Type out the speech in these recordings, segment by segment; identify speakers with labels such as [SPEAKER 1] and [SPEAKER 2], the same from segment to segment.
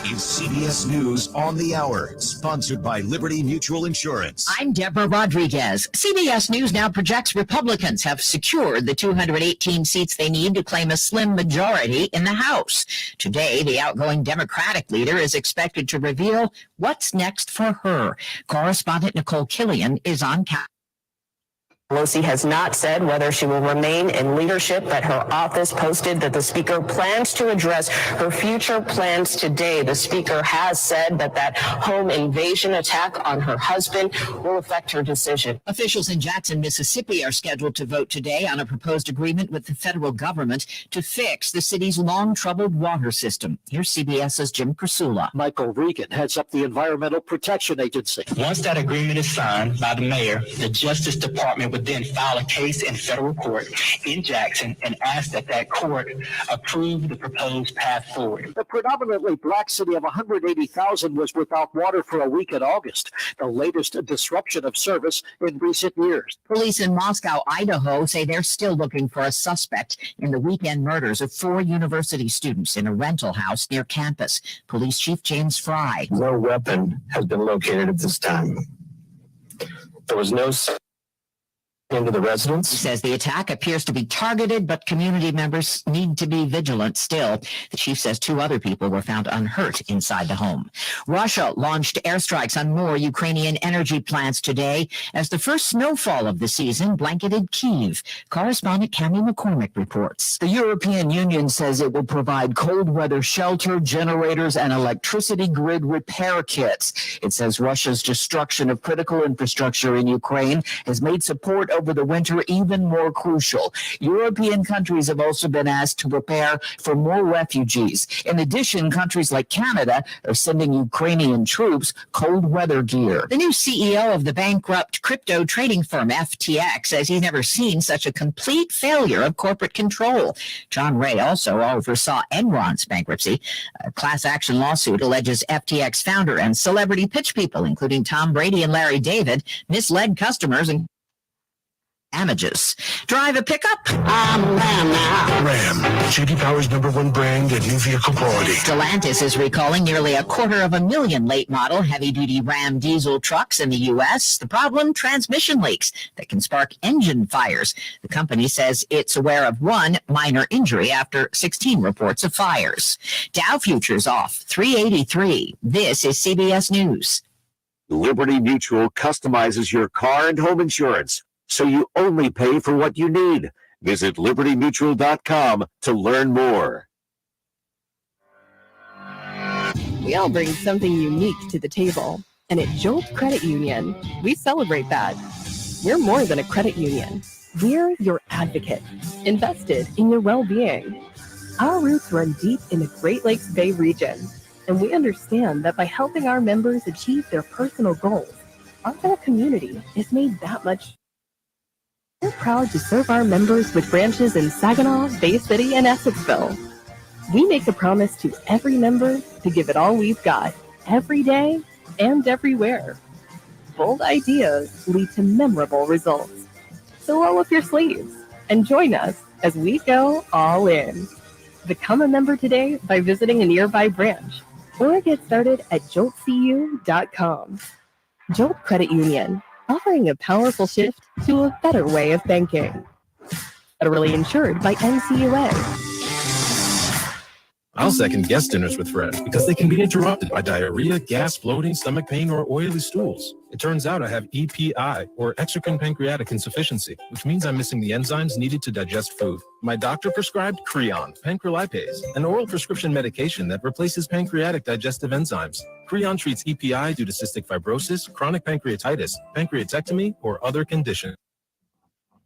[SPEAKER 1] is CBS News on the Hour, sponsored by Liberty Mutual Insurance.
[SPEAKER 2] I'm Deborah Rodriguez. CBS News now projects Republicans have secured the 218 seats they need to claim a slim majority in the House. Today, the outgoing Democratic leader is expected to reveal what's next for her. Correspondent Nicole Killian is on Capitol.
[SPEAKER 3] Pelosi has not said whether she will remain in leadership, but her office posted that the speaker plans to address her future plans today. The speaker has said that home invasion attack on her husband will affect her decision.
[SPEAKER 2] Officials in Jackson, Mississippi are scheduled to vote today on a proposed agreement with the federal government to fix the city's long-troubled water system. Here's CBS's Jim Krasula.
[SPEAKER 4] Michael Regan heads up the Environmental Protection Agency.
[SPEAKER 5] Once that agreement is signed by the mayor, the Justice Department would then file a case in federal court in Jackson and ask that court approve the proposed path forward.
[SPEAKER 4] The predominantly black city of 180,000 was without water for a week in August, the latest disruption of service in recent years.
[SPEAKER 2] Police in Moscow, Idaho say they're still looking for a suspect in the weekend murders of 4 university students in a rental house near campus. Police Chief James Fry.
[SPEAKER 6] No weapon has been located at this time. There was no into the residence.
[SPEAKER 2] He says the attack appears to be targeted, but community members need to be vigilant still. The chief says 2 other people were found unhurt inside the home. Russia launched airstrikes on more Ukrainian energy plants today as the first snowfall of the season blanketed Kyiv. Correspondent Cammie McCormick reports.
[SPEAKER 7] The European Union says it will provide cold weather shelter, generators, and electricity grid repair kits. It says Russia's destruction of critical infrastructure in Ukraine has made support over the winter even more crucial. European countries have also been asked to prepare for more refugees. In addition, countries like Canada are sending Ukrainian troops cold weather gear.
[SPEAKER 2] The new CEO of the bankrupt crypto trading firm FTX says he's never seen such a complete failure of corporate control. John Ray also oversaw Enron's bankruptcy. A class action lawsuit alleges FTX founder and celebrity pitch people, including Tom Brady and Larry David, misled customers and damages. Drive a pickup? I'm Ram now.
[SPEAKER 8] Ram, J.D. Power's #1 brand and new vehicle quality.
[SPEAKER 2] Stellantis is recalling nearly 250,000 late-model heavy-duty Ram diesel trucks in the U.S. The problem? Transmission leaks that can spark engine fires. The company says it's aware of 1 minor injury after 16 reports of fires. Dow futures off 383. This is CBS News.
[SPEAKER 9] Liberty Mutual customizes your car and home insurance, so you only pay for what you need. Visit libertymutual.com to learn more.
[SPEAKER 10] We all bring something unique to the table. And at Jolt Credit Union, we celebrate that. We're more than a credit union. We're your advocate, invested in your well-being. Our roots run deep in the Great Lakes Bay region, and we understand that by helping our members achieve their personal goals, our whole community is made that much. We're proud to serve our members with branches in Saginaw, Bay City, and Essexville. We make a promise to every member to give it all we've got, every day and everywhere. Bold ideas lead to memorable results. So roll up your sleeves and join us as we go all in. Become a member today by visiting a nearby branch or get started at joltcu.com. Jolt Credit Union, offering a powerful shift to a better way of banking. Federally insured by NCUA.
[SPEAKER 11] I'll second guest dinners with friends because they can be interrupted by diarrhea, gas, bloating, stomach pain, or oily stools. It turns out I have EPI, or exocrine pancreatic insufficiency, which means I'm missing the enzymes needed to digest food. My doctor prescribed Creon, pancrelipase, an oral prescription medication that replaces pancreatic digestive enzymes. Creon treats EPI due to cystic fibrosis, chronic pancreatitis, pancreatectomy, or other conditions.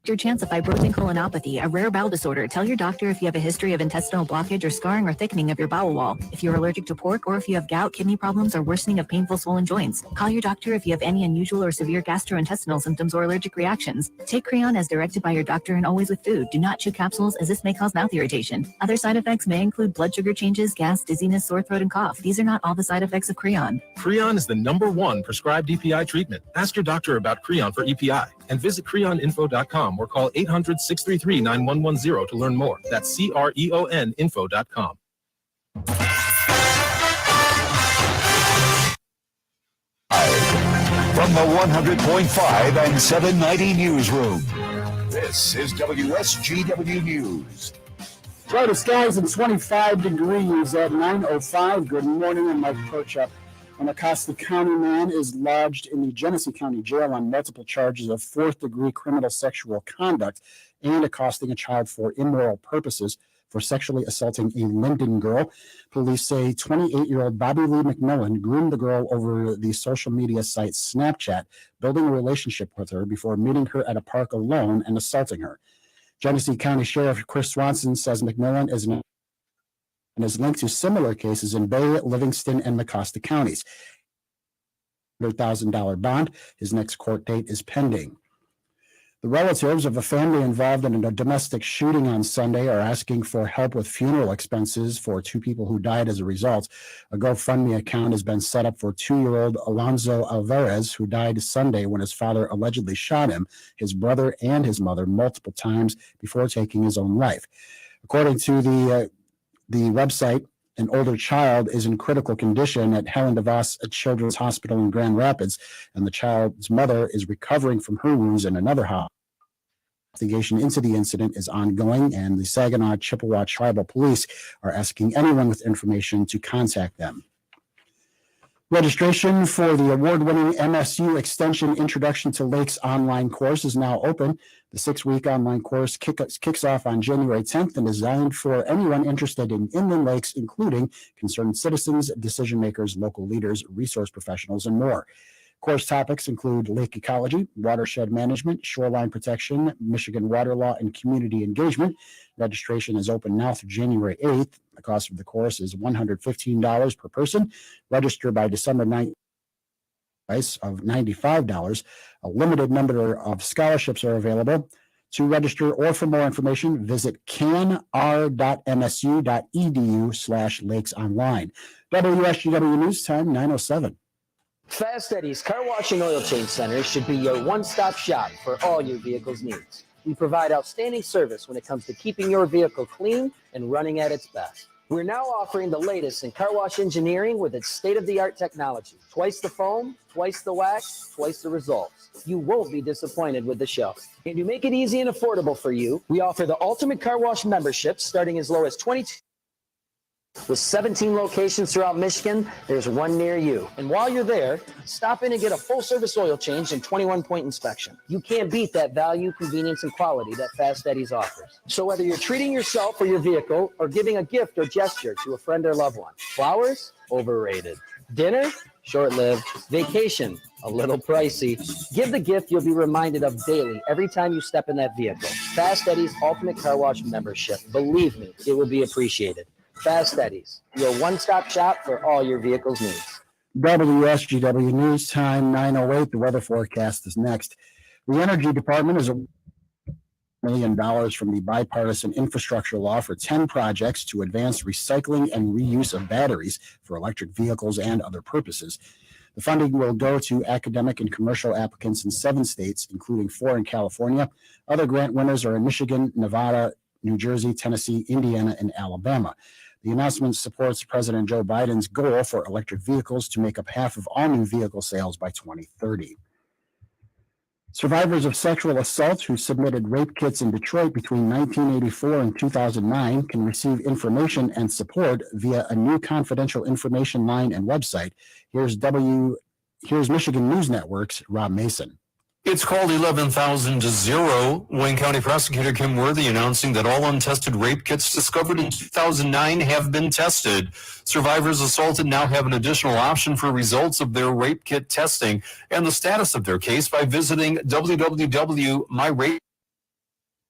[SPEAKER 12] Your chance of fibrosing colonopathy, a rare bowel disorder. Tell your doctor if you have a history of intestinal blockage or scarring or thickening of your bowel wall. If you're allergic to pork, or if you have gout, kidney problems, or worsening of painful swollen joints. Call your doctor if you have any unusual or severe gastrointestinal symptoms or allergic reactions. Take Creon as directed by your doctor and always with food. Do not chew capsules as this may cause mouth irritation. Other side effects may include blood sugar changes, gas, dizziness, sore throat, and cough. These are not all the side effects of Creon.
[SPEAKER 11] Creon is the #1 prescribed EPI treatment. Ask your doctor about Creon for EPI and visit creoninfo.com or call 800-633-9110 to learn more. That's CREON info.com.
[SPEAKER 1] From the 100.5 and 790 newsroom, this is WSGW News.
[SPEAKER 4] Cloudy skies and 25 degrees at 9:05. Good morning, I'm Mike Perchup. An Acosta County man is lodged in the Genesee County Jail on multiple charges of fourth-degree criminal sexual conduct and accosting a child for immoral purposes for sexually assaulting a Linden girl. Police say 28-year-old Bobby Lee McMillan groomed the girl over the social media site Snapchat, building a relationship with her before meeting her at a park alone and assaulting her. Genesee County Sheriff Chris Swanson says McMillan is linked to similar cases in Bay, Livingston, and Mecosta counties. $100,000 bond. His next court date is pending. The relatives of a family involved in a domestic shooting on Sunday are asking for help with funeral expenses for two people who died as a result. A GoFundMe account has been set up for 2-year-old Alonzo Alvarez, who died Sunday when his father allegedly shot him, his brother, and his mother multiple times before taking his own life. According to the website, an older child is in critical condition at Helen DeVos Children's Hospital in Grand Rapids, and the child's mother is recovering from her wounds in another hospital. Investigation into the incident is ongoing, and the Saginaw Chippewa Tribal Police are asking anyone with information to contact them. Registration for the award-winning MSU Extension Introduction to Lakes online course is now open. The 6-week online course kicks off on January 10th and is designed for anyone interested in inland lakes, including concerned citizens, decision makers, local leaders, resource professionals, and more. Course topics include lake ecology, watershed management, shoreline protection, Michigan water law, and community engagement. Registration is open now through January 8th. The cost of the course is $115 per person. Register by December 9th. Price of $95. A limited number of scholarships are available. To register or for more information, visit canr.msu.edu/lakesonline. WSGW News Time, 9:07.
[SPEAKER 13] Fast Eddie's Car Wash and Oil Change Center should be your one-stop shop for all your vehicle's needs. We provide outstanding service when it comes to keeping your vehicle clean and running at its best. We're now offering the latest in car wash engineering with its state-of-the-art technology. Twice the foam, twice the wax, twice the results. You won't be disappointed with the show. And to make it easy and affordable for you, we offer the Ultimate Car Wash membership starting as low as $22. With 17 locations throughout Michigan, there's one near you. And while you're there, stop in and get a full-service oil change and 21-point inspection. You can't beat that value, convenience, and quality that Fast Eddie's offers. So whether you're treating yourself or your vehicle or giving a gift or gesture to a friend or loved one, flowers? Overrated. Dinner? Short-lived. Vacation? A little pricey. Give the gift you'll be reminded of daily every time you step in that vehicle. Fast Eddie's Ultimate Car Wash membership. Believe me, it will be appreciated. Fast Eddie's, your one-stop shop for all your vehicle's needs.
[SPEAKER 4] WSGW News Time, 9:08. The weather forecast is next. The Energy Department is $1 million from the bipartisan infrastructure law for 10 projects to advance recycling and reuse of batteries for electric vehicles and other purposes. The funding will go to academic and commercial applicants in 7 states, including 4 in California. Other grant winners are in Michigan, Nevada, New Jersey, Tennessee, Indiana, and Alabama. The announcement supports President Joe Biden's goal for electric vehicles to make up half of all new vehicle sales by 2030. Survivors of sexual assault who submitted rape kits in Detroit between 1984 and 2009 can receive information and support via a new confidential information line and website. Here's Michigan News Network's Rob Mason.
[SPEAKER 14] It's called 11,000 to 0. Wayne County Prosecutor Kim Worthy announcing that all untested rape kits discovered in 2009 have been tested. Survivors assaulted now have an additional option for results of their rape kit testing and the status of their case by visiting www.myrape.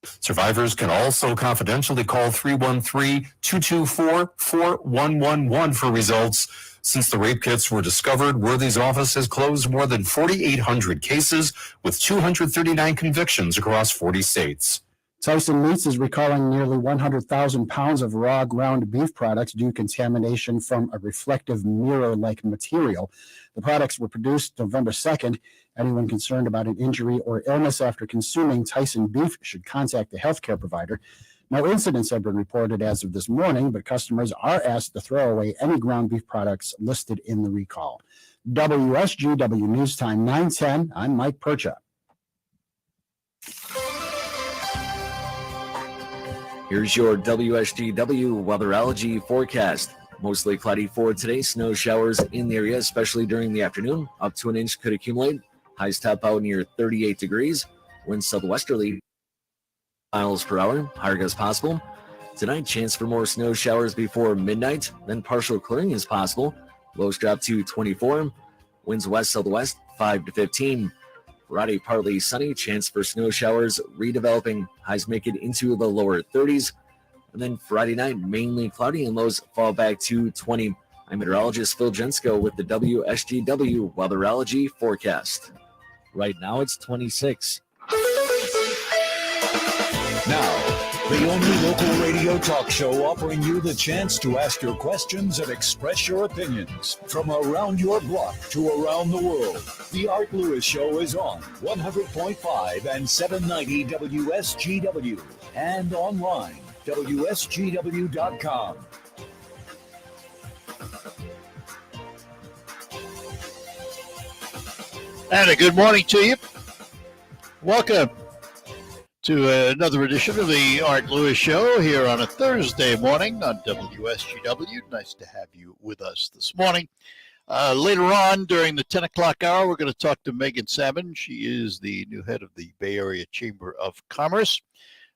[SPEAKER 14] Survivors can also confidentially call 313-224-4111 for results. Since the rape kits were discovered, Worthy's office has closed more than 4,800 cases with 239 convictions across 40 states.
[SPEAKER 4] Tyson Meats is recalling nearly 100,000 pounds of raw ground beef products due to contamination from a reflective mirror-like material. The products were produced November 2nd. Anyone concerned about an injury or illness after consuming Tyson beef should contact the healthcare provider. No incidents have been reported as of this morning, but customers are asked to throw away any ground beef products listed in the recall. WSGW News Time 9:10. I'm Mike Percha.
[SPEAKER 9] Here's your WSGW weatherology forecast. Mostly cloudy for today. Snow showers in the area, especially during the afternoon. Up to an inch could accumulate. Highs top out near 38 degrees. Winds southwesterly miles per hour. Higher gusts possible. Tonight, chance for more snow showers before midnight. Then partial clearing is possible. Lows drop to 24. Winds west-southwest 5 to 15. Friday, partly sunny. Chance for snow showers redeveloping. Highs make it into the lower 30s. And then Friday night, mainly cloudy and lows fall back to 20. I'm meteorologist Phil Jensko with the WSGW weatherology forecast. Right now, it's 26.
[SPEAKER 1] Now, the only local radio talk show offering you the chance to ask your questions and express your opinions from around your block to around the world. The Art Lewis Show is on 100.5 and 790 WSGW and online, WSGW.com.
[SPEAKER 15] And a good morning to you. Welcome to another edition of the Art Lewis Show here on a Thursday morning on WSGW. Nice to have you with us this morning. Later on during the 10 o'clock hour, we're going to talk to Magen Samyn. She is the new head of the Bay Area Chamber of Commerce.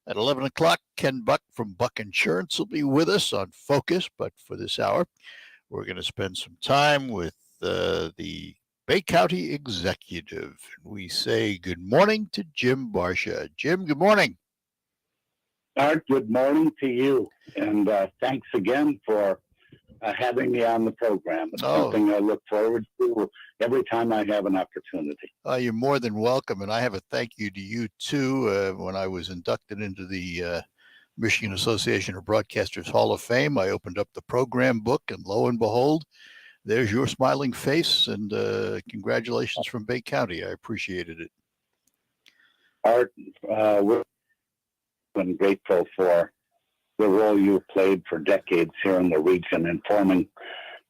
[SPEAKER 15] At 11 o'clock, Ken Buck from Buck Insurance will be with us on Focus. But for this hour, we're going to spend some time with the Bay County Executive. We say good morning to Jim Barcia. Jim, good morning.
[SPEAKER 16] Art, good morning to you. And thanks again for having me on the program. It's something I look forward to every time I have an opportunity.
[SPEAKER 15] You're more than welcome. And I have a thank you to you, too. When I was inducted into the Michigan Association of Broadcasters Hall of Fame, I opened up the program book, and lo and behold, there's your smiling face, and congratulations from Bay County. I appreciated it.
[SPEAKER 16] Art, we've been grateful for the role you've played for decades here in the region, informing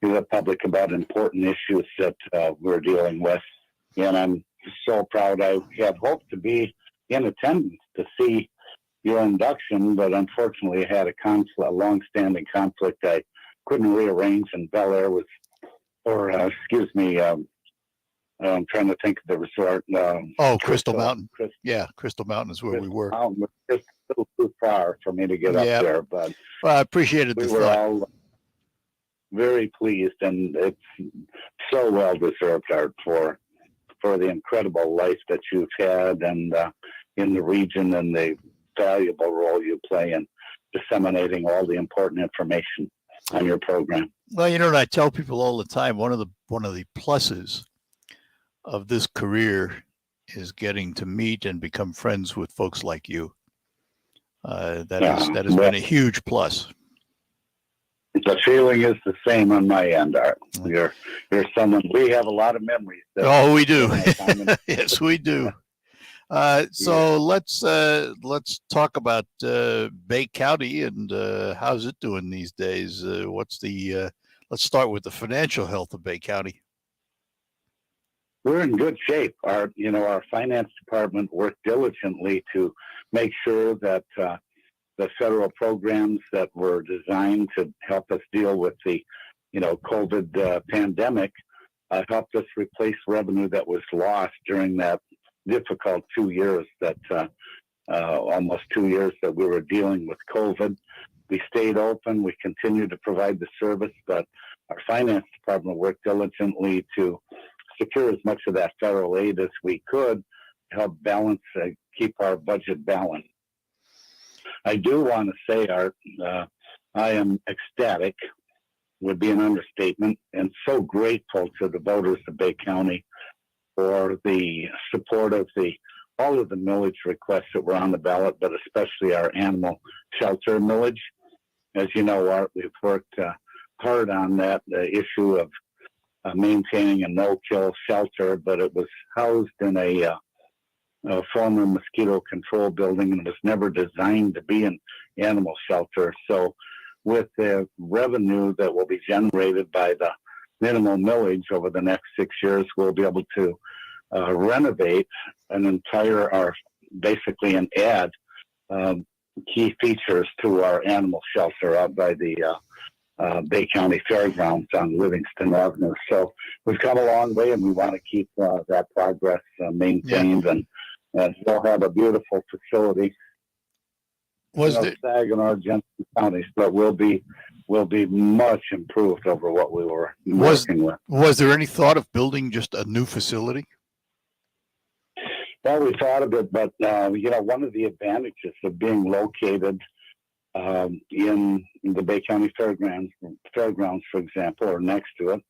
[SPEAKER 16] the public about important issues that we're dealing with. And I'm so proud. I had hoped to be in attendance to see your induction, but unfortunately had a long-standing conflict I couldn't rearrange, and Bel Air was I'm trying to think of the resort.
[SPEAKER 15] Crystal Mountain. Yeah, Crystal Mountain is where we were.
[SPEAKER 16] It's a little too far for me to get up there, but
[SPEAKER 15] I appreciated
[SPEAKER 16] we
[SPEAKER 15] the
[SPEAKER 16] were
[SPEAKER 15] thought.
[SPEAKER 16] all very pleased, and it's so well deserved, Art, for the incredible life that you've had and in the region, and the valuable role you play in disseminating all the important information on your program.
[SPEAKER 15] Well, you know what I tell people all the time, one of the pluses of this career is getting to meet and become friends with folks like you. That has been a huge plus.
[SPEAKER 16] The feeling is the same on my end, Art. You're someone, we have a lot of memories.
[SPEAKER 15] We do. Yes, we do. So let's talk about Bay County and how's it doing these days. Let's start with the financial health of Bay County.
[SPEAKER 16] We're in good shape. Our finance department worked diligently to make sure that the federal programs that were designed to help us deal with the, COVID pandemic helped us replace revenue that was lost during that difficult 2 years almost 2 years that we were dealing with COVID. We stayed open. We continued to provide the service, but our finance department worked diligently to secure as much of that federal aid as we could to help keep our budget balanced. I do want to say, Art, I am ecstatic, would be an understatement, and so grateful to the voters of Bay County for the support of all of the millage requests that were on the ballot, but especially our animal shelter millage. As you know, Art, we've worked hard on that issue of maintaining a no-kill shelter, but it was housed in a former mosquito control building and was never designed to be an animal shelter. So with the revenue that will be generated by the minimal millage over the next 6 years, we'll be able to renovate an entire, or basically an add key features to our animal shelter out by the Bay County Fairgrounds on Livingston Avenue. So we've come a long way, and we want to keep that progress maintained, and we'll have a beautiful facility. Saginaw, Jensen counties, but will be much improved over what we were working with.
[SPEAKER 15] Was there any thought of building just a new facility?
[SPEAKER 16] Well, we thought of it, but one of the advantages of being located in the Bay County Fairgrounds, for example, or next to it,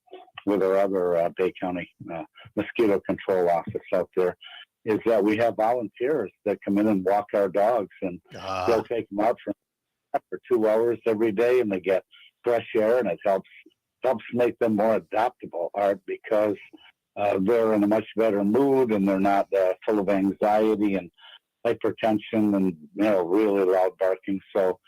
[SPEAKER 16] with our other Bay County mosquito control office out there, is that we have volunteers that come in and walk our dogs, and they'll take them out for 2 hours every day, and they get fresh air, and it helps make them more adaptable, Art, because they're in a much better mood, and they're not full of anxiety and hypertension and really loud barking. So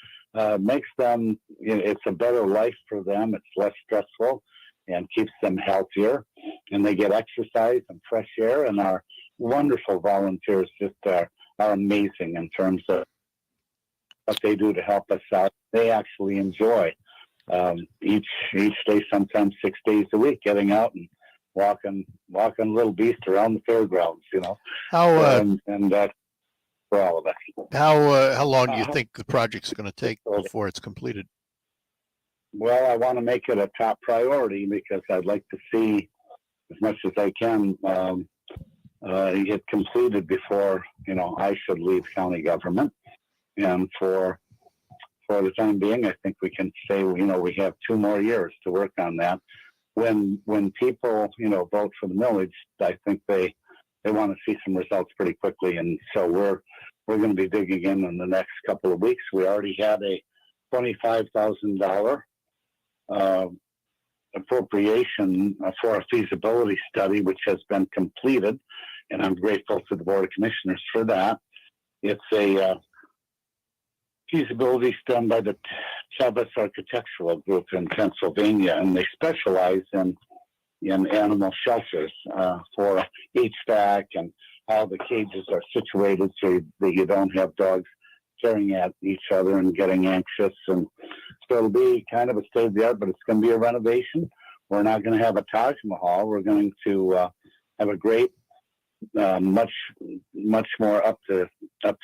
[SPEAKER 16] makes them, it's a better life for them. It's less stressful and keeps them healthier, and they get exercise and fresh air. And our wonderful volunteers just are amazing in terms of what they do to help us out. They actually enjoy each day, sometimes 6 days a week, getting out and walking little beast around the fairgrounds. And that's for all of us.
[SPEAKER 15] How long do you think the project's going to take before it's completed?
[SPEAKER 16] Well, I want to make it a top priority because I'd like to see as much as I can get completed before I should leave county government. And for the time being, I think we can say we have 2 more years to work on that. When people vote for the millage, I think they want to see some results pretty quickly, and so we're going to be digging in the next couple of weeks. We already had a $25,000 appropriation for a feasibility study, which has been completed, and I'm grateful to the Board of Commissioners for that. It's a feasibility done by the Chavez Architectural Group in Pennsylvania, and they specialize in animal shelters for HVAC and how the cages are situated so that you don't have dogs staring at each other and getting anxious. And so it'll be kind of a state of the art, but it's going to be a renovation. We're not going to have a Taj Mahal. We're going to have a great, much more up to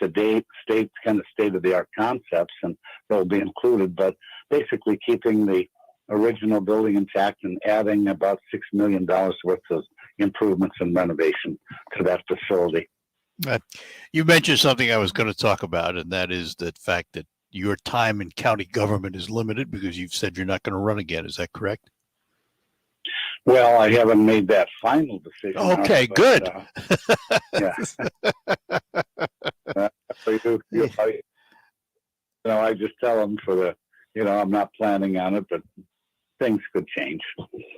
[SPEAKER 16] date, state of the art concepts, and they'll be included. But basically, keeping the original building intact and adding about $6 million worth of improvements and renovation to that facility.
[SPEAKER 15] You mentioned something I was going to talk about, and that is the fact that your time in county government is limited because you've said you're not going to run again. Is that correct?
[SPEAKER 16] Well, I haven't made that final decision.
[SPEAKER 15] Okay, good.
[SPEAKER 16] Yeah. I just tell them I'm not planning on it, but things could change.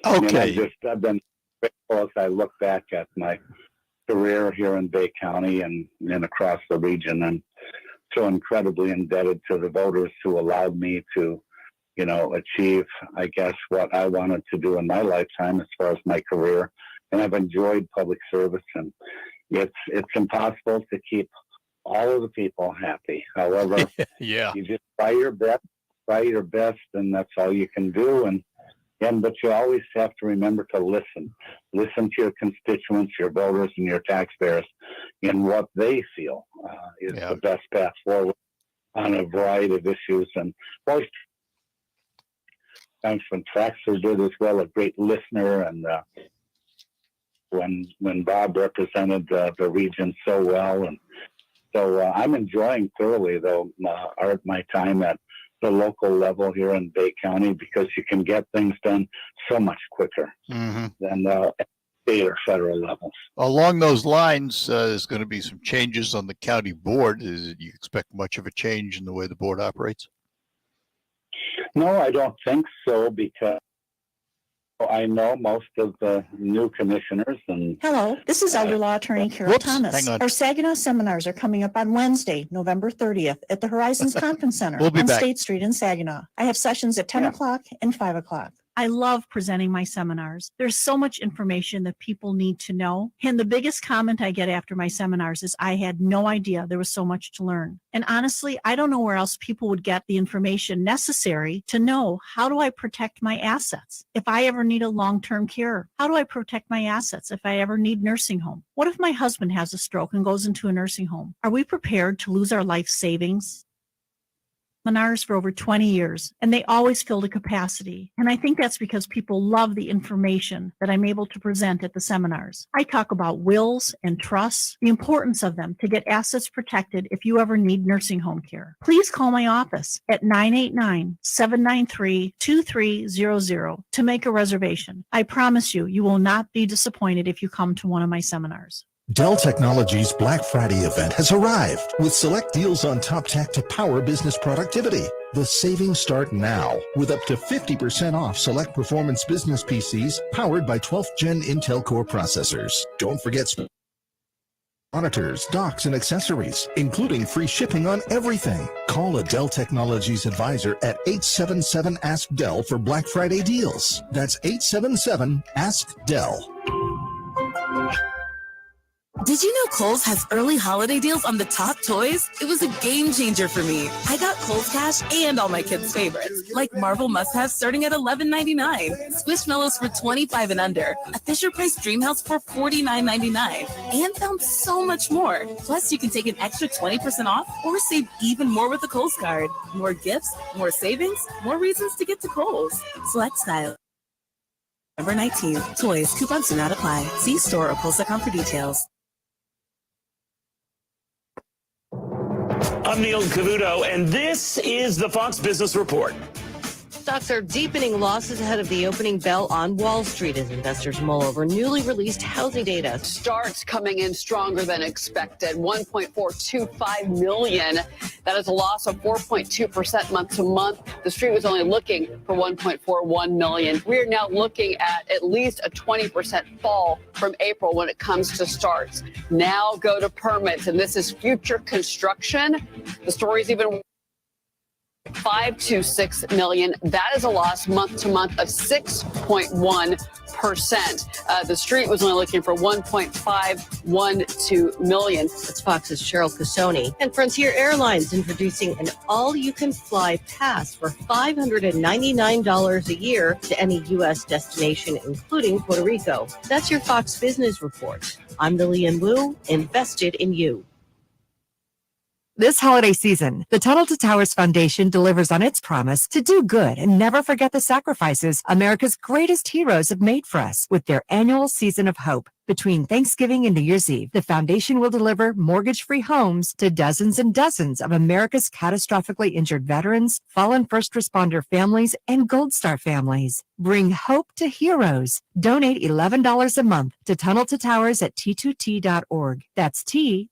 [SPEAKER 15] Okay.
[SPEAKER 16] I've been grateful as I look back at my career here in Bay County and across the region. I'm so incredibly indebted to the voters who allowed me to achieve, I guess, what I wanted to do in my lifetime as far as my career. And I've enjoyed public service, and it's impossible to keep all of the people happy. However, you just try your best, and that's all you can do. But you always have to remember to listen to your constituents, your voters, and your taxpayers in what they feel is the best path forward on a variety of issues. And always, Congressman Traxler did as well, a great listener, and when Bob represented the region so well. And so I'm enjoying thoroughly, though, my time at the local level here in Bay County, because you can get things done so much quicker than state or federal levels.
[SPEAKER 15] Along those lines, there's going to be some changes on the county board. Do you expect much of a change in the way the board operates?
[SPEAKER 16] No, I don't think so, because I know most of the new commissioners. And
[SPEAKER 17] hello, this is Elder Law Attorney Carol Thomas. Our Saginaw seminars are coming up on Wednesday, November 30th at the Horizons Conference Center
[SPEAKER 15] We'll be
[SPEAKER 17] on
[SPEAKER 15] back.
[SPEAKER 17] State Street in Saginaw. I have sessions at 10 o'clock and 5 o'clock. I love presenting my seminars. There's so much information that people need to know. And the biggest comment I get after my seminars is I had no idea there was so much to learn. And honestly, I don't know where else people would get the information necessary to know, how do I protect my assets if I ever need a long-term care? How do I protect my assets if I ever need nursing home? What if my husband has a stroke and goes into a nursing home? Are we prepared to lose our life savings? Seminars for over 20 years, and they always filled a capacity. And I think that's because people love the information that I'm able to present at the seminars. I talk about wills and trusts, the importance of them to get assets protected if you ever need nursing home care. Please call my office at 989-793-2300 to make a reservation. I promise you, you will not be disappointed if you come to one of my seminars.
[SPEAKER 18] Dell Technologies Black Friday event has arrived with select deals on top tech to power business productivity. The savings start now with up to 50% off select performance business PCs powered by 12th Gen Intel Core processors. Don't forget monitors, docks, and accessories, including free shipping on everything. Call a Dell Technologies advisor at 877-ASK-DELL for Black Friday deals. That's 877-ASK-DELL.
[SPEAKER 19] Did you know Kohl's has early holiday deals on the top toys? It was a game changer for me. I got Kohl's Cash and all my kids' favorites, like Marvel must-haves starting at $11.99, Squishmallows for $25 and under, a Fisher-Price Dreamhouse for $49.99, and found so much more. Plus, you can take an extra 20% off or save even more with the Kohl's card. More gifts, more savings, more reasons to get to Kohl's. Select style. November 19th. Toys, coupons do not apply. See store or Kohl's.com for details.
[SPEAKER 20] I'm Neil Cavuto, and this is the Fox Business Report.
[SPEAKER 21] Stocks are deepening losses ahead of the opening bell on Wall Street as investors mull over newly released housing data.
[SPEAKER 22] Starts coming in stronger than expected, 1.425 million. That is a loss of 4.2% month to month. The street was only looking for 1.41 million. We are now looking at least a 20% fall from April when it comes to starts. Now go to permits, and this is future construction. The story's even 526 million. That is a loss month to month of 6.1%. The street was only looking for 1.512 million.
[SPEAKER 21] That's Fox's Cheryl Casoni. And Frontier Airlines introducing an all-you-can-fly pass for $599 a year to any U.S. destination, including Puerto Rico. That's your Fox Business Report. I'm Lillian Wu, invested in you.
[SPEAKER 23] This holiday season, the Tunnel to Towers Foundation delivers on its promise to do good and never forget the sacrifices America's greatest heroes have made for us with their annual Season of Hope. Between Thanksgiving and New Year's Eve, the foundation will deliver mortgage-free homes to dozens and dozens of America's catastrophically injured veterans, fallen first responder families, and Gold Star families. Bring hope to heroes. Donate $11 a month to Tunnel to Towers at T2T.org. That's T2T.org.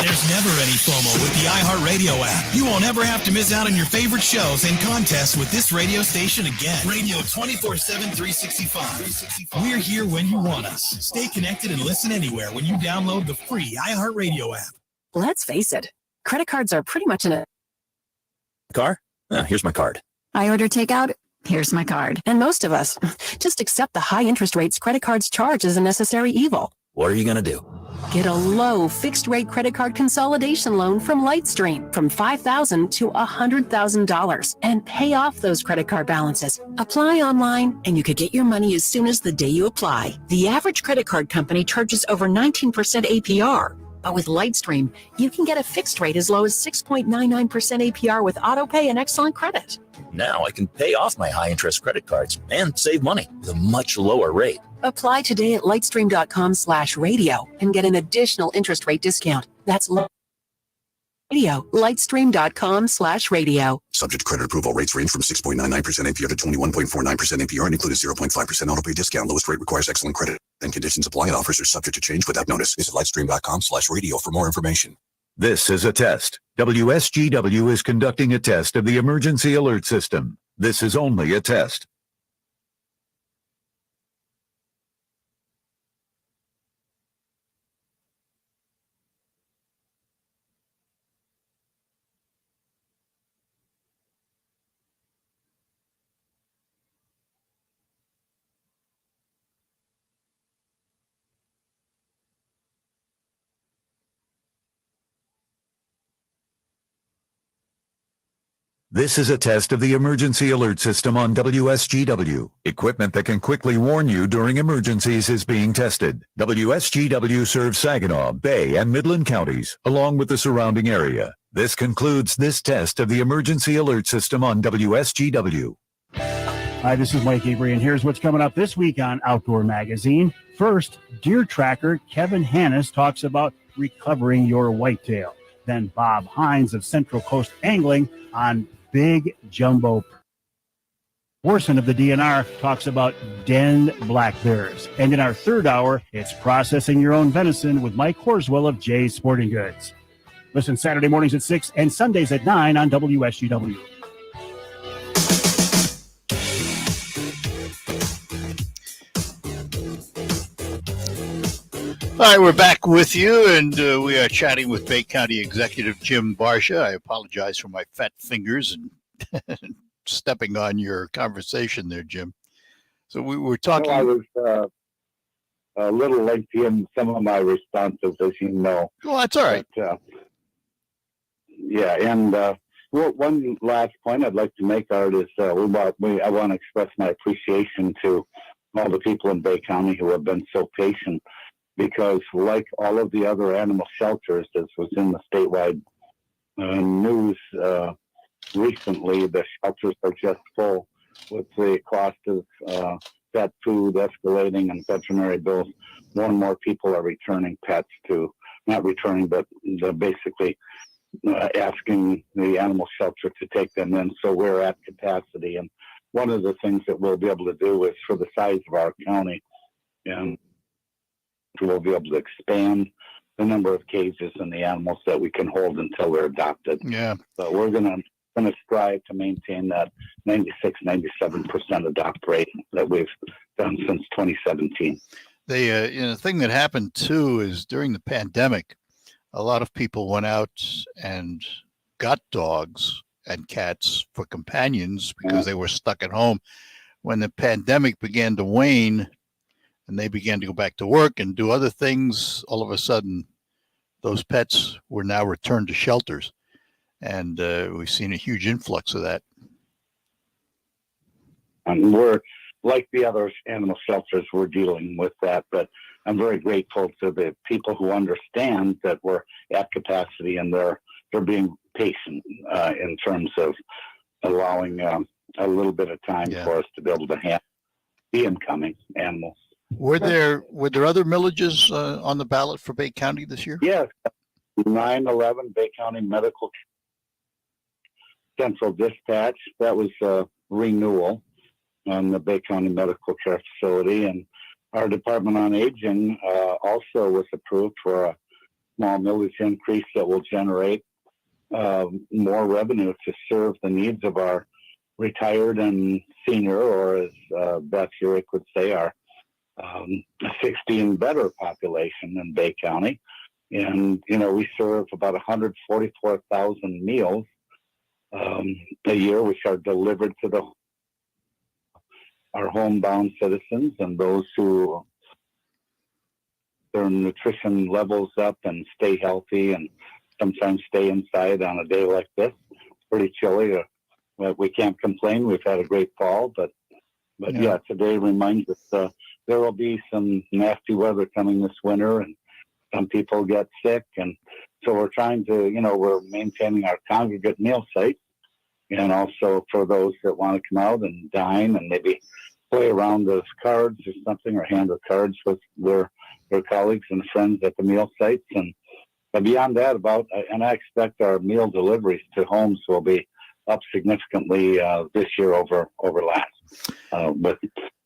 [SPEAKER 24] There's never any FOMO with the iHeartRadio app. You won't ever have to miss out on your favorite shows and contests with this radio station again. Radio 24/7, 365. We're here when you want us. Stay connected and listen anywhere when you download the free iHeartRadio app.
[SPEAKER 25] Let's face it, credit cards are pretty much in a
[SPEAKER 26] Car? Here's my card.
[SPEAKER 25] I order takeout. Here's my card. And most of us just accept the high interest rates credit cards charge as a necessary evil.
[SPEAKER 26] What are you going to do?
[SPEAKER 25] Get a low fixed-rate credit card consolidation loan from Lightstream from $5,000 to $100,000 and pay off those credit card balances. Apply online, and you could get your money as soon as the day you apply. The average credit card company charges over 19% APR. But with Lightstream, you can get a fixed rate as low as 6.99% APR with autopay and excellent credit.
[SPEAKER 26] Now I can pay off my high-interest credit cards and save money with a much lower rate.
[SPEAKER 25] Apply today at lightstream.com/radio and get an additional interest rate discount. That's radio. Lightstream.com/radio.
[SPEAKER 8] Subject to credit approval. Rates range from 6.99% APR to 21.49% APR and include a 0.5% autopay discount. Lowest rate requires excellent credit. And conditions apply, and offers are subject to change without notice. Visit lightstream.com/radio for more information.
[SPEAKER 1] This is a test. WSGW is conducting a test of the emergency alert system. This is only a test. This is a test of the emergency alert system on WSGW. Equipment that can quickly warn you during emergencies is being tested. WSGW serves Saginaw, Bay, and Midland counties, along with the surrounding area. This concludes this test of the emergency alert system on WSGW.
[SPEAKER 4] Hi, this is Mike Avery, and here's what's coming up this week on Outdoor Magazine. First, deer tracker Kevin Hannes talks about recovering your whitetail. Then Bob Hines of Central Coast Angling on big jumbo. Orson of the DNR talks about den black bears. And in our third hour, it's processing your own venison with Mike Horswell of Jay's Sporting Goods. Listen Saturday mornings at 6 and Sundays at 9 on WSGW.
[SPEAKER 15] All right, we're back with you, and we are chatting with Bay County Executive Jim Barcia. I apologize for my fat fingers and stepping on your conversation there, Jim. So we were talking.
[SPEAKER 16] Well, I was a little lengthy in some of my responses, as you know.
[SPEAKER 15] Well, that's all right.
[SPEAKER 16] But, yeah, and one last point I'd like to make, Art, is I want to express my appreciation to all the people in Bay County who have been so patient. Because like all of the other animal shelters, as was in the statewide news recently, the shelters are just full with the cost of pet food escalating and veterinary bills. More and more people are returning pets to, not returning, but they're basically asking the animal shelter to take them in. So we're at capacity. And one of the things that we'll be able to do is, for the size of our county, and we'll be able to expand the number of cages and the animals that we can hold until they're adopted.
[SPEAKER 15] Yeah.
[SPEAKER 16] So we're going to strive to maintain that 96-97% adopt rate that we've done since 2017.
[SPEAKER 15] The thing that happened too is during the pandemic, a lot of people went out and got dogs and cats for companions because they were stuck at home. When the pandemic began to wane, and they began to go back to work and do other things, all of a sudden, those pets were now returned to shelters. And we've seen a huge influx of that.
[SPEAKER 16] And we're, like the other animal shelters, we're dealing with that. But I'm very grateful to the people who understand that we're at capacity, and they're being patient in terms of allowing a little bit of time for us to be able to handle the incoming animals.
[SPEAKER 15] Were there other millages on the ballot for Bay County this year?
[SPEAKER 16] Yes. 9/11 Bay County Medical Central Dispatch. That was a renewal on the Bay County Medical Care Facility. And our Department on Aging also was approved for a small millage increase that will generate more revenue to serve the needs of our retired and senior, or as Beth Urick would say, our 60 and better population in Bay County. And, we serve about 144,000 meals a year, which are delivered to our homebound citizens and those who their nutrition levels up and stay healthy and sometimes stay inside on a day like this. It's pretty chilly. We can't complain. We've had a great fall, but yeah, today reminds us there will be some nasty weather coming this winter, and some people get sick. And so we're trying to, we're maintaining our congregate meal sites, and also for those that want to come out and dine and maybe play around those cards or something, or handle cards with their colleagues and friends at the meal sites. And beyond that, and I expect our meal deliveries to homes will be up significantly this year over last.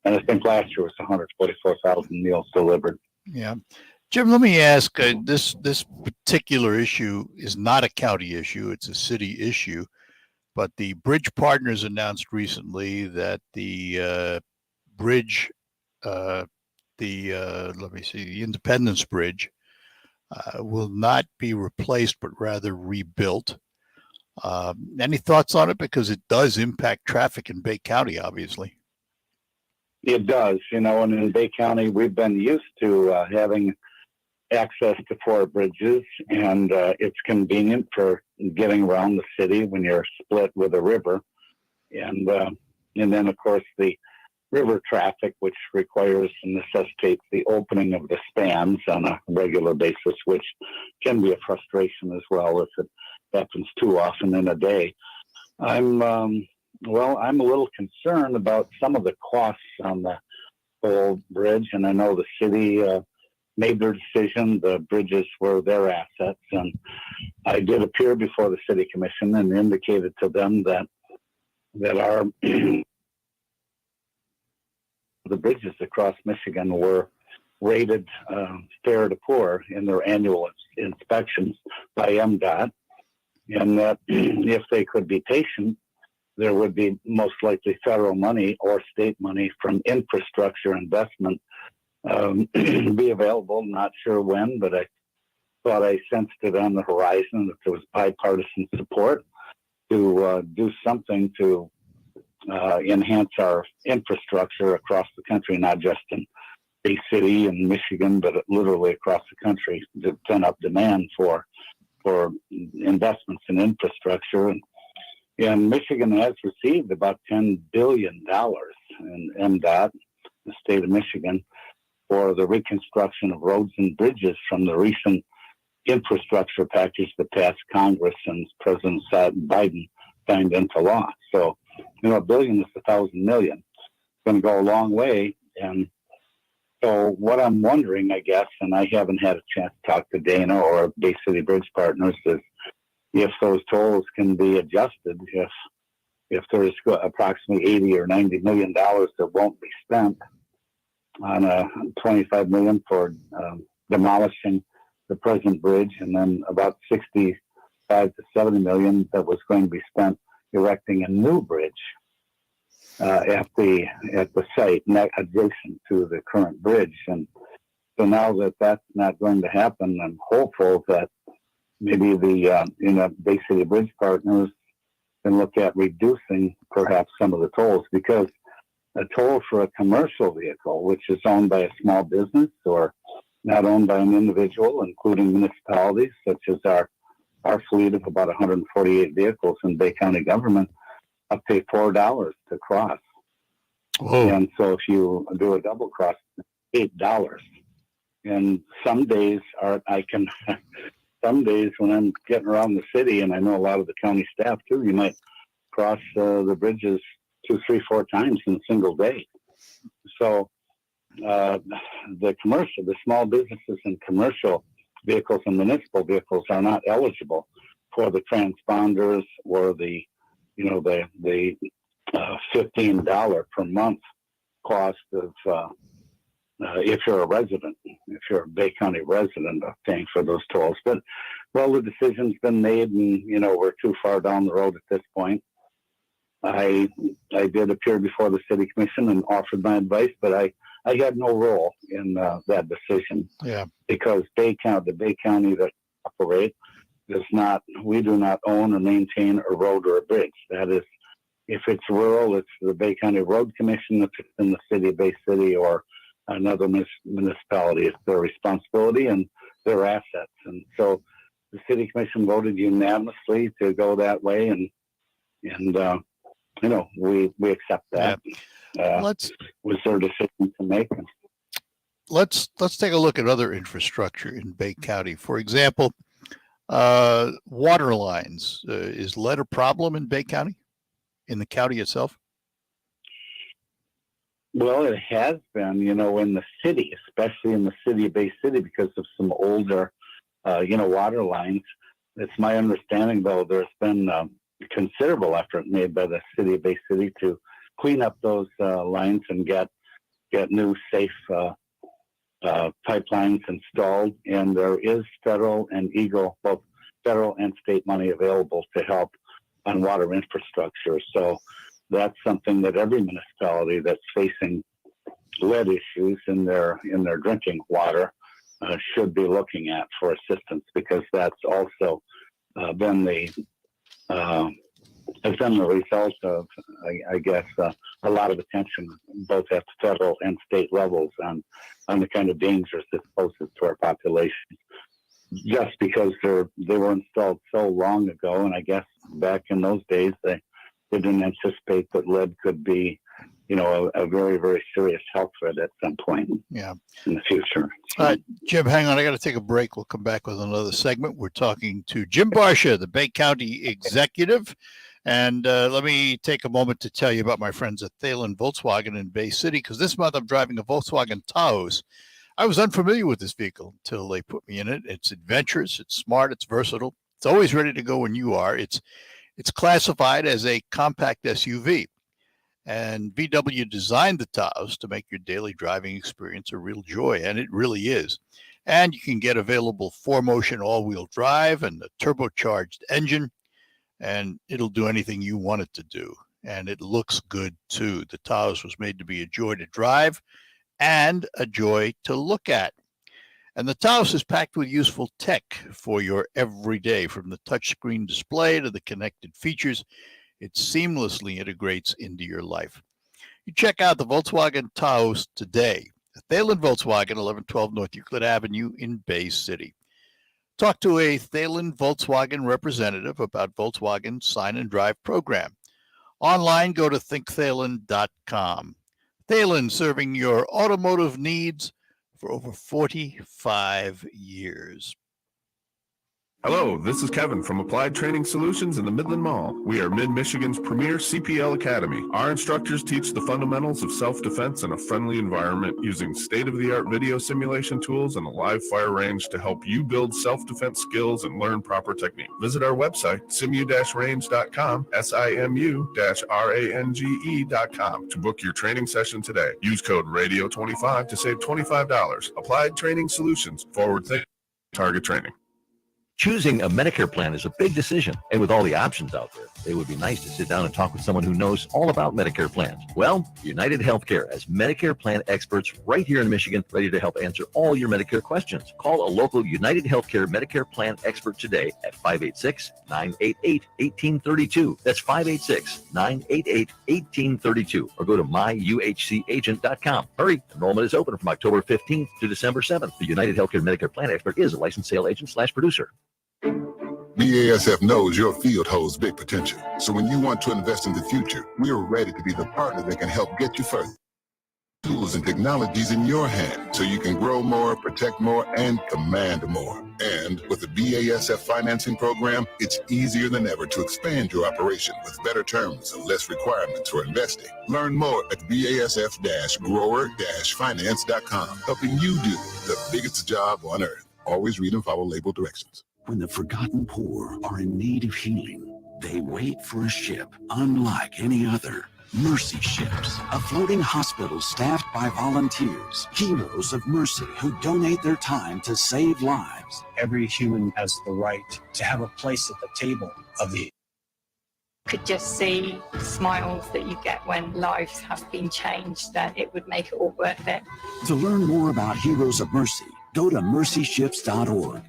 [SPEAKER 16] And I think last year was 144,000 meals delivered.
[SPEAKER 15] Yeah. Jim, let me ask, this particular issue is not a county issue, it's a city issue, but the Bridge Partners announced recently that the bridge, the Independence Bridge, will not be replaced, but rather rebuilt. Any thoughts on it? Because it does impact traffic in Bay County, obviously.
[SPEAKER 16] It does, and in Bay County, we've been used to having access to 4 bridges, and it's convenient for getting around the city when you're split with a river. And then, of course, the river traffic, which requires and necessitates the opening of the spans on a regular basis, which can be a frustration as well if it happens too often in a day. I'm a little concerned about some of the costs on the whole bridge, and I know the city made their decision. The bridges were their assets, and I did appear before the city commission and indicated to them that our the bridges across Michigan were rated fair to poor in their annual inspections by MDOT, and that if they could be patient, there would be most likely federal money or state money from infrastructure investment be available. Not sure when, but I thought I sensed it on the horizon that there was bipartisan support to do something to enhance our infrastructure across the country, not just in Bay City and Michigan, but literally across the country, to pent up demand for investments in infrastructure. And Michigan has received about $10 billion in MDOT, the state of Michigan, for the reconstruction of roads and bridges from the recent infrastructure package that passed Congress and President Biden signed into law. So, $1 billion is 1,000 million. It's going to go a long way. And so what I'm wondering, I guess, and I haven't had a chance to talk to Dana or Bay City Bridge Partners, is if those tolls can be adjusted, if there's approximately $80 or $90 million that won't be spent on $25 million for demolishing the present bridge, and then about $65 to $70 million that was going to be spent erecting a new bridge at the site adjacent to the current bridge. And so now that that's not going to happen, I'm hopeful that maybe the Bay City Bridge Partners can look at reducing perhaps some of the tolls, because a toll for a commercial vehicle, which is owned by a small business or not owned by an individual, including municipalities, such as our fleet of about 148 vehicles in Bay County government, up to $4 to cross.
[SPEAKER 15] Whoa.
[SPEAKER 16] And so if you do a double cross, $8. And some days some days when I'm getting around the city, and I know a lot of the county staff too, you might cross the bridges 2, 3, 4 times in a single day. So the small businesses and commercial vehicles and municipal vehicles are not eligible for the transponders or the $15 per month cost of if you're a resident, if you're a Bay County resident, of paying for those tolls. But the decision's been made, and we're too far down the road at this point. I did appear before the city commission and offered my advice, but I had no role in that decision.
[SPEAKER 15] Yeah.
[SPEAKER 16] Because the Bay County that operate we do not own or maintain a road or a bridge. That is, if it's rural, it's the Bay County Road Commission. If it's in the city of Bay City or another municipality, it's their responsibility and their assets. And so the city commission voted unanimously to go that way, and we accept that. Was their decision to make.
[SPEAKER 15] Let's take a look at other infrastructure in Bay County. For example, water lines. Is lead a problem in Bay County, in the county itself?
[SPEAKER 16] Well, it has been, in the city, especially in the city of Bay City, because of some older, water lines. It's my understanding, though, there's been considerable effort made by the city of Bay City to clean up those lines and get new safe pipelines installed. And there is federal and both federal and state money available to help on water infrastructure. So that's something that every municipality that's facing lead issues in their drinking water should be looking at for assistance, because that's also been the has been the result of, I guess, a lot of attention, both at the federal and state levels, on the kind of dangers this poses to our population. Just because they were installed so long ago, and I guess back in those days they didn't anticipate that lead could be, a very, very serious health threat at some point in the future.
[SPEAKER 15] All right, Jim, hang on. I got to take a break. We'll come back with another segment. We're talking to Jim Barcia, the Bay County Executive. And let me take a moment to tell you about my friends at Thalen Volkswagen in Bay City, because this month I'm driving a Volkswagen Taos. I was unfamiliar with this vehicle until they put me in it. It's adventurous, it's smart, it's versatile. It's always ready to go when you are. It's classified as a compact SUV. And VW designed the Taos to make your daily driving experience a real joy, and it really is. And you can get available 4Motion all-wheel drive and a turbocharged engine, and it'll do anything you want it to do. And it looks good, too. The Taos was made to be a joy to drive and a joy to look at. And the Taos is packed with useful tech for your everyday, from the touchscreen display to the connected features. It seamlessly integrates into your life. You check out the Volkswagen Taos today at Thalen Volkswagen, 1112 North Euclid Avenue in Bay City. Talk to a Thalen Volkswagen representative about Volkswagen's Sign and Drive program. Online, go to thinkthalen.com. Thalen, serving your automotive needs for over 45 years.
[SPEAKER 2] Hello, this is Kevin from Applied Training Solutions in the Midland Mall. We are Mid-Michigan's premier CPL Academy. Our instructors teach the fundamentals of self-defense in a friendly environment using state-of-the-art video simulation tools and a live fire range to help you build self-defense skills and learn proper technique. Visit our website, simu-range.com, simu-range.com, to book your training session today. Use code RADIO25 to save $25. Applied Training Solutions, forward thinking, target training.
[SPEAKER 3] Choosing a Medicare plan is a big decision, and with all the options out there, it would be nice to sit down and talk with someone who knows all about Medicare plans. Well, United Healthcare has Medicare plan experts right here in Michigan, ready to help answer all your Medicare questions. Call a local United Healthcare Medicare plan expert today at 586-988-1832. That's 586-988-1832, or go to myuhcagent.com. Hurry, enrollment is open from October 15th to December 7th. The United Healthcare Medicare plan expert is a licensed sales agent/producer.
[SPEAKER 5] BASF knows your field holds big potential. So when you want to invest in the future, we are ready to be the partner that can help get you further. Tools and technologies in your hand so you can grow more, protect more, and command more. And with the BASF financing program, it's easier than ever to expand your operation with better terms and less requirements for investing. Learn more at BASF-grower-finance.com, helping you do the biggest job on earth. Always read and follow label directions.
[SPEAKER 6] When the forgotten poor are in need of healing, they wait for a ship unlike any other. Mercy Ships, a floating hospital staffed by volunteers, heroes of mercy who donate their time to save lives.
[SPEAKER 7] Every human has the right to have a place at the table of the
[SPEAKER 10] could just see smiles that you get when lives have been changed, that it would make it all worth it.
[SPEAKER 6] To learn more about Heroes of Mercy, go to mercyships.org.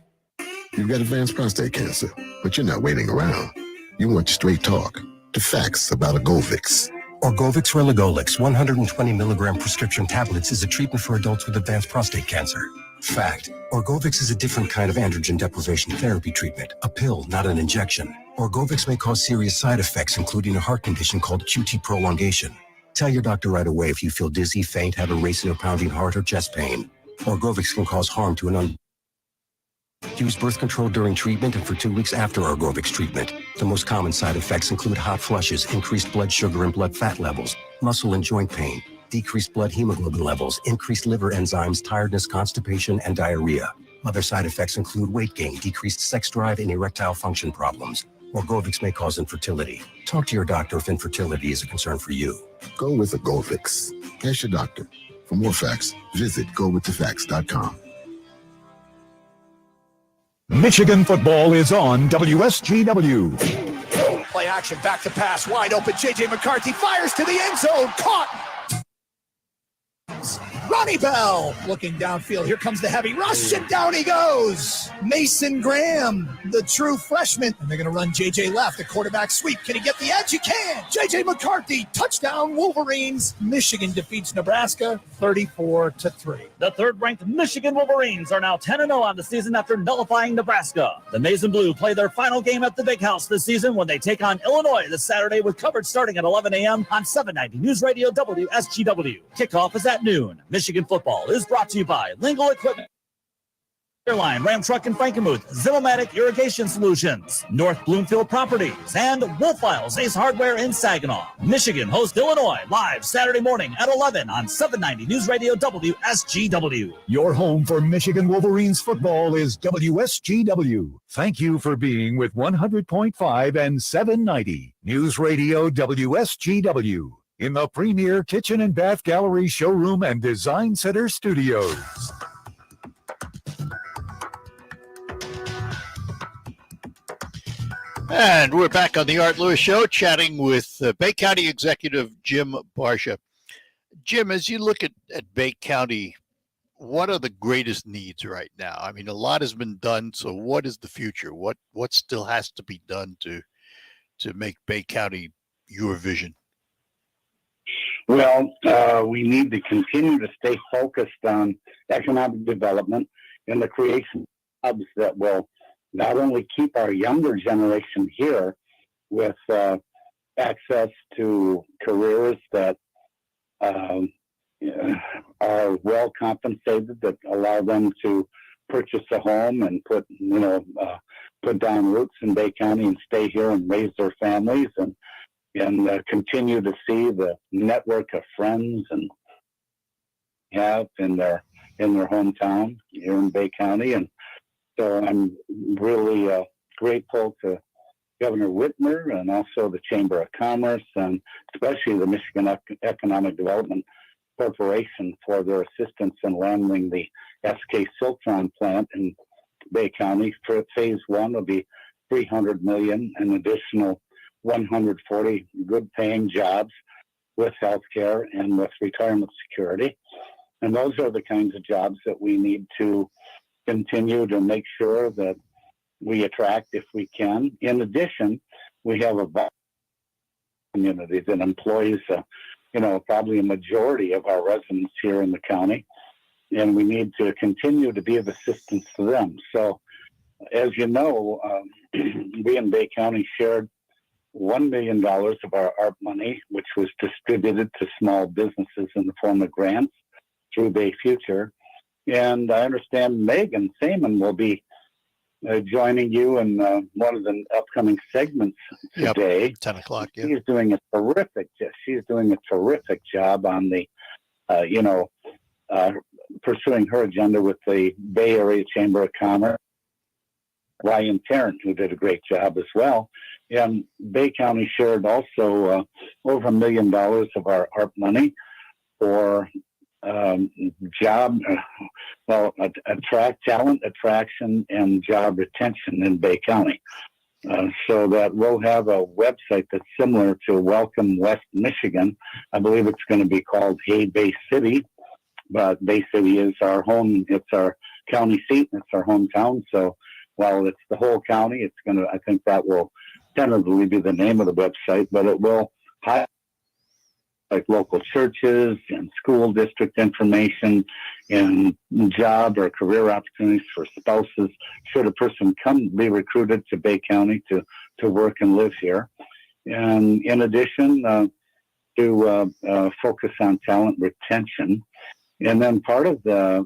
[SPEAKER 5] You've got advanced prostate cancer, but you're not waiting around. You want straight talk, the facts about Orgovix.
[SPEAKER 27] Orgovix Relugolix 120 milligram prescription tablets is a treatment for adults with advanced prostate cancer. Fact: Orgovix is a different kind of androgen deprivation therapy treatment, a pill, not an injection. Orgovix may cause serious side effects, including a heart condition called QT prolongation. Tell your doctor right away if you feel dizzy, faint, have a racing or pounding heart, or chest pain. Orgovix can cause harm to an Use birth control during treatment and for 2 weeks after Orgovix treatment. The most common side effects include hot flushes, increased blood sugar and blood fat levels, muscle and joint pain, decreased blood hemoglobin levels, increased liver enzymes, tiredness, constipation, and diarrhea. Other side effects include weight gain, decreased sex drive, and erectile function problems. Orgovix may cause infertility. Talk to your doctor if infertility is a concern for you.
[SPEAKER 5] Go with Orgovix. Ask your doctor. For more facts, visit gowiththefacts.com.
[SPEAKER 1] Michigan football is on WSGW.
[SPEAKER 28] Play action, back to pass, wide open. J.J. McCarthy fires to the end zone, caught. Ronnie Sonny Bell looking downfield. Here comes the heavy rush, and down he goes. Mason Graham, the true freshman. And they're going to run J.J. left, a quarterback sweep. Can he get the edge? He can. J.J. McCarthy, touchdown Wolverines. Michigan defeats Nebraska 34-3.
[SPEAKER 9] The third-ranked Michigan Wolverines are now 10-0 on the season after nullifying Nebraska. The Maize and Blue play their final game at the Big House this season when they take on Illinois this Saturday with coverage starting at 11 a.m. on 790 News Radio WSGW. Kickoff is at noon. Michigan football is brought to you by Lingle Equipment, Airline, Ram Truck and Frankenmuth, Zimmermatic Irrigation Solutions, North Bloomfield Properties, and Wolf Files Ace Hardware in Saginaw. Michigan hosts Illinois live Saturday morning at 11 on 790 News Radio WSGW.
[SPEAKER 1] Your home for Michigan Wolverines football is WSGW. Thank you for being with 100.5 and 790 News Radio WSGW in the premier kitchen and bath gallery showroom and design center studios.
[SPEAKER 15] And we're back on the Art Lewis Show, chatting with Bay County Executive Jim Barcia. Jim, as you look at Bay County, what are the greatest needs right now? I mean, a lot has been done, so what is the future? What still has to be done to make Bay County your vision?
[SPEAKER 16] Well, we need to continue to stay focused on economic development and the creation of jobs that will not only keep our younger generation here with access to careers that are well compensated, that allow them to purchase a home and put down roots in Bay County and stay here and raise their families and continue to see the network of friends and have in their hometown here in Bay County. And so I'm really grateful to Governor Whitmer and also the Chamber of Commerce and especially the Michigan Economic Development Corporation for their assistance in landing the SK Siltron plant in Bay County. For phase one will be $300 million, an additional 140 good-paying jobs with healthcare and with retirement security. And those are the kinds of jobs that we need to continue to make sure that we attract if we can. In addition, we have a community that employs, probably a majority of our residents here in the county, and we need to continue to be of assistance to them. So, as you know, we in Bay County shared $1 million of our ARP money, which was distributed to small businesses in the form of grants through Bay Future. And I understand Magen Samyn will be joining you in one of the upcoming segments today.
[SPEAKER 15] Yep, 10 o'clock. Yeah.
[SPEAKER 16] She's doing a terrific job on the, pursuing her agenda with the Bay Area Chamber of Commerce. Ryan Tarrant, who did a great job as well. And Bay County shared also over $1 million of our ARP money for talent attraction and job retention in Bay County. So that we'll have a website that's similar to Welcome West Michigan. I believe it's going to be called Hey Bay City, but Bay City is our home. It's our county seat. And it's our hometown. So while it's the whole county, I think that will tentatively be the name of the website, but it will highlight like local churches and school district information and job or career opportunities for spouses should a person be recruited to Bay County to work and live here. And in addition, to focus on talent retention. And then part of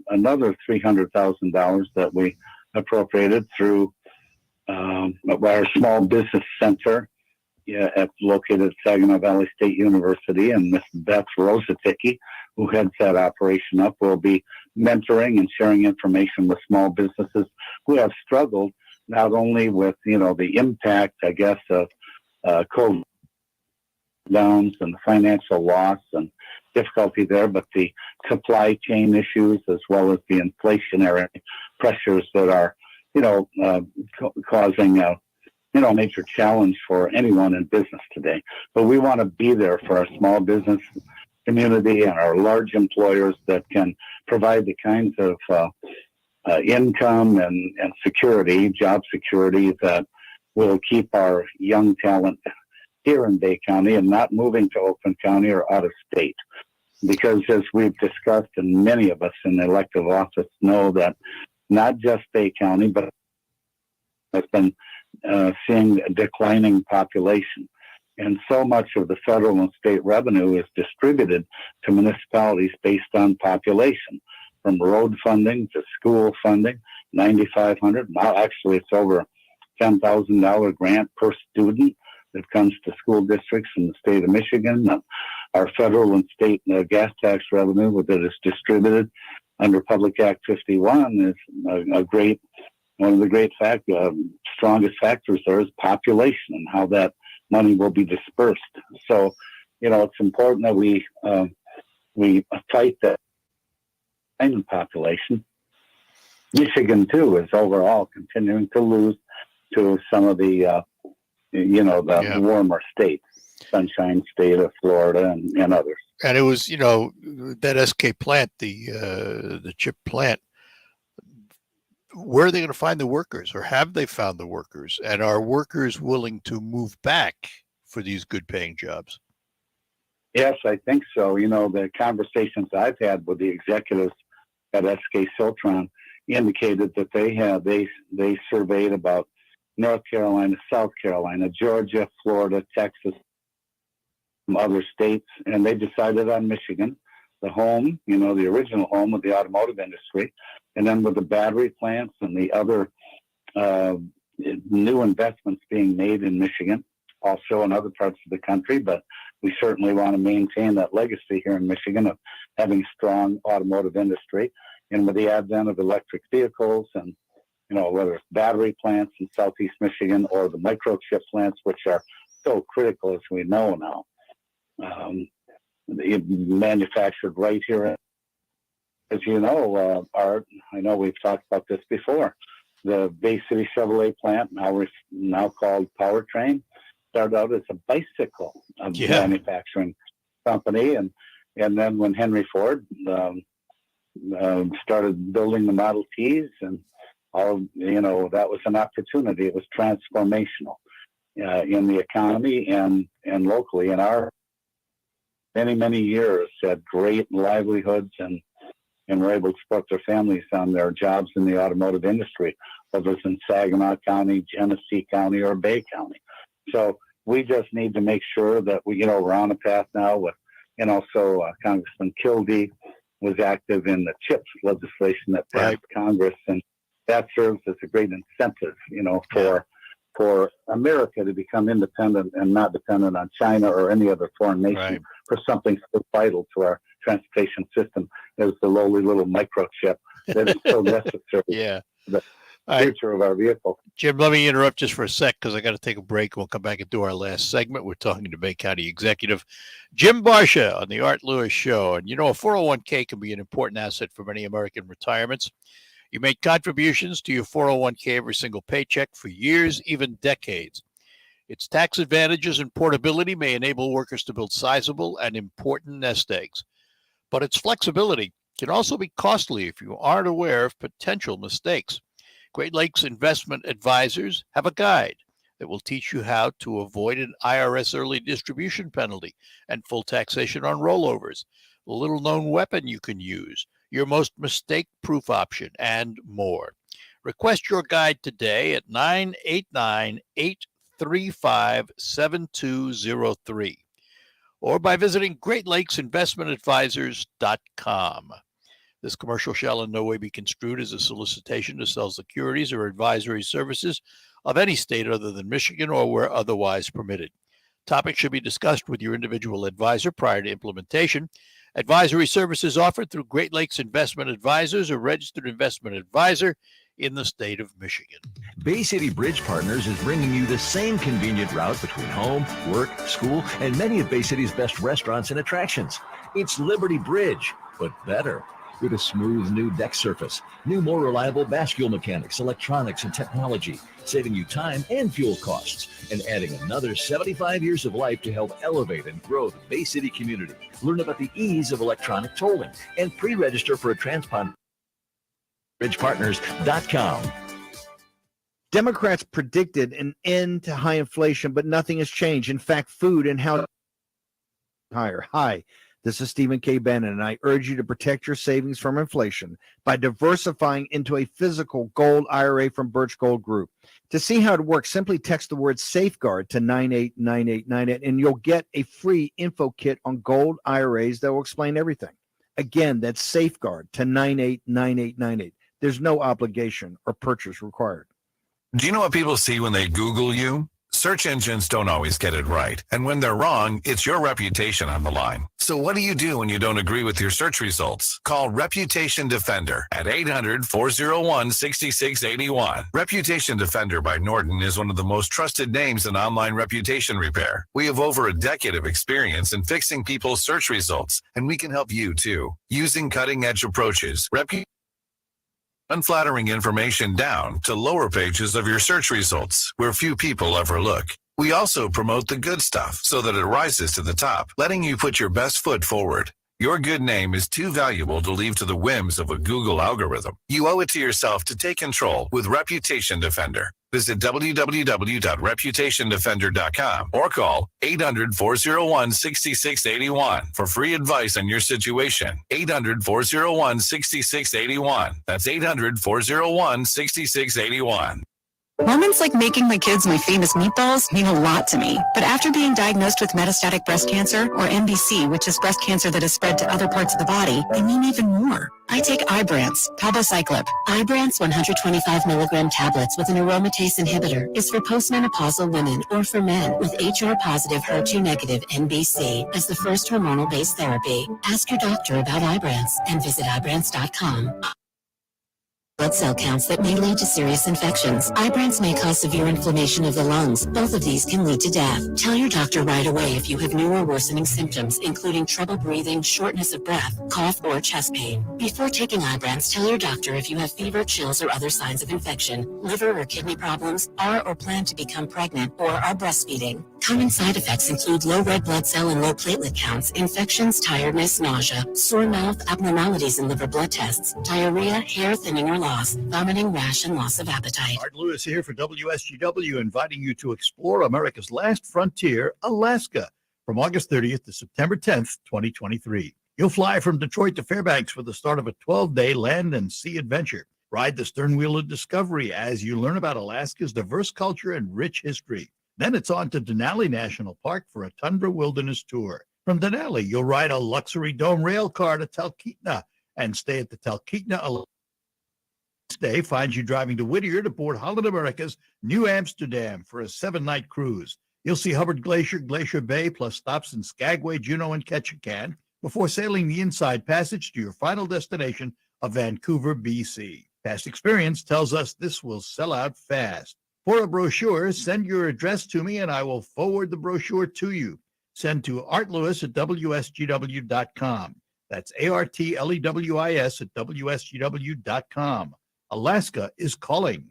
[SPEAKER 16] another $300,000 that we appropriated through our small business center located at Saginaw Valley State University, and Miss Beth Rosaticky, who heads that operation up, will be mentoring and sharing information with small businesses who have struggled not only with the impact, I guess, of COVID downs and the financial loss and difficulty there, but the supply chain issues as well as the inflationary pressures that are causing a major challenge for anyone in business today. But we want to be there for our small business community and our large employers that can provide the kinds of income and security, job security, that will keep our young talent here in Bay County and not moving to Oakland County or out of state. Because as we've discussed, and many of us in the elective office know that not just Bay County, but has been seeing a declining population. And so much of the federal and state revenue is distributed to municipalities based on population, from road funding to school funding, $9,500. Now, actually, it's over $10,000 grant per student that comes to school districts in the state of Michigan. Our federal and state gas tax revenue that is distributed under Public Act 51 is one of the great strongest factors there is population and how that money will be dispersed. So, it's important that we fight that population. Michigan too is overall continuing to lose to some of the warmer states, Sunshine State of Florida and others.
[SPEAKER 15] And it was, that SK plant, the chip plant. Where are they going to find the workers, or have they found the workers? And are workers willing to move back for these good-paying jobs?
[SPEAKER 16] Yes, I think so. The conversations I've had with the executives at SK Siltron indicated that they surveyed about North Carolina, South Carolina, Georgia, Florida, Texas, some other states, and they decided on Michigan, the home, the original home of the automotive industry. And then with the battery plants and the other new investments being made in Michigan, also in other parts of the country, but we certainly want to maintain that legacy here in Michigan of having a strong automotive industry. And with the advent of electric vehicles and, whether it's battery plants in Southeast Michigan or the microchip plants, which are so critical, as we know now, manufactured right here. As you know, Art, I know we've talked about this before. The Bay City Chevrolet plant, now called Powertrain, started out as a bicycle manufacturing company, and then when Henry Ford started building the Model Ts, and all, that was an opportunity. It was transformational in the economy and locally. And our many years had great livelihoods and were able to support their families on their jobs in the automotive industry, whether it's in Saginaw County, Genesee County, or Bay County. So we just need to make sure that we're on a path now with, so Congressman Kildee was active in the CHIPS legislation that passed Congress, and that serves as a great incentive, for America to become independent and not dependent on China or any other foreign nation for something so vital to our transportation system as the lowly little microchip that is so necessary for the future of our vehicle.
[SPEAKER 15] Jim, let me interrupt just for a sec because I got to take a break. We'll come back and do our last segment. We're talking to Bay County Executive Jim Barcia on the Art Lewis Show. And a 401k can be an important asset for many American retirements. You made contributions to your 401k every single paycheck for years, even decades. Its tax advantages and portability may enable workers to build sizable and important nest eggs. But its flexibility can also be costly if you aren't aware of potential mistakes. Great Lakes Investment Advisors have a guide that will teach you how to avoid an IRS early distribution penalty and full taxation on rollovers, the little-known weapon you can use, your most mistake-proof option, and more. Request your guide today at 989-835-7203 or by visiting GreatLakesInvestmentAdvisors.com. This commercial shall in no way be construed as a solicitation to sell securities or advisory services of any state other than Michigan or where otherwise permitted. Topics should be discussed with your individual advisor prior to implementation. Advisory services offered through Great Lakes Investment Advisors, a registered investment advisor in the state of Michigan.
[SPEAKER 3] Bay City Bridge Partners is bringing you the same convenient route between home, work, school, and many of Bay City's best restaurants and attractions. It's Liberty Bridge, but better. with a smooth new deck surface, new more reliable bascule mechanics, electronics, and technology, saving you time and fuel costs, and adding another 75 years of life to help elevate and grow the Bay City community. Learn about the ease of electronic tolling and pre-register for a transponder. BridgePartners.com.
[SPEAKER 11] Democrats predicted an end to high inflation, but nothing has changed. In fact, food and how higher. Hi, this is Stephen K. Bannon, and I urge you to protect your savings from inflation by diversifying into a physical gold IRA from Birch Gold Group. To see how it works, simply text the word safeguard to 989898, and you'll get a free info kit on gold IRAs that will explain everything. Again, that's safeguard to 989898. There's no obligation or purchase required.
[SPEAKER 12] Do you know what people see when they Google you? Search engines don't always get it right. And when they're wrong, it's your reputation on the line. So what do you do when you don't agree with your search results? Call Reputation Defender at 800-401-6681. Reputation Defender by Norton is one of the most trusted names in online reputation repair. We have over a decade of experience in fixing people's search results, and we can help you too. Using cutting-edge approaches, unflattering information down to lower pages of your search results where few people ever look. We also promote the good stuff so that it rises to the top, letting you put your best foot forward. Your good name is too valuable to leave to the whims of a Google algorithm. You owe it to yourself to take control with Reputation Defender. Visit www.reputationdefender.com or call 800-401-6681 for free advice on your situation. 800-401-6681. That's 800-401-6681.
[SPEAKER 23] Moments like making my kids my famous meatballs mean a lot to me. But after being diagnosed with metastatic breast cancer, or MBC, which is breast cancer that has spread to other parts of the body, they mean even more. I take Ibrance, palbociclib. Ibrance 125 milligram tablets with an aromatase inhibitor is for postmenopausal women or for men with HR-positive, HER2-negative MBC as the first hormonal-based therapy. Ask your doctor about Ibrance and visit Ibrance.com. Blood cell counts that may lead to serious infections. Ibrance may cause severe inflammation of the lungs. Both of these can lead to death. Tell your doctor right away if you have new or worsening symptoms, including trouble breathing, shortness of breath, cough, or chest pain. Before taking Ibrance, tell your doctor if you have fever, chills, or other signs of infection, liver or kidney problems, are or plan to become pregnant, or are breastfeeding. Common side effects include low red blood cell and low platelet counts, infections, tiredness, nausea, sore mouth, abnormalities in liver blood tests, diarrhea, hair thinning or loss, vomiting, rash, and loss of appetite.
[SPEAKER 15] Art Lewis here for WSGW, inviting you to explore America's last frontier, Alaska, from August 30th to September 10th, 2023. You'll fly from Detroit to Fairbanks for the start of a 12-day land and sea adventure. Ride the stern wheel of discovery as you learn about Alaska's diverse culture and rich history. Then it's on to Denali National Park for a tundra wilderness tour. From Denali, you'll ride a luxury dome rail car to Talkeetna and stay at the Talkeetna. Next day finds you driving to Whittier to board Holland America's New Amsterdam for a 7-night cruise. You'll see Hubbard Glacier, Glacier Bay, plus stops in Skagway, Juneau, and Ketchikan before sailing the Inside Passage to your final destination of Vancouver, BC. Past experience tells us this will sell out fast. For a brochure, send your address to me and I will forward the brochure to you. Send to artlewis@wsgw.com. That's ARTLEWIS at WSGW.com. Alaska is calling.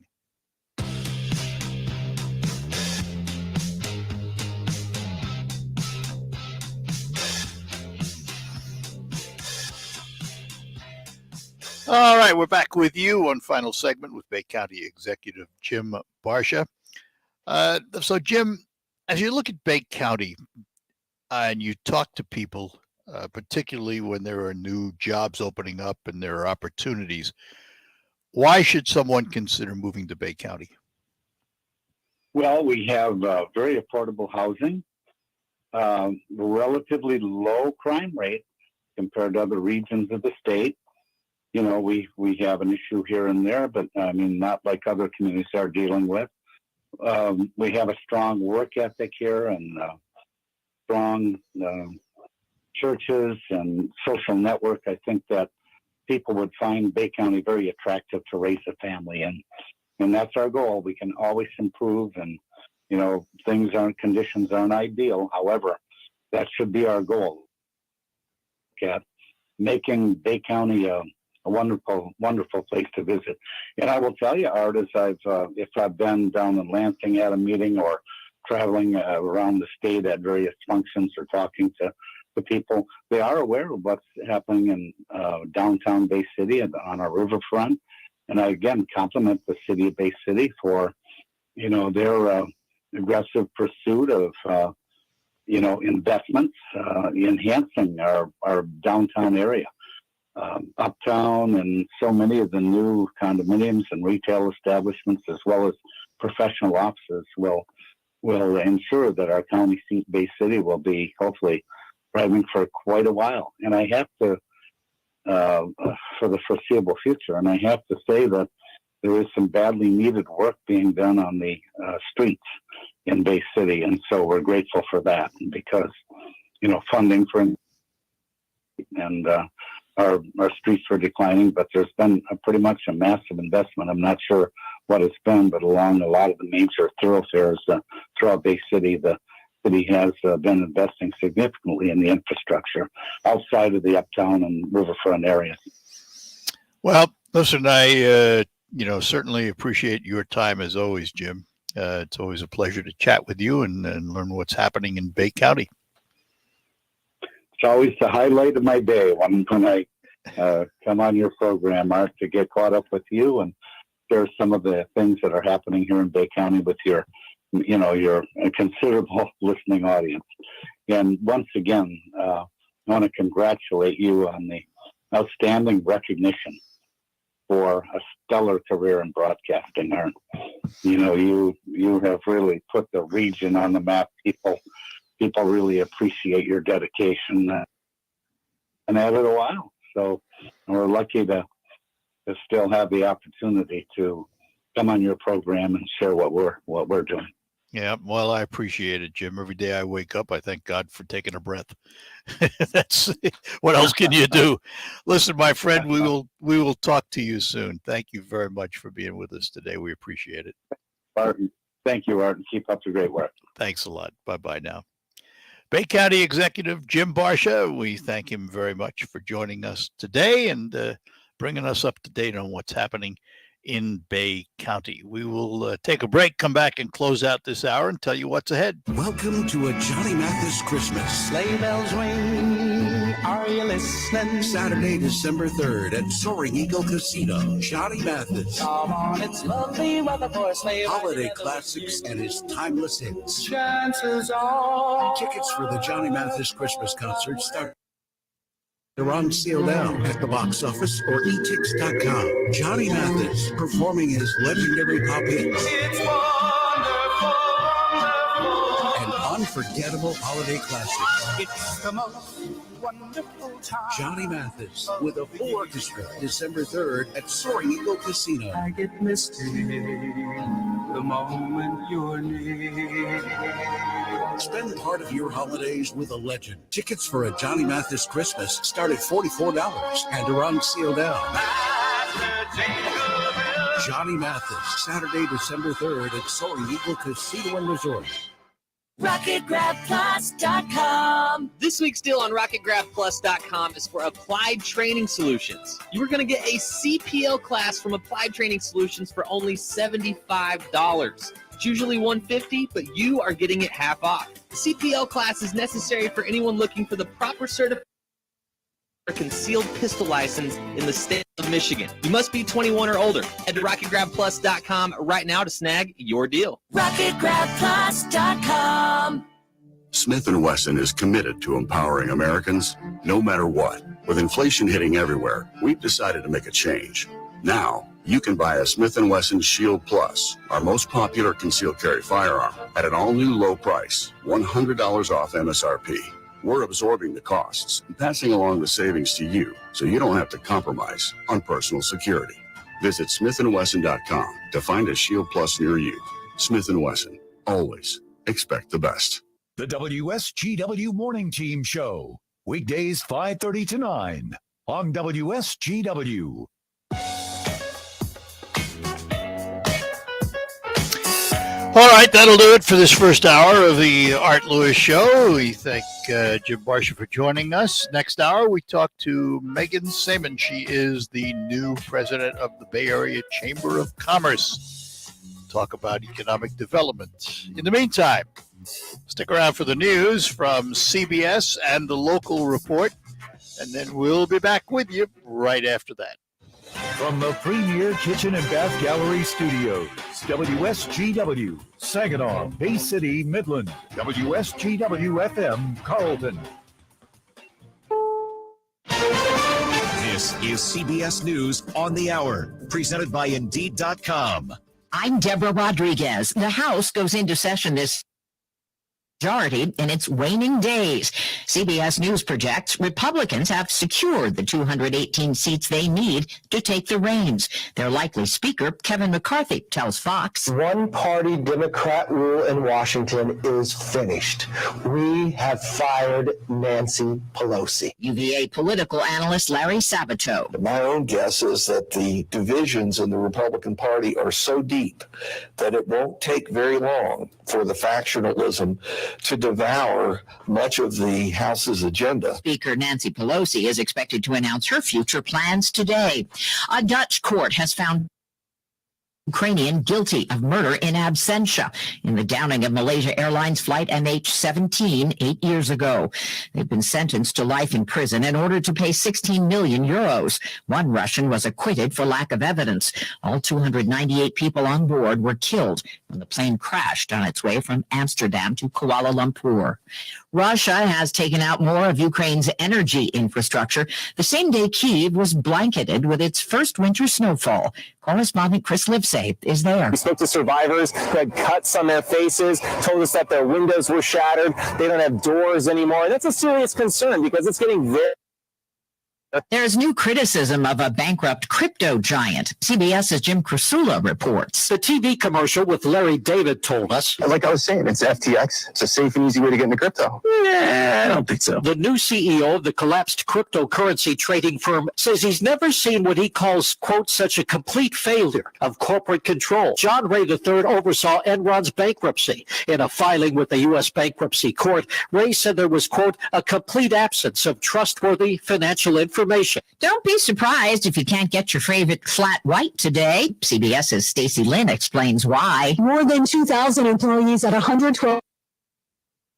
[SPEAKER 15] All right, we're back with you on final segment with Bay County Executive Jim Barcia. So, Jim, as you look at Bay County and you talk to people, particularly when there are new jobs opening up and there are opportunities, why should someone consider moving to Bay County?
[SPEAKER 16] Well, we have very affordable housing, relatively low crime rate compared to other regions of the state. You know, we have an issue here and there, but I mean, not like other communities are dealing with. We have a strong work ethic here and strong churches and social network. I think that people would find Bay County very attractive to raise a family in. And that's our goal. We can always improve and, you know, conditions aren't ideal. However, that should be our goal. At making Bay County wonderful, wonderful place to visit. And I will tell you, Art, as if I've been down in Lansing at a meeting or traveling around the state at various functions or talking to the people, they are aware of what's happening in downtown Bay City and on our riverfront. And I, again, compliment the city of Bay City for, their aggressive pursuit of, investments, enhancing our downtown area. Uptown and so many of the new condominiums and retail establishments, as well as professional offices, will ensure that our county seat, Bay City, will be hopefully thriving for quite a while. And I have to, for the foreseeable future, and I have to say that there is some badly needed work being done on the streets in Bay City. And so we're grateful for that because, funding for and our streets are declining, but there's been pretty much a massive investment. I'm not sure what it's been, but along a lot of the major thoroughfares throughout Bay City, the city has been investing significantly in the infrastructure outside of the uptown and riverfront areas.
[SPEAKER 15] Well, listen, I certainly appreciate your time as always, Jim. It's always a pleasure to chat with you and learn what's happening in Bay County.
[SPEAKER 16] It's always the highlight of my day when I come on your program, Art, to get caught up with you and share some of the things that are happening here in Bay County with your considerable listening audience. And once again, I want to congratulate you on the outstanding recognition for a stellar career in broadcasting, Art. You have really put the region on the map. People really appreciate your dedication and had it a while. So we're lucky to still have the opportunity to come on your program and share what we're doing.
[SPEAKER 15] Yeah, well, I appreciate it, Jim. Every day I wake up, I thank God for taking a breath. That's what else can you do? Listen, my friend, we will talk to you soon. Thank you very much for being with us today. We appreciate it.
[SPEAKER 16] Martin, thank you, Art, and keep up the great work.
[SPEAKER 15] Thanks a lot. Bye-bye now. Bay County Executive Jim Barcia, we thank him very much for joining us today and bringing us up to date on what's happening in Bay County. We will take a break, come back and close out this hour and tell you what's ahead.
[SPEAKER 6] Welcome to a Johnny Mathis Christmas.
[SPEAKER 13] Sleigh bells ring, are you listening?
[SPEAKER 6] Saturday, December 3rd at Soaring Eagle Casino. Johnny Mathis.
[SPEAKER 13] Come on, it's lovely weather for a sleigh ride.
[SPEAKER 6] Holiday classics and his timeless hits.
[SPEAKER 13] Chances are.
[SPEAKER 6] Tickets for the Johnny Mathis Christmas concert start. They're on sale now at the box office or etix.com. Johnny Mathis performing his legendary pop hits.
[SPEAKER 13] It's wonderful, wonderful.
[SPEAKER 6] And unforgettable holiday classics.
[SPEAKER 13] It's the most wonderful time.
[SPEAKER 6] Johnny Mathis with a full orchestra, December 3rd at Soaring Eagle Casino.
[SPEAKER 13] I get misty the moment you're near.
[SPEAKER 6] Spend part of your holidays with a legend. Tickets for a Johnny Mathis Christmas start at $44 and are on sale now. Johnny Mathis, Saturday, December 3rd at Soaring Eagle Casino and Resort.
[SPEAKER 14] RocketGrabPlus.com. This week's deal on RocketGrabPlus.com is for Applied Training Solutions. You are going to get a CPL class from Applied Training Solutions for only $75. It's usually $150, but you are getting it half off. The CPL class is necessary for anyone looking for the proper certification or concealed pistol license in the state of Michigan. You must be 21 or older. Head to RocketGrabPlus.com right now to snag your deal. RocketGrabPlus.com.
[SPEAKER 8] Smith & Wesson is committed to empowering Americans no matter what. With inflation hitting everywhere, we've decided to make a change. Now, you can buy a Smith & Wesson Shield Plus, our most popular concealed carry firearm, at an all-new low price, $100 off MSRP. We're absorbing the costs and passing along the savings to you so you don't have to compromise on personal security. Visit smithandwesson.com to find a Shield Plus near you. Smith & Wesson, always expect the best.
[SPEAKER 1] The WSGW Morning Team Show, weekdays 5:30 to 9 on WSGW.
[SPEAKER 15] All right, that'll do it for this first hour of the Art Lewis Show. We thank Jim Barcia for joining us. Next hour, we talk to Magen Samyn. She is the new president of the Bay Area Chamber of Commerce. Talk about economic development. In the meantime, stick around for the news from CBS and the local report, and then we'll be back with you right after that.
[SPEAKER 1] From the Premier Kitchen and Bath Gallery Studios, WSGW, Saginaw, Bay City, Midland, WSGW-FM, Carlton.
[SPEAKER 17] This is CBS News on the Hour, presented by Indeed.com.
[SPEAKER 18] I'm Deborah Rodriguez. The House goes into session this majority in its waning days. CBS News projects Republicans have secured the 218 seats they need to take the reins. Their likely speaker, Kevin McCarthy, tells Fox.
[SPEAKER 19] One-party Democrat rule in Washington is finished. We have fired Nancy Pelosi.
[SPEAKER 18] UVA political analyst Larry Sabato.
[SPEAKER 20] My own guess is that the divisions in the Republican Party are so deep that it won't take very long for the factionalism to devour much of the House's agenda.
[SPEAKER 18] Speaker Nancy Pelosi is expected to announce her future plans today. A Dutch court has found Ukrainian guilty of murder in absentia in the downing of Malaysia Airlines flight MH17 8 years ago. They've been sentenced to life in prison and ordered to pay 16 million euros. One Russian was acquitted for lack of evidence. All 298 people on board were killed when the plane crashed on its way from Amsterdam to Kuala Lumpur. Russia has taken out more of Ukraine's energy infrastructure the same day Kyiv was blanketed with its first winter snowfall. Correspondent Chris Livesay is there.
[SPEAKER 19] We spoke to survivors who had cuts on their faces, told us that their windows were shattered. They don't have doors anymore. And that's a serious concern because it's getting very...
[SPEAKER 18] There's new criticism of a bankrupt crypto giant. CBS's Jim Krasula reports.
[SPEAKER 19] The TV commercial with Larry David told us.
[SPEAKER 20] Like I was saying, it's FTX. It's a safe and easy way to get into crypto. I don't think so.
[SPEAKER 19] The new CEO of the collapsed cryptocurrency trading firm says he's never seen what he calls, quote, such a complete failure of corporate control. John Ray III oversaw Enron's bankruptcy. In a filing with the U.S. Bankruptcy Court, Ray said there was, quote, a complete absence of trustworthy financial information.
[SPEAKER 18] Don't be surprised if you can't get your favorite flat white today. CBS's Stacey Lynn explains why.
[SPEAKER 23] More than 2,000 employees at 112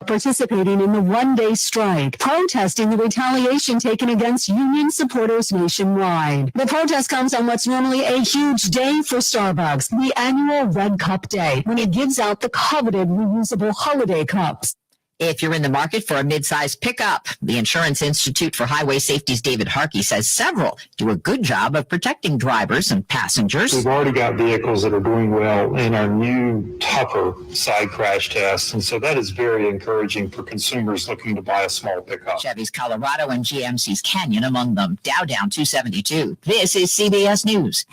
[SPEAKER 23] participating in the one-day strike, protesting the retaliation taken against union supporters nationwide. The protest comes on what's normally a huge day for Starbucks, the annual Red Cup Day, when it gives out the coveted reusable holiday cups.
[SPEAKER 18] If you're in the market for a mid-size pickup, the Insurance Institute for Highway Safety's David Harkey says several do a good job of protecting drivers and passengers.
[SPEAKER 21] We've already got vehicles that are doing well in our new tougher side crash tests, and so that is very encouraging for consumers looking to buy a small pickup.
[SPEAKER 18] Chevy's Colorado and GMC's Canyon among them. Dow down 272. This is CBS News.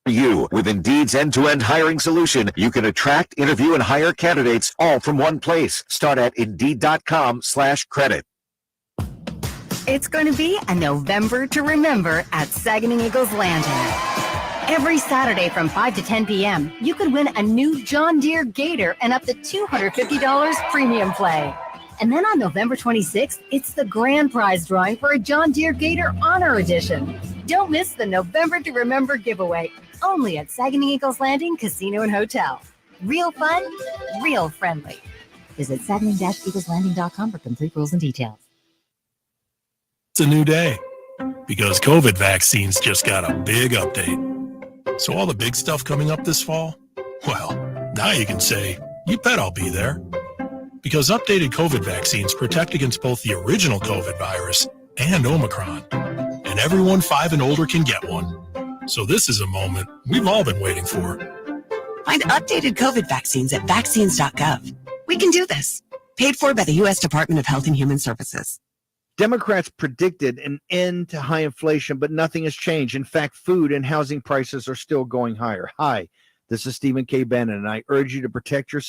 [SPEAKER 3] You. With Indeed's end-to-end hiring solution, you can attract, interview, and hire candidates all from one place. Start at Indeed.com/credit.
[SPEAKER 23] It's going to be a November to remember at Saginaw Eagles Landing. Every Saturday from 5 to 10 p.m., you could win a new John Deere Gator and up to $250 premium play. And then on November 26th, it's the grand prize drawing for a John Deere Gator Honor Edition. Don't miss the November to Remember giveaway, only at Saginaw Eagles Landing Casino and Hotel. Real fun, real friendly. Visit Saginaw-EaglesLanding.com for complete rules and details.
[SPEAKER 22] It's a new day because COVID vaccines just got a big update. So all the big stuff coming up this fall, well, now you can say, you bet I'll be there. Because updated COVID vaccines protect against both the original COVID virus and Omicron. And everyone 5 and older can get one. So this is a moment we've all been waiting for.
[SPEAKER 24] Find updated COVID vaccines at vaccines.gov. We can do this. Paid for by the U.S. Department of Health and Human Services.
[SPEAKER 11] Democrats predicted an end to high inflation, but nothing has changed. In fact, food and housing prices are still going higher. Hi, this is Stephen K. Bannon, and I urge you to protect your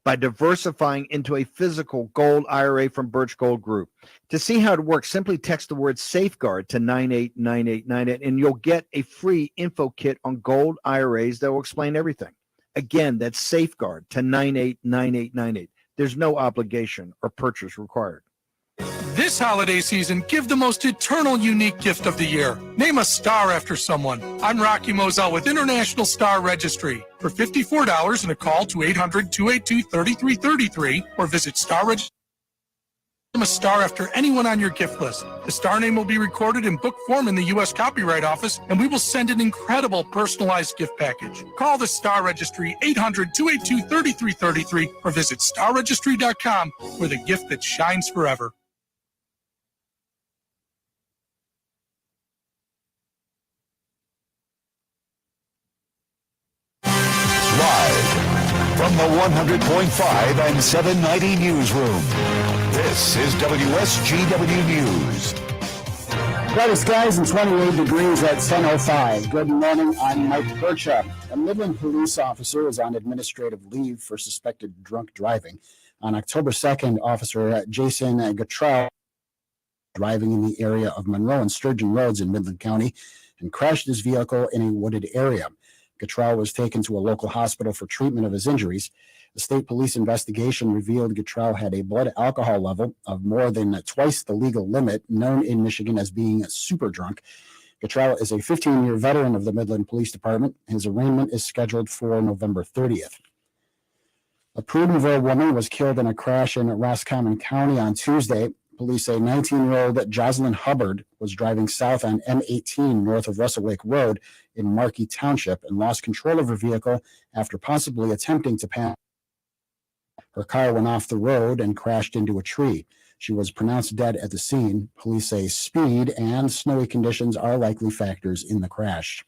[SPEAKER 11] by diversifying into a physical gold IRA from Birch Gold Group. To see how it works, simply text the word safeguard to 989898 and you'll get a free info kit on gold IRAs that will explain everything. Again, that's safeguard to 989898. There's no obligation or purchase required.
[SPEAKER 2] This holiday season, give the most eternal unique gift of the year. Name a star after someone. I'm Rocky Moselle with International Star Registry. For $54 and a call to 800-282-3333 or visit Star Registry. Name a star after anyone on your gift list. The star name will be recorded in book form in the U.S. Copyright Office, and we will send an incredible personalized gift package. Call the Star Registry, 800-282-3333 or visit starregistry.com for the gift that shines forever.
[SPEAKER 1] From the 100.5 and 790 newsroom, this is WSGW News.
[SPEAKER 4] Brighter skies and 28 degrees at 10:05. Good morning, I'm Mike Bircia. A Midland police officer is on administrative leave for suspected drunk driving. On October 2nd, Officer Jason Gatrell driving in the area of Monroe and Sturgeon Roads in Midland County and crashed his vehicle in a wooded area. Gatrell was taken to a local hospital for treatment of his injuries. The state police investigation revealed Gatrell had a blood alcohol level of more than twice the legal limit, known in Michigan as being super drunk. Gatrell is a 15-year veteran of the Midland Police Department. His arraignment is scheduled for November 30th. A Prudenville woman was killed in a crash in Roscommon County on Tuesday. Police say 19-year-old Jocelyn Hubbard was driving south on M18 north of Russell Lake Road in Markey Township and lost control of her vehicle after possibly attempting to pass. Her car went off the road and crashed into a tree. She was pronounced dead at the scene. Police say speed and snowy conditions are likely factors in the crash.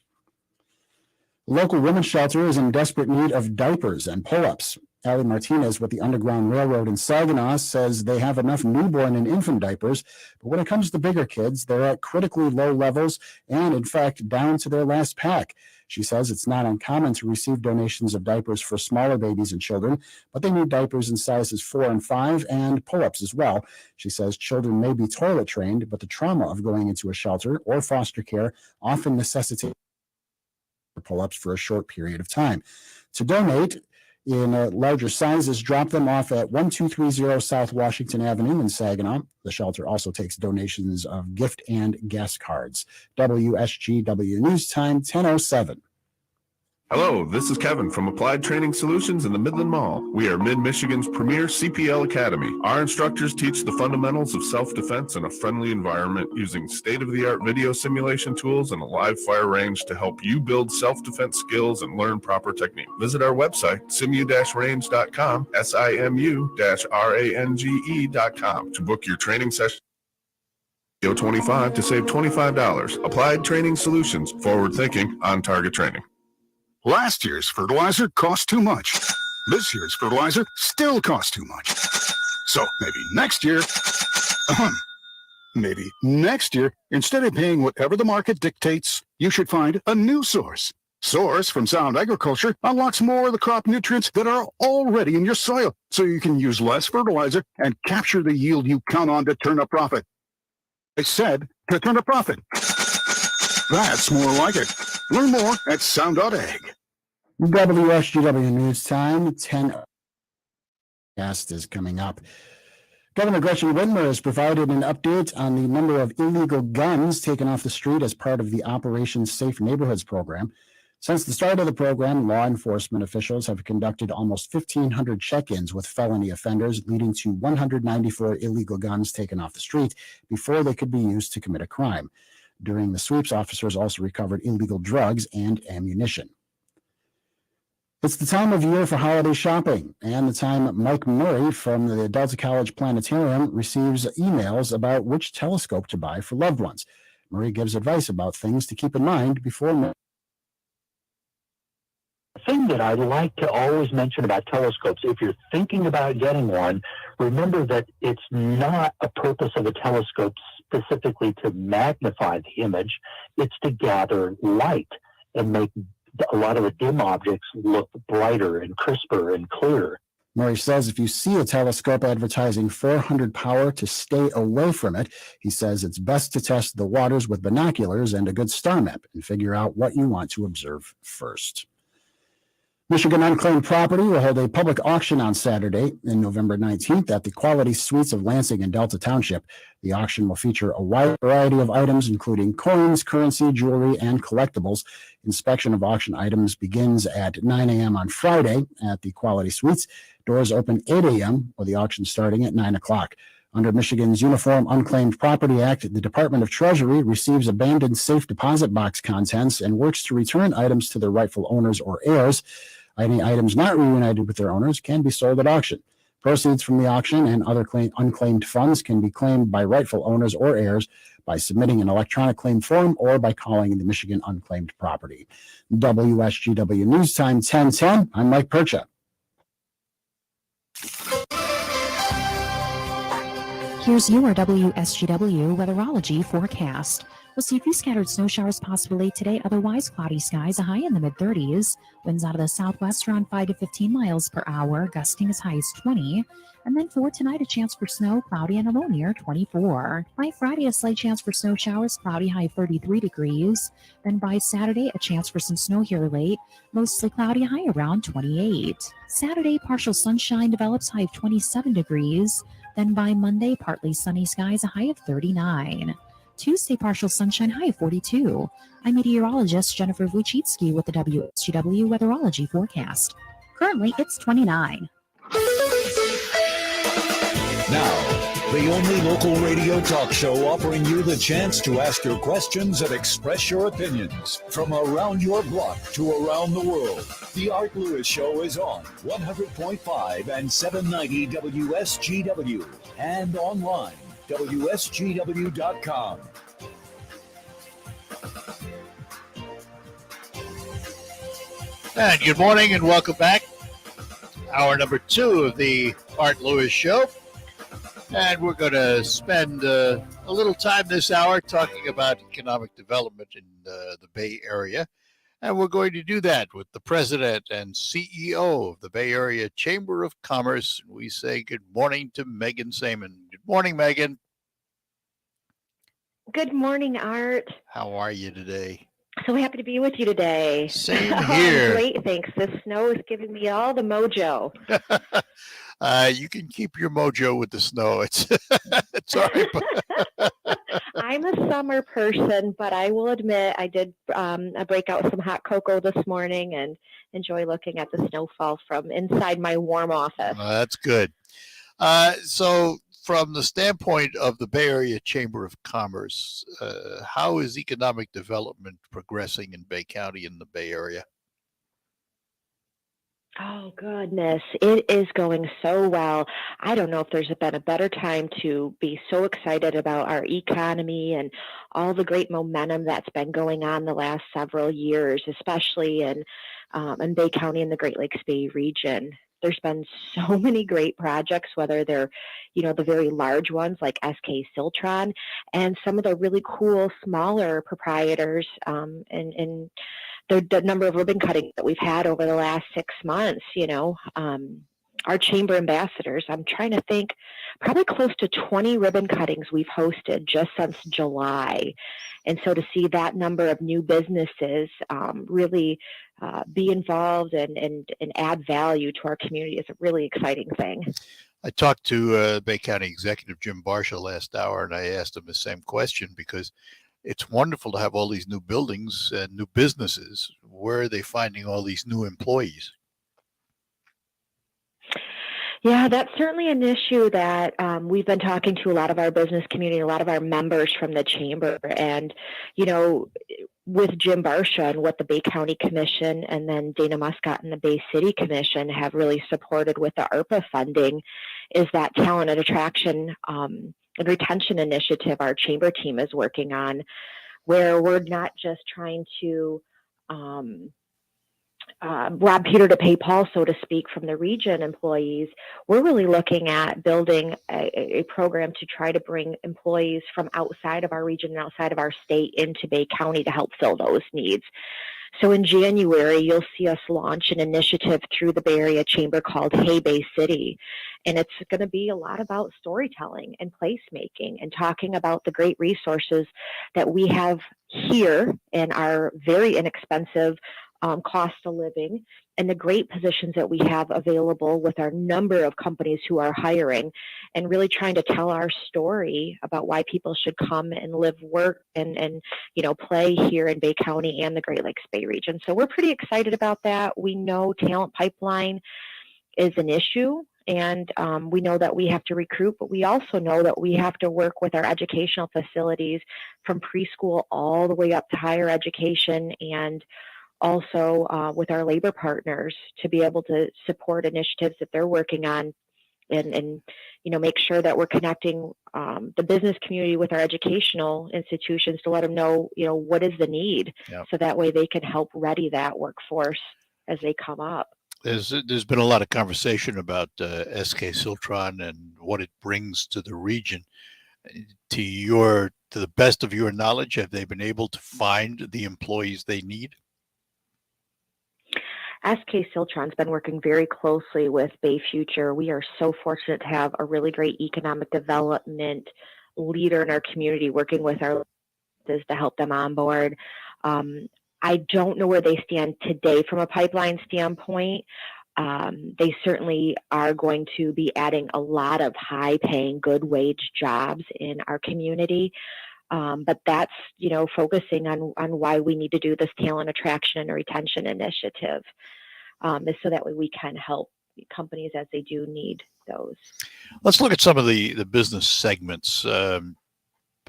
[SPEAKER 4] The local women's shelter is in desperate need of diapers and pull-ups. Allie Martinez with the Underground Railroad in Saginaw says they have enough newborn and infant diapers, but when it comes to bigger kids, they're at critically low levels and, in fact, down to their last pack. She says it's not uncommon to receive donations of diapers for smaller babies and children, but they need diapers in sizes 4 and 5 and pull-ups as well. She says children may be toilet trained, but the trauma of going into a shelter or foster care often necessitates pull-ups for a short period of time. To donate in larger sizes, drop them off at 1230 South Washington Avenue in Saginaw. The shelter also takes donations of gift and gas cards. WSGW News Time, 10:07.
[SPEAKER 5] Hello, this is Kevin from Applied Training Solutions in the Midland Mall. We are Mid-Michigan's premier CPL Academy. Our instructors teach the fundamentals of self-defense in a friendly environment using state-of-the-art video simulation tools and a live fire range to help you build self-defense skills and learn proper technique. Visit our website, simu-range.com, simu-range.com, to book your training session. 25 to save $25. Applied Training Solutions, forward thinking, on target training.
[SPEAKER 7] Last year's fertilizer cost too much. This year's fertilizer still costs too much. So maybe next year, instead of paying whatever the market dictates, you should find a new source. Source from Sound Agriculture unlocks more of the crop nutrients that are already in your soil, so you can use less fertilizer and capture the yield you count on to turn a profit. I said to turn a profit. That's more like it. Learn more at sound.ag.
[SPEAKER 4] WSGW News Time, 10. Cast is coming up. Governor Gretchen Whitmer has provided an update on the number of illegal guns taken off the street as part of the Operation Safe Neighborhoods program. Since the start of the program, law enforcement officials have conducted almost 1,500 check-ins with felony offenders, leading to 194 illegal guns taken off the street before they could be used to commit a crime. During the sweeps, officers also recovered illegal drugs and ammunition. It's the time of year for holiday shopping, and the time Mike Murray from the Delta College Planetarium receives emails about which telescope to buy for loved ones. Murray gives advice about things to keep in mind before.
[SPEAKER 10] The thing that I like to always mention about telescopes, if you're thinking about getting one, remember that it's not a purpose of a telescope specifically to magnify the image. It's to gather light and make a lot of the dim objects look brighter and crisper and clearer.
[SPEAKER 4] Murray says if you see a telescope advertising 400 power, to stay away from it. He says it's best to test the waters with binoculars and a good star map and figure out what you want to observe first. Michigan Unclaimed Property will hold a public auction on Saturday, in November 19th, at the Quality Suites of Lansing and Delta Township. The auction will feature a wide variety of items, including coins, currency, jewelry, and collectibles. Inspection of auction items begins at 9 a.m. on Friday at the Quality Suites. Doors open 8 a.m., with the auction starting at 9 o'clock. Under Michigan's Uniform Unclaimed Property Act, the Department of Treasury receives abandoned safe deposit box contents and works to return items to their rightful owners or heirs. Any items not reunited with their owners can be sold at auction. Proceeds from the auction and other unclaimed funds can be claimed by rightful owners or heirs by submitting an electronic claim form or by calling the Michigan Unclaimed Property. WSGW News Time 10:10. I'm Mike Percha.
[SPEAKER 9] Here's your WSGW weatherology forecast. We'll see a few scattered snow showers possible late today, otherwise cloudy skies, a high in the mid-30s. Winds out of the southwest around 5 to 15 miles per hour, gusting as high as 20. And then for tonight, a chance for snow, cloudy and a low near 24. By Friday, a slight chance for snow showers, cloudy, high 33 degrees. Then by Saturday, a chance for some snow here late, mostly cloudy, high around 28. Saturday, partial sunshine develops, high of 27 degrees. Then by Monday, partly sunny skies, a high of 39. Tuesday, partial sunshine, high of 42. I'm meteorologist Jennifer Wojcicki with the WSGW weatherology forecast. Currently, it's 29.
[SPEAKER 1] Now, the only local radio talk show offering you the chance to ask your questions and express your opinions from around your block to around the world. The Art Lewis Show is on 100.5 and 790 WSGW and online, WSGW.com.
[SPEAKER 15] And good morning and welcome back. Hour number 2 of the Art Lewis Show. And we're going to spend a little time this hour talking about economic development in the Bay Area. And we're going to do that with the president and CEO of the Bay Area Chamber of Commerce. We say good morning to Magen Samyn. Good morning, Magen.
[SPEAKER 12] Good morning, Art.
[SPEAKER 15] How are you today?
[SPEAKER 12] So happy to be with you today.
[SPEAKER 15] Same here.
[SPEAKER 12] Great, thanks. This snow is giving me all the mojo.
[SPEAKER 15] You can keep your mojo with the snow. It's all right.
[SPEAKER 12] I'm a summer person, but I will admit I did break out some hot cocoa this morning and enjoy looking at the snowfall from inside my warm office.
[SPEAKER 15] That's good. So from the standpoint of the Bay Area Chamber of Commerce, how is economic development progressing in Bay County in the Bay Area?
[SPEAKER 12] Oh, goodness. It is going so well. I don't know if there's been a better time to be so excited about our economy and all the great momentum that's been going on the last several years, especially in Bay County and the Great Lakes Bay region. There's been so many great projects, whether they're, the very large ones like SK Siltron and some of the really cool smaller proprietors and the number of ribbon cuttings that we've had over the last 6 months, our chamber ambassadors, I'm trying to think, probably close to 20 ribbon cuttings we've hosted just since July. And so to see that number of new businesses really be involved and add value to our community is a really exciting thing.
[SPEAKER 15] I talked to Bay County Executive Jim Barcia last hour, and I asked him the same question because it's wonderful to have all these new buildings and new businesses. Where are they finding all these new employees?
[SPEAKER 12] Yeah, that's certainly an issue that we've been talking to a lot of our business community, a lot of our members from the chamber. And, with Jim Barcia and what the Bay County Commission and then Dana Muscat and the Bay City Commission have really supported with the ARPA funding is that talent and attraction and retention initiative our chamber team is working on, where we're not just trying to rob Peter to pay Paul, so to speak, from the region employees, we're really looking at building a program to try to bring employees from outside of our region and outside of our state into Bay County to help fill those needs. So in January, you'll see us launch an initiative through the Bay Area Chamber called Hey Bay City. And it's going to be a lot about storytelling and placemaking and talking about the great resources that we have here in our very inexpensive cost of living and the great positions that we have available with our number of companies who are hiring, and really trying to tell our story about why people should come and live, work, and play here in Bay County and the Great Lakes Bay region. So we're pretty excited about that. We know talent pipeline is an issue, and we know that we have to recruit, but we also know that we have to work with our educational facilities from preschool all the way up to higher education, and also with our labor partners to be able to support initiatives that they're working on, and make sure that we're connecting the business community with our educational institutions to let them know what is the need.
[SPEAKER 15] Yep.
[SPEAKER 12] So that way they can help ready that workforce as they come up.
[SPEAKER 15] There's been a lot of conversation about SK Siltron and what it brings to the region. To the best of your knowledge, have they been able to find the employees they need?
[SPEAKER 12] SK Siltron's been working very closely with Bay Future. We are so fortunate to have a really great economic development leader in our community working with our to help them on board. I don't know where they stand today from a pipeline standpoint. They certainly are going to be adding a lot of high-paying, good-wage jobs in our community. But that's, focusing on why we need to do this talent attraction and retention initiative, is so that way we can help companies as they do need those.
[SPEAKER 15] Let's look at some of the business segments.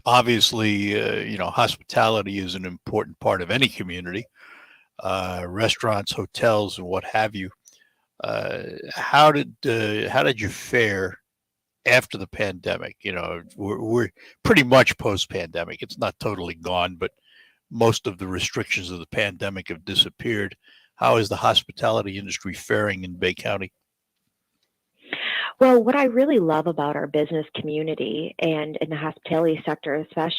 [SPEAKER 15] Obviously, hospitality is an important part of any community, restaurants, hotels, and what have you. How did you fare after the pandemic? We're pretty much post-pandemic. It's not totally gone, but most of the restrictions of the pandemic have disappeared. How is the hospitality industry faring in Bay County?
[SPEAKER 12] Well, what I really love about our business community and in the hospitality sector, especially,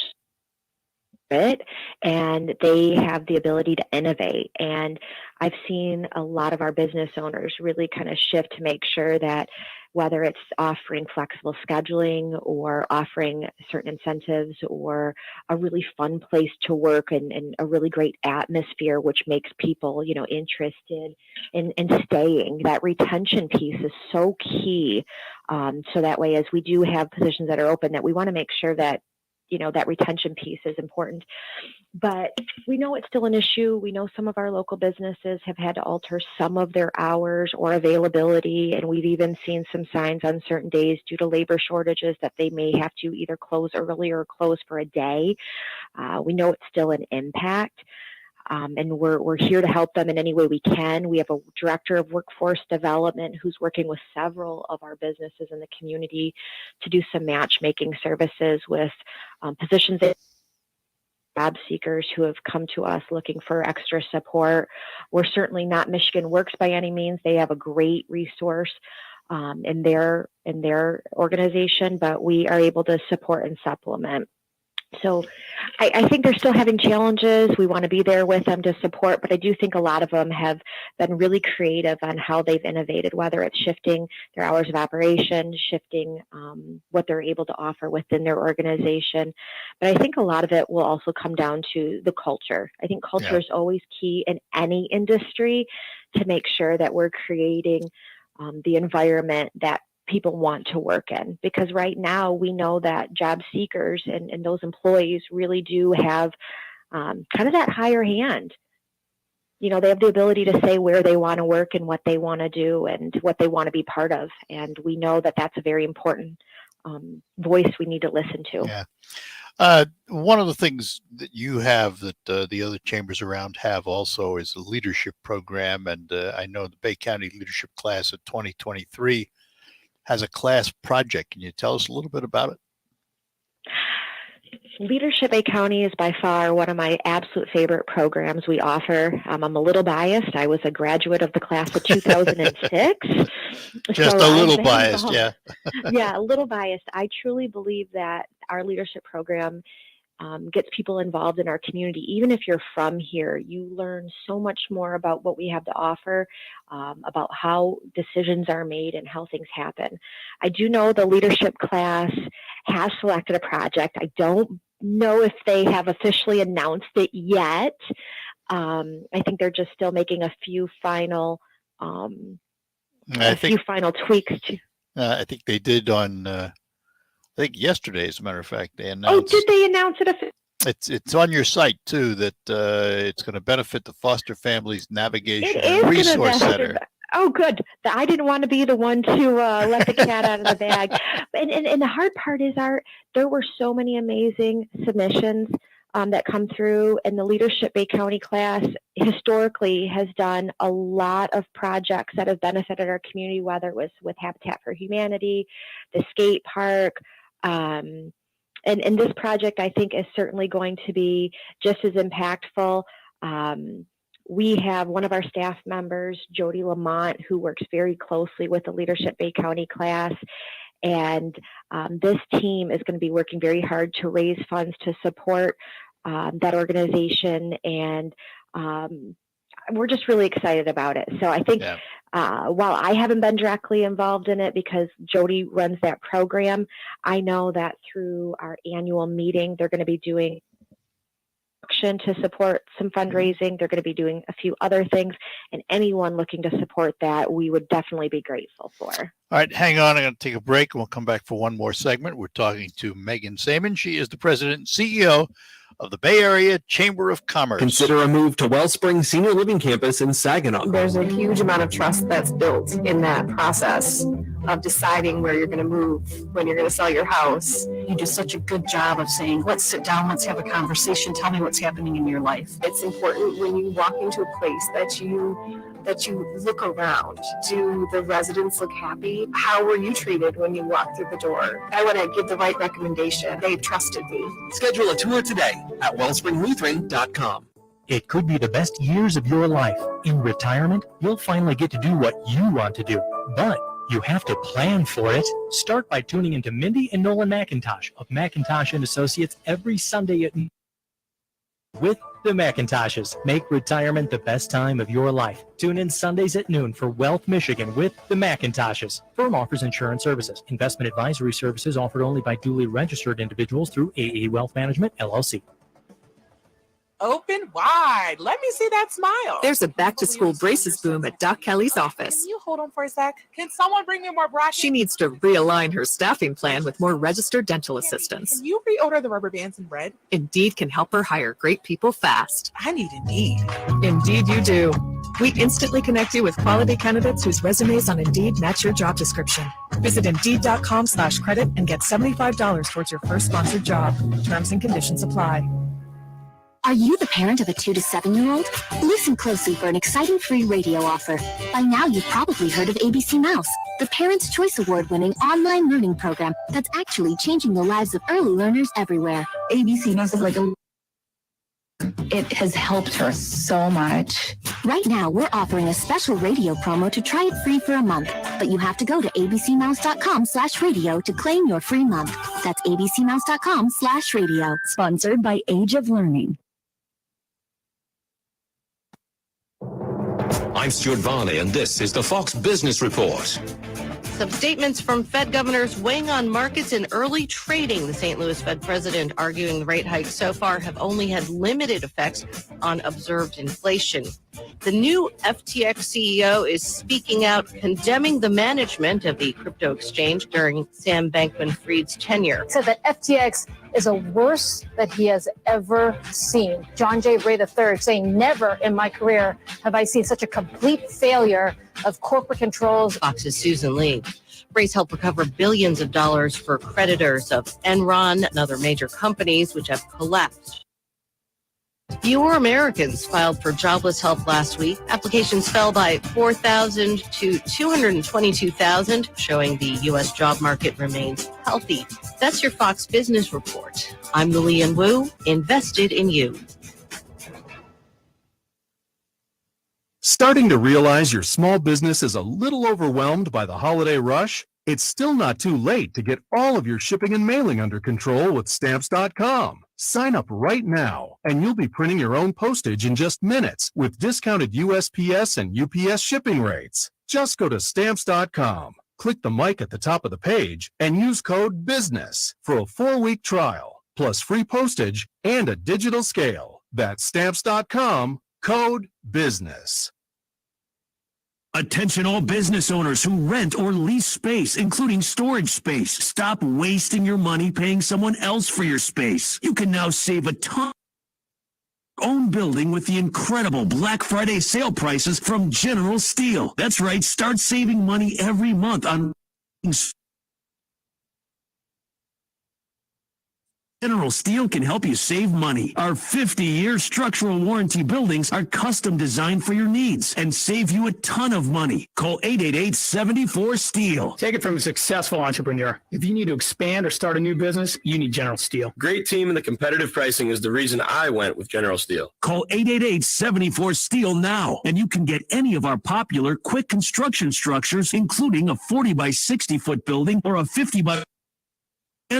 [SPEAKER 12] and they have the ability to innovate. And I've seen a lot of our business owners really kind of shift to make sure that whether it's offering flexible scheduling or offering certain incentives or a really fun place to work and a really great atmosphere, which makes people, interested in staying. That retention piece is so key. So that way, as we do have positions that are open, that we want to make sure that that retention piece is important. But we know it's still an issue. We know some of our local businesses have had to alter some of their hours or availability, and we've even seen some signs on certain days due to labor shortages that they may have to either close early or close for a day. We know it's still an impact. And we're here to help them in any way we can. We have a director of workforce development who's working with several of our businesses in the community to do some matchmaking services with positions that job seekers who have come to us looking for extra support. We're certainly not Michigan Works by any means. They have a great resource in their organization, but we are able to support and supplement. So I think they're still having challenges. We want to be there with them to support, but I do think a lot of them have been really creative on how they've innovated, whether it's shifting their hours of operation, shifting what they're able to offer within their organization. But I think a lot of it will also come down to the culture. I think culture is always key in any industry to make sure that we're creating the environment that people want to work in, because right now we know that job seekers and those employees really do have kind of that higher hand. They have the ability to say where they want to work and what they want to do and what they want to be part of. And we know that that's a very important voice we need to listen to.
[SPEAKER 15] Yeah. One of the things that you have that the other chambers around have also is a leadership program. And I know the Bay County Leadership Class of 2023 has a class project. Can you tell us a little bit about it?
[SPEAKER 12] Leadership Bay County is by far one of my absolute favorite programs we offer. I'm a little biased. I was a graduate of the class of 2006.
[SPEAKER 15] Just
[SPEAKER 12] so
[SPEAKER 15] a little
[SPEAKER 12] I've been
[SPEAKER 15] biased,
[SPEAKER 12] involved.
[SPEAKER 15] yeah.
[SPEAKER 12] Yeah, a little biased. I truly believe that our leadership program gets people involved in our community. Even if you're from here, you learn so much more about what we have to offer, about how decisions are made and how things happen. I do know the leadership class has selected a project. I don't know if they have officially announced it yet. I think they're just still making a few final final tweaks to.
[SPEAKER 15] I think they did on. I think yesterday, as a matter of fact, they announced.
[SPEAKER 12] Oh, did they announce it?
[SPEAKER 15] It's on your site too that it's going to benefit the Foster Families Navigation
[SPEAKER 12] It is
[SPEAKER 15] and Resource
[SPEAKER 12] gonna
[SPEAKER 15] Center.
[SPEAKER 12] Oh, good. I didn't want to be the one to let the cat out of the bag. And the hard part is, there were so many amazing submissions that come through, and the Leadership Bay County class historically has done a lot of projects that have benefited our community, whether it was with Habitat for Humanity, the skate park, and this project, I think, is certainly going to be just as impactful. We have one of our staff members, Jody Lamont, who works very closely with the Leadership Bay County class. And this team is going to be working very hard to raise funds to support that organization. And we're just really excited about it. So I think while I haven't been directly involved in it because Jody runs that program, I know that through our annual meeting, they're going to be doing to support some fundraising. They're going to be doing a few other things, and anyone looking to support that, we would definitely be grateful for.
[SPEAKER 15] All right, hang on. I'm going to take a break, and we'll come back for one more segment. We're talking to Magen Samyn. She is the president and CEO of the Bay Area Chamber of Commerce.
[SPEAKER 6] Consider a move to Wellspring Senior Living Campus in Saginaw.
[SPEAKER 13] There's a huge amount of trust that's built in that process of deciding where you're going to move, when you're going to sell your house.
[SPEAKER 14] You do such a good job of saying, let's sit down, let's have a conversation, tell me what's happening in your life.
[SPEAKER 13] It's important when you walk into a place that you look around. Do the residents look happy? How were you treated when you walked through the door? I want to give the right recommendation. They trusted me.
[SPEAKER 6] Schedule a tour today at wellspringlutheran.com.
[SPEAKER 16] It could be the best years of your life. In retirement, you'll finally get to do what you want to do. But you have to plan for it. Start by tuning into Mindy and Nolan McIntosh of McIntosh and Associates every Sunday at with the McIntoshes. Make retirement the best time of your life. Tune in Sundays at noon for Wealth Michigan with the McIntoshes. Firm offers insurance services. Investment advisory services offered only by duly registered individuals through AE Wealth Management, LLC.
[SPEAKER 25] Open wide. Let me see that smile.
[SPEAKER 23] There's a back-to-school braces boom at Doc Kelly's office.
[SPEAKER 25] Can you hold on for a sec? Can someone bring me more brackets?
[SPEAKER 23] She needs to realign her staffing plan with more registered dental assistants.
[SPEAKER 25] Can you reorder the rubber bands in red?
[SPEAKER 23] Indeed can help her hire great people fast.
[SPEAKER 25] I need Indeed.
[SPEAKER 23] Indeed you do. We instantly connect you with quality candidates whose resumes on Indeed match your job description. Visit Indeed.com/credit and get $75 towards your first sponsored job. Terms and conditions apply.
[SPEAKER 26] Are you the parent of a 2 to 7-year-old? Listen closely for an exciting free radio offer. By now, you've probably heard of ABC Mouse, the Parents' Choice Award-winning online learning program that's actually changing the lives of early learners everywhere.
[SPEAKER 27] ABC Mouse is like it has helped her so much.
[SPEAKER 26] Right now, we're offering a special radio promo to try it free for a month, but you have to go to abcmouse.com/radio to claim your free month. That's abcmouse.com/radio. Sponsored by Age of Learning.
[SPEAKER 28] I'm Stuart Varney, and this is the Fox Business Report.
[SPEAKER 29] Some statements from Fed governors weighing on markets in early trading. The St. Louis Fed president arguing the rate hikes so far have only had limited effects on observed inflation. The new FTX CEO is speaking out, condemning the management of the crypto exchange during Sam Bankman-Fried's tenure.
[SPEAKER 30] Said that FTX is the worst that he has ever seen. John J. Bray III saying, never in my career have I seen such a complete failure of corporate controls.
[SPEAKER 29] Fox's Susan Lee. Bray's helped recover billions of dollars for creditors of Enron and other major companies which have collapsed. Fewer Americans filed for jobless help last week. Applications fell by 4,000 to 222,000, showing the U.S. job market remains healthy. That's your Fox Business Report. I'm Lillian Wu, invested in you.
[SPEAKER 3] Starting to realize your small business is a little overwhelmed by the holiday rush? It's still not too late to get all of your shipping and mailing under control with Stamps.com. Sign up right now, and you'll be printing your own postage in just minutes with discounted USPS and UPS shipping rates. Just go to Stamps.com, click the mic at the top of the page, and use code BUSINESS for a 4-week trial, plus free postage and a digital scale. That's Stamps.com, code BUSINESS.
[SPEAKER 8] Attention all business owners who rent or lease space, including storage space. Stop wasting your money paying someone else for your space. You can now save a ton own building with the incredible Black Friday sale prices from General Steel. That's right, start saving money every month on General Steel can help you save money. Our 50-year structural warranty buildings are custom designed for your needs and save you a ton of money. Call 888-74-STEEL.
[SPEAKER 11] Take it from a successful entrepreneur. If you need to expand or start a new business, you need General Steel.
[SPEAKER 17] Great team and the competitive pricing is the reason I went with General Steel.
[SPEAKER 8] Call 888-74-STEEL now, and you can get any of our popular quick construction structures, including a 40 by 60 foot building or a 50 by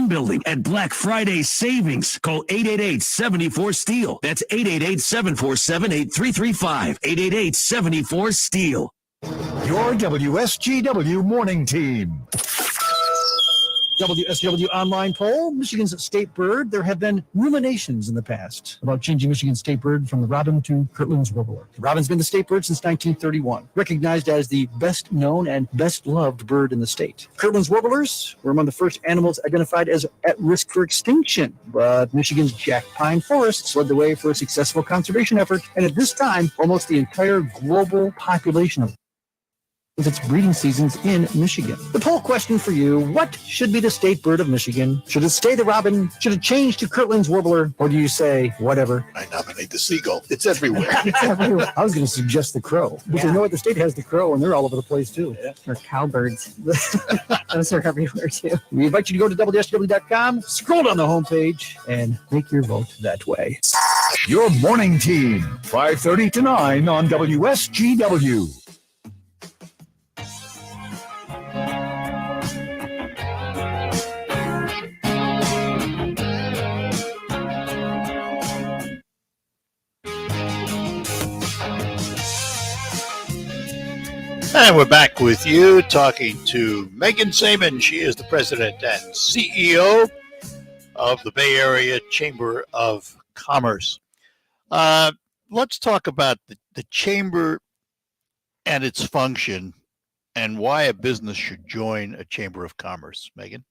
[SPEAKER 8] building at Black Friday savings. Call 888-74-STEEL. That's 888-747-8335. 888-74-STEEL.
[SPEAKER 1] Your WSGW morning team.
[SPEAKER 18] WSW online poll, Michigan's state bird. There have been ruminations in the past about changing Michigan's state bird from the robin to Kirtland's warbler. The robin's been the state bird since 1931, recognized as the best known and best loved bird in the state. Kirtland's warblers were among the first animals identified as at risk for extinction, but Michigan's Jack Pine forests led the way for a successful conservation effort, and at this time, almost the entire global population of its breeding seasons in Michigan. The poll question for you, what should be the state bird of Michigan? Should it stay the robin? Should it change to Kirtland's warbler? Or do you say, whatever?
[SPEAKER 15] I nominate the seagull. It's everywhere.
[SPEAKER 18] It's everywhere. I was going to suggest the crow. Because you know what? The state has the crow, and they're all over the place, too.
[SPEAKER 19] Yeah. Or cowbirds. Those are everywhere, too.
[SPEAKER 18] We invite you to go to WSW.com, scroll down the homepage, and make your vote that way.
[SPEAKER 1] Your morning team, 5:30 to 9 on WSGW.
[SPEAKER 15] And we're back with you talking to Magen Samyn. She is the president and CEO of the Bay Area Chamber of Commerce. Let's talk about the chamber and its function and why a business should join a chamber of commerce. Magen?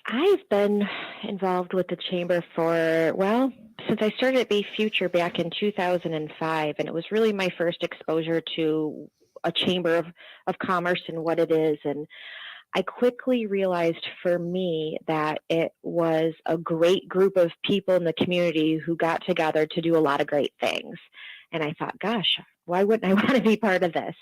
[SPEAKER 12] I've been involved with the chamber for, well, since I started at Bay Future back in 2005, and it was really my first exposure to a chamber of commerce and what it is. And I quickly realized for me that it was a great group of people in the community who got together to do a lot of great things. And I thought, gosh, why wouldn't I want to be part of this?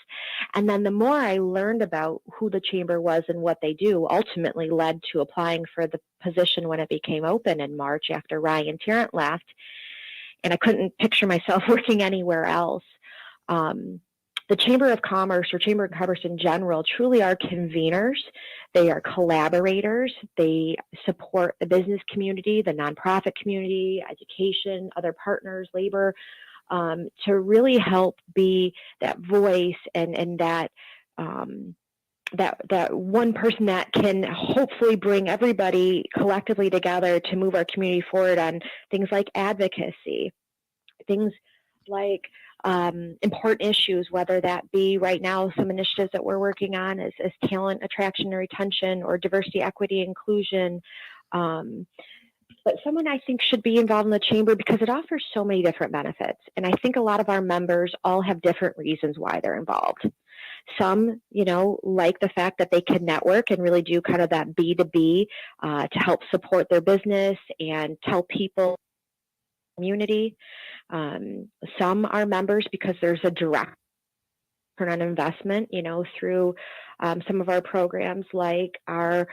[SPEAKER 12] And then the more I learned about who the chamber was and what they do, ultimately led to applying for the position when it became open in March after Ryan Tarrant left. And I couldn't picture myself working anywhere else. The Chamber of Commerce, or Chamber of Commerce in general, truly are conveners. They are collaborators. They support the business community, the nonprofit community, education, other partners, labor, to really help be that voice and that that one person that can hopefully bring everybody collectively together to move our community forward on things like advocacy, things like important issues, whether that be right now some initiatives that we're working on as talent attraction and retention or diversity, equity, inclusion. But someone I think should be involved in the chamber because it offers so many different benefits. And I think a lot of our members all have different reasons why they're involved. Some, like the fact that they can network and really do kind of that B2B to help support their business and tell people community. Some are members because there's a direct return on investment, through some of our programs like our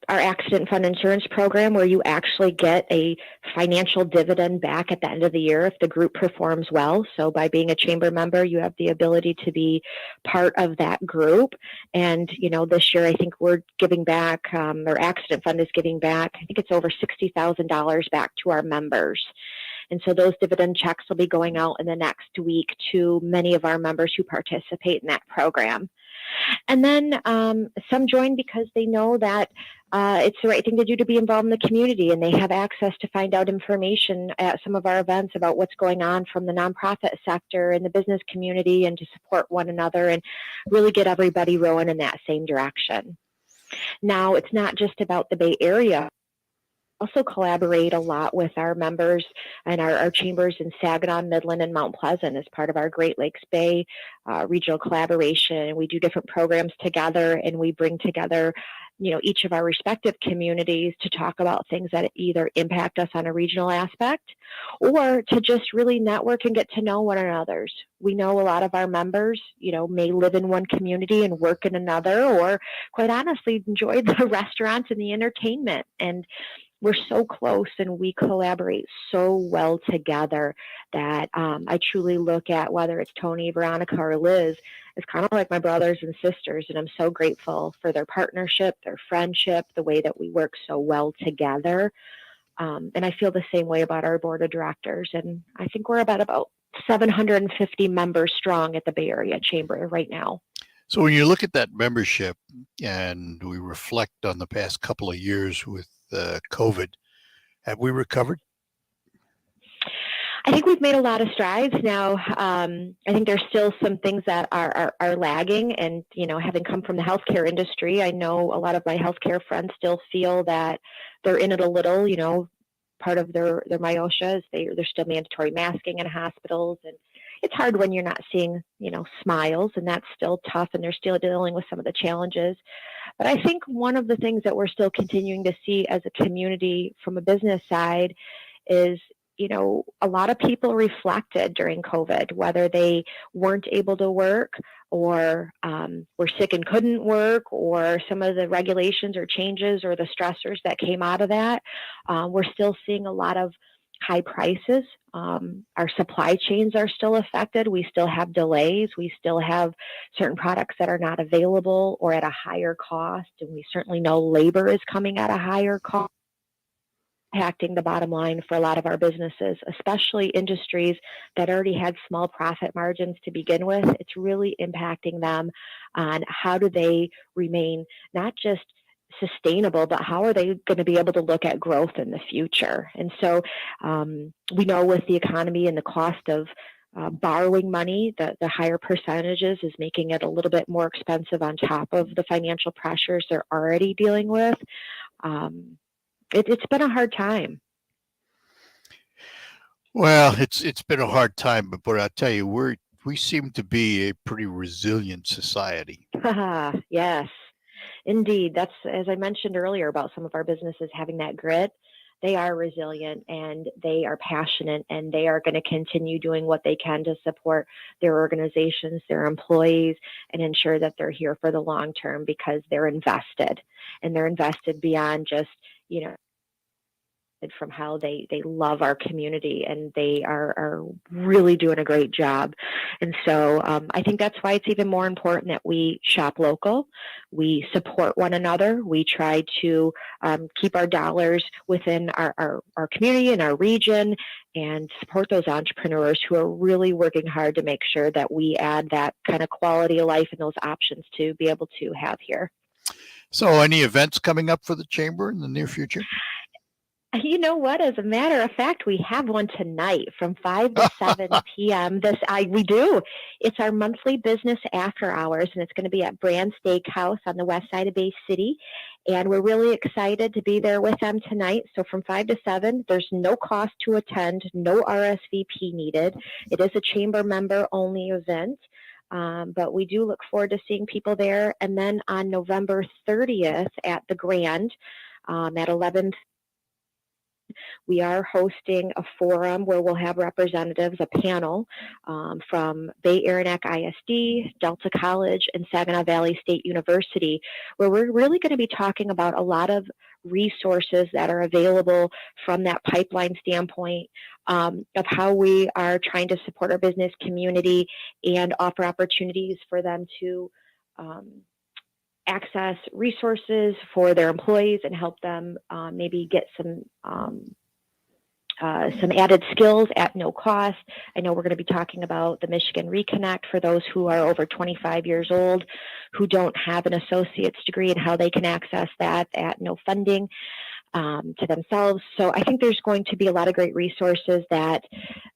[SPEAKER 12] accident fund insurance program, where you actually get a financial dividend back at the end of the year if the group performs well. So by being a chamber member, you have the ability to be part of that group. And, this year I think we're giving back, our accident fund is giving back, I think it's over $60,000 back to our members. And so those dividend checks will be going out in the next week to many of our members who participate in that program. And then some join because they know that it's the right thing to do to be involved in the community, and they have access to find out information at some of our events about what's going on from the nonprofit sector and the business community, and to support one another and really get everybody rowing in that same direction. Now, it's not just about the Bay Area. Also collaborate a lot with our members and our chambers in Saginaw, Midland, and Mount Pleasant as part of our Great Lakes Bay regional collaboration. We do different programs together, and we bring together, each of our respective communities to talk about things that either impact us on a regional aspect or to just really network and get to know one another. We know a lot of our members, may live in one community and work in another, or quite honestly enjoy the restaurants and the entertainment. And we're so close and we collaborate so well together that I truly look at whether it's Tony, Veronica, or Liz as kind of like my brothers and sisters. And I'm so grateful for their partnership, their friendship, the way that we work so well together. And I feel the same way about our board of directors. And I think we're about 750 members strong at the Bay Area Chamber right now.
[SPEAKER 15] So when you look at that membership and we reflect on the past couple of years with COVID, have we recovered?
[SPEAKER 12] I think we've made a lot of strides now. I think there's still some things that are lagging, and having come from the healthcare industry, I know a lot of my healthcare friends still feel that they're in it a little. Part of their myosha is there's still mandatory masking in hospitals, and it's hard when you're not seeing smiles, and that's still tough, and they're still dealing with some of the challenges. But I think one of the things that we're still continuing to see as a community from a business side is, a lot of people reflected during COVID, whether they weren't able to work or were sick and couldn't work, or some of the regulations or changes or the stressors that came out of that. We're still seeing a lot of high prices. Our supply chains are still affected. We still have delays. We still have certain products that are not available or at a higher cost. And we certainly know labor is coming at a higher cost, impacting the bottom line for a lot of our businesses, especially industries that already had small profit margins to begin with. It's really impacting them on how do they remain not just sustainable, but how are they going to be able to look at growth in the future? And so we know with the economy and the cost of borrowing money, the higher percentages is making it a little bit more expensive on top of the financial pressures they're already dealing with. It's been a hard time.
[SPEAKER 15] Well, it's been a hard time, but I'll tell you, we seem to be a pretty resilient society.
[SPEAKER 12] Yes. Indeed. That's, as I mentioned earlier about some of our businesses having that grit, they are resilient and they are passionate, and they are going to continue doing what they can to support their organizations, their employees, and ensure that they're here for the long term because they're invested, and they're invested beyond just, from how they love our community, and they are really doing a great job. And so I think that's why it's even more important that we shop local, we support one another, we try to keep our dollars within our community and our region, and support those entrepreneurs who are really working hard to make sure that we add that kind of quality of life and those options to be able to have here.
[SPEAKER 15] So any events coming up for the Chamber in the near future?
[SPEAKER 12] You know what? As a matter of fact, we have one tonight from 5 to 7 p.m. We do. It's our monthly business after hours, and it's going to be at Brand Steakhouse on the west side of Bay City. And we're really excited to be there with them tonight. So from 5 to 7, there's no cost to attend, no RSVP needed. It is a chamber member only event. But we do look forward to seeing people there. And then on November 30th at the Grand at 11 We are hosting a forum where we'll have representatives, a panel from Bay Area ISD, Delta College, and Saginaw Valley State University, where we're really going to be talking about a lot of resources that are available from that pipeline standpoint of how we are trying to support our business community and offer opportunities for them to access resources for their employees and help them maybe get some added skills at no cost. I know we're going to be talking about the Michigan Reconnect for those who are over 25 years old who don't have an associate's degree and how they can access that at no funding to themselves. So I think there's going to be a lot of great resources that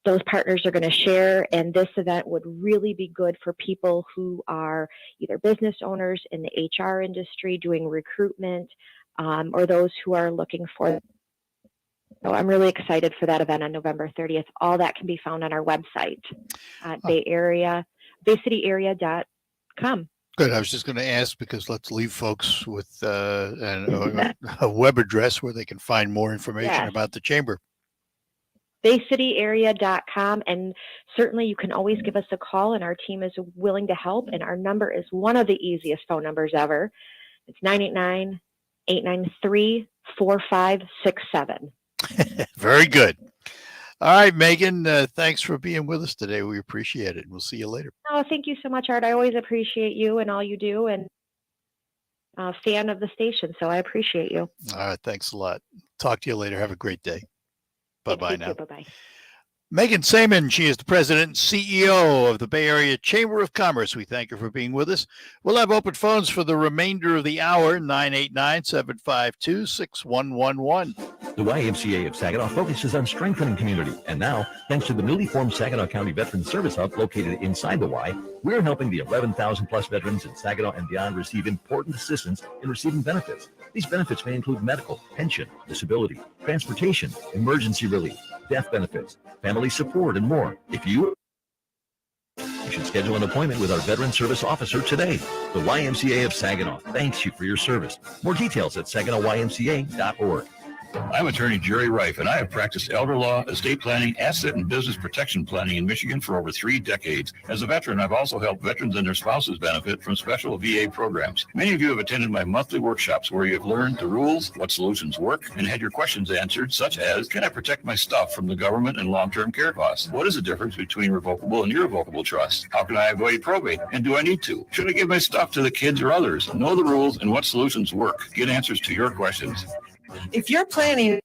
[SPEAKER 12] those partners are going to share, and this event would really be good for people who are either business owners in the HR industry doing recruitment or those who are looking for. So I'm really excited for that event on November 30th. All that can be found on our website at baycityarea.com.
[SPEAKER 15] Good. I was just going to ask because let's leave folks with a web address where they can find more information about the chamber.
[SPEAKER 12] baycityarea.com, and certainly you can always give us a call, and our team is willing to help. And our number is one of the easiest phone numbers ever. It's 989-893-4567.
[SPEAKER 15] Very good. All right, Megan, thanks for being with us today. We appreciate it. We'll see you later.
[SPEAKER 12] Oh, thank you so much, Art. I always appreciate you and all you do, and a fan of the station, so I appreciate you.
[SPEAKER 15] All right, thanks a lot. Talk to you later. Have a great day. Bye-bye now.
[SPEAKER 12] Bye-bye.
[SPEAKER 15] Megan Samyn, she is the president and CEO of the Bay Area Chamber of Commerce. We thank her for being with us. We'll have open phones for the remainder of the hour, 989-752-6111.
[SPEAKER 2] The YMCA of Saginaw focuses on strengthening community. And now, thanks to the newly formed Saginaw County Veterans Service Hub located inside the Y, we're helping the 11,000 plus veterans in Saginaw and beyond receive important assistance in receiving benefits. These benefits may include medical, pension, disability, transportation, emergency relief, death benefits, family support, and more. If you should schedule an appointment with our Veteran Service Officer today. The YMCA of Saginaw thanks you for your service. More details at SaginawYMCA.org.
[SPEAKER 4] I'm attorney Jerry Reif, and I have practiced elder law, estate planning, asset and business protection planning in Michigan for over 3 decades. As a veteran, I've also helped veterans and their spouses benefit from special VA programs. Many of you have attended my monthly workshops where you have learned the rules, what solutions work, and had your questions answered, such as, can I protect my stuff from the government and long-term care costs? What is the difference between revocable and irrevocable trust? How can I avoid probate? And do I need to? Should I give my stuff to the kids or others? Know the rules and what solutions work. Get answers to your questions.
[SPEAKER 5] If you're planning,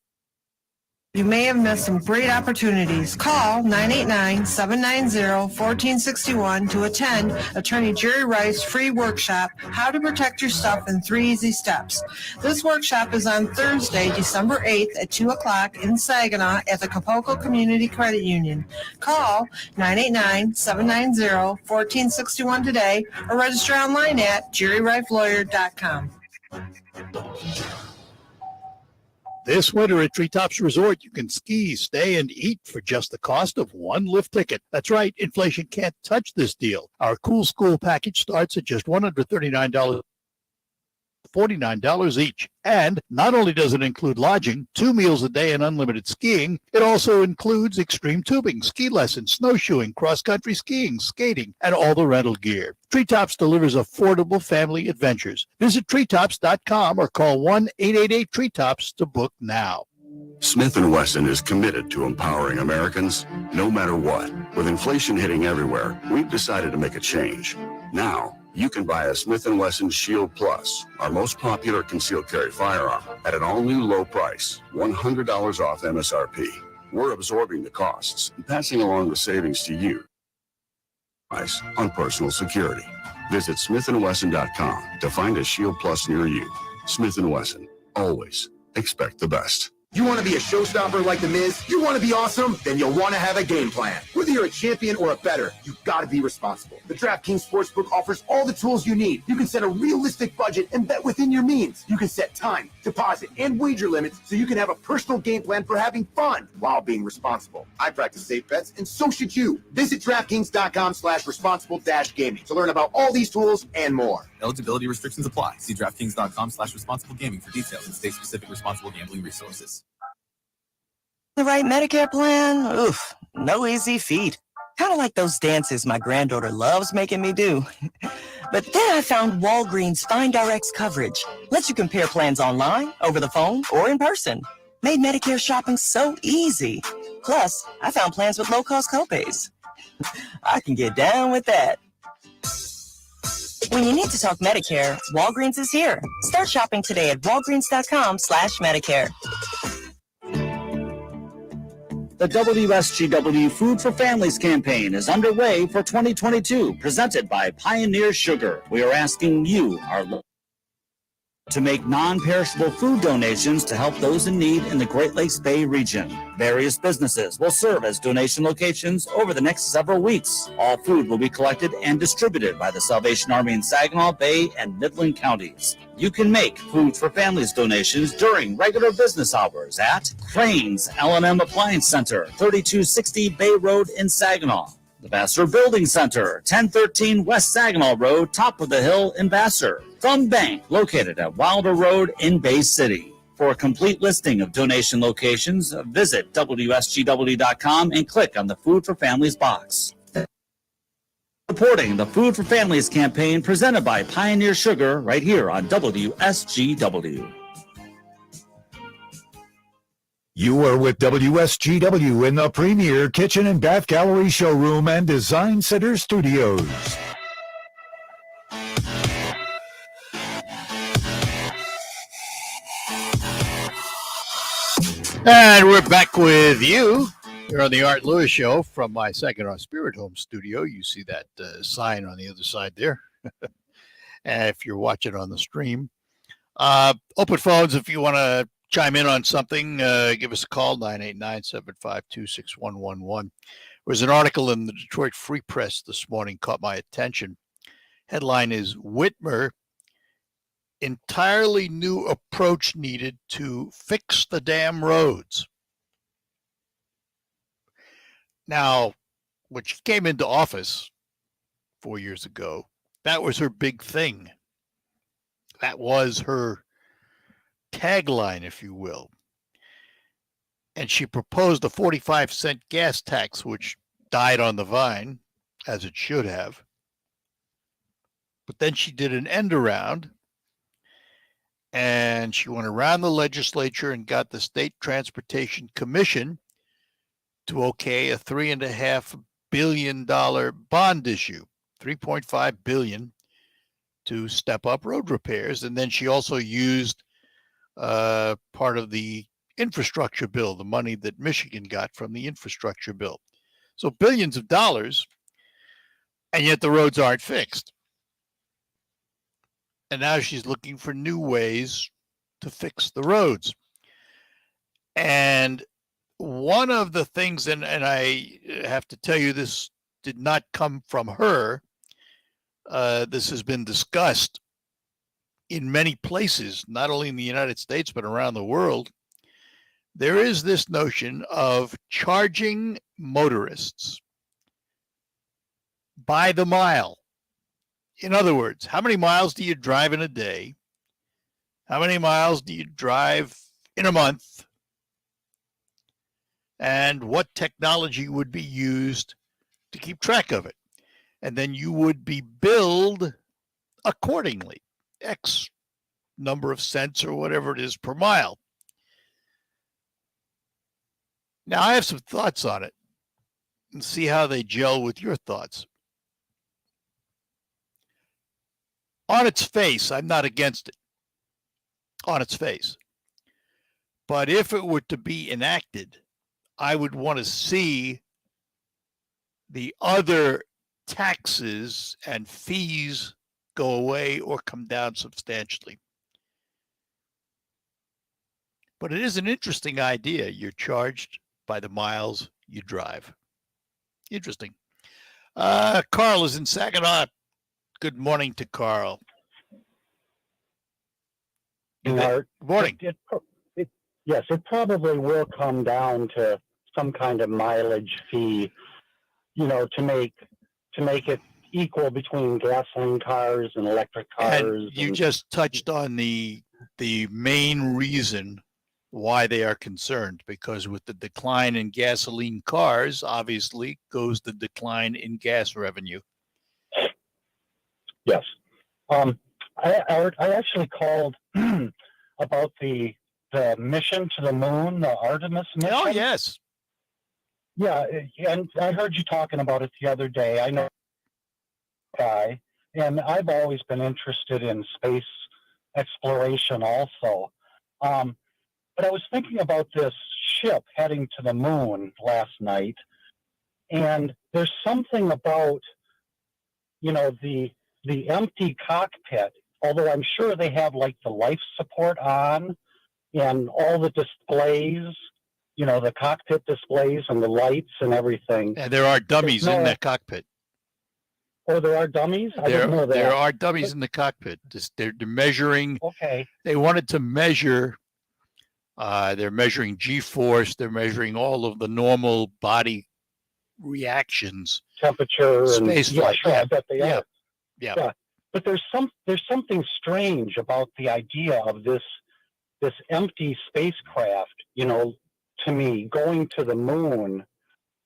[SPEAKER 5] you may have missed some great opportunities. Call 989-790-1461 to attend Attorney Jerry Rice's free workshop, How to Protect Your Stuff in 3 Easy Steps. This workshop is on Thursday, December 8th at 2 o'clock in Saginaw at the Capocco Community Credit Union. Call 989-790-1461 today or register online at jerryrifelawyer.com.
[SPEAKER 15] This winter at Treetops Resort, you can ski, stay, and eat for just the cost of one lift ticket. That's right, inflation can't touch this deal. Our Cool School package starts at just $139. $49 each. And not only does it include lodging, 2 meals a day, and unlimited skiing, it also includes extreme tubing, ski lessons, snowshoeing, cross-country skiing, skating, and all the rental gear. Treetops delivers affordable family adventures. Visit treetops.com or call 1-888-TREETOPS to book now.
[SPEAKER 7] Smith & Wesson is committed to empowering Americans no matter what. With inflation hitting everywhere, we've decided to make a change. Now, you can buy a Smith & Wesson Shield Plus, our most popular concealed carry firearm, at an all-new low price, $100 off MSRP. We're absorbing the costs and passing along the savings to you on personal security. Visit smithandwesson.com to find a Shield Plus near you. Smith & Wesson, always expect the best.
[SPEAKER 9] You want to be a showstopper like The Miz? You want to be awesome? Then you'll want to have a game plan. Whether you're a champion or a bettor, you've got to be responsible. The DraftKings Sportsbook offers all the tools you need. You can set a realistic budget and bet within your means. You can set time, deposit, and wager limits so you can have a personal game plan for having fun while being responsible. I practice safe bets, and so should you. Visit DraftKings.com/responsible-gaming to learn about all these tools and more.
[SPEAKER 10] Eligibility restrictions apply. See DraftKings.com/responsible gaming for details and state-specific responsible gambling resources.
[SPEAKER 6] The right Medicare plan? Oof, no easy feat. Kind of like those dances my granddaughter loves making me do. But then I found Walgreens Find Direct's coverage. Lets you compare plans online, over the phone, or in person. Made Medicare shopping so easy. Plus, I found plans with low-cost copays. I can get down with that. When you need to talk Medicare, Walgreens is here. Start shopping today at walgreens.com/Medicare.
[SPEAKER 10] The WSGW Food for Families campaign is underway for 2022, presented by Pioneer Sugar. We are asking you, our to make non-perishable food donations to help those in need in the Great Lakes Bay region. Various businesses will serve as donation locations over the next several weeks. All food will be collected and distributed by the Salvation Army in Saginaw Bay and Midland counties. You can make Food for Families donations during regular business hours at Cranes L&M Appliance Center, 3260 Bay Road in Saginaw. The Vassar Building Center, 1013 West Saginaw Road, top of the hill in Vassar. Thumb Bank, located at Wilder Road in Bay City. For a complete listing of donation locations, visit WSGW.com and click on the Food for Families box. Supporting the Food for Families campaign presented by Pioneer Sugar right here on WSGW.
[SPEAKER 1] You are with WSGW in the premier kitchen and bath gallery showroom and design center studios.
[SPEAKER 15] And we're back with you here on the Art Lewis Show from my Saginaw Spirit Home studio. You see that sign on the other side there. If you're watching on the stream. Open phones if you want to chime in on something. Give us a call, 989-752-6111. There was an article in the Detroit Free Press this morning caught my attention. Headline is, Whitmer, entirely new approach needed to fix the damn roads. Now, when she came into office 4 years ago, that was her big thing. That was her tagline, if you will. And she proposed a 45-cent gas tax, which died on the vine, as it should have. But then she did an end around, and she went around the legislature and got the State Transportation Commission to okay a $3.5 billion bond issue, $3.5 billion, to step up road repairs. And then she also used part of the infrastructure bill, the money that Michigan got from the infrastructure bill. So billions of dollars, and yet the roads aren't fixed. And now she's looking for new ways to fix the roads. And one of the things, and I have to tell you, this did not come from her. This has been discussed in many places, not only in the United States, but around the world. There is this notion of charging motorists by the mile. In other words, how many miles do you drive in a day? How many miles do you drive in a month? And what technology would be used to keep track of it? And then you would be billed accordingly, X number of cents or whatever it is per mile. Now, I have some thoughts on it and see how they gel with your thoughts. On its face, I'm not against it. On its face. But if it were to be enacted, I would want to see the other taxes and fees go away or come down substantially. But it is an interesting idea. You're charged by the miles you drive. Interesting. Carl is in Saginaw. Good morning to Carl.
[SPEAKER 13] Good
[SPEAKER 15] morning.
[SPEAKER 13] Yes, it probably will come down to some kind of mileage fee, to make it equal between gasoline cars and electric cars.
[SPEAKER 15] And you just touched on the main reason why they are concerned, because with the decline in gasoline cars, obviously goes the decline in gas revenue.
[SPEAKER 13] Yes. I actually called about the mission to the moon, the Artemis mission.
[SPEAKER 15] Oh, yes.
[SPEAKER 13] Yeah, and I heard you talking about it the other day. I know guy, and I've always been interested in space exploration also. But I was thinking about this ship heading to the moon last night, and there's something about, the empty cockpit, although I'm sure they have like the life support on and all the displays, the cockpit displays and the lights and everything.
[SPEAKER 15] And there are dummies in the cockpit.
[SPEAKER 13] Oh, there are dummies? I didn't know that.
[SPEAKER 15] There are dummies in the cockpit. They're measuring.
[SPEAKER 13] Okay.
[SPEAKER 15] They wanted to measure. They're measuring G-force. They're measuring all of the normal body reactions.
[SPEAKER 13] Temperature
[SPEAKER 15] space
[SPEAKER 13] and
[SPEAKER 15] flight.
[SPEAKER 13] sure, I bet they
[SPEAKER 15] Yeah.
[SPEAKER 13] are.
[SPEAKER 15] Yeah.
[SPEAKER 13] Yeah. But there's something strange about the idea of this empty spacecraft, to me, going to the moon,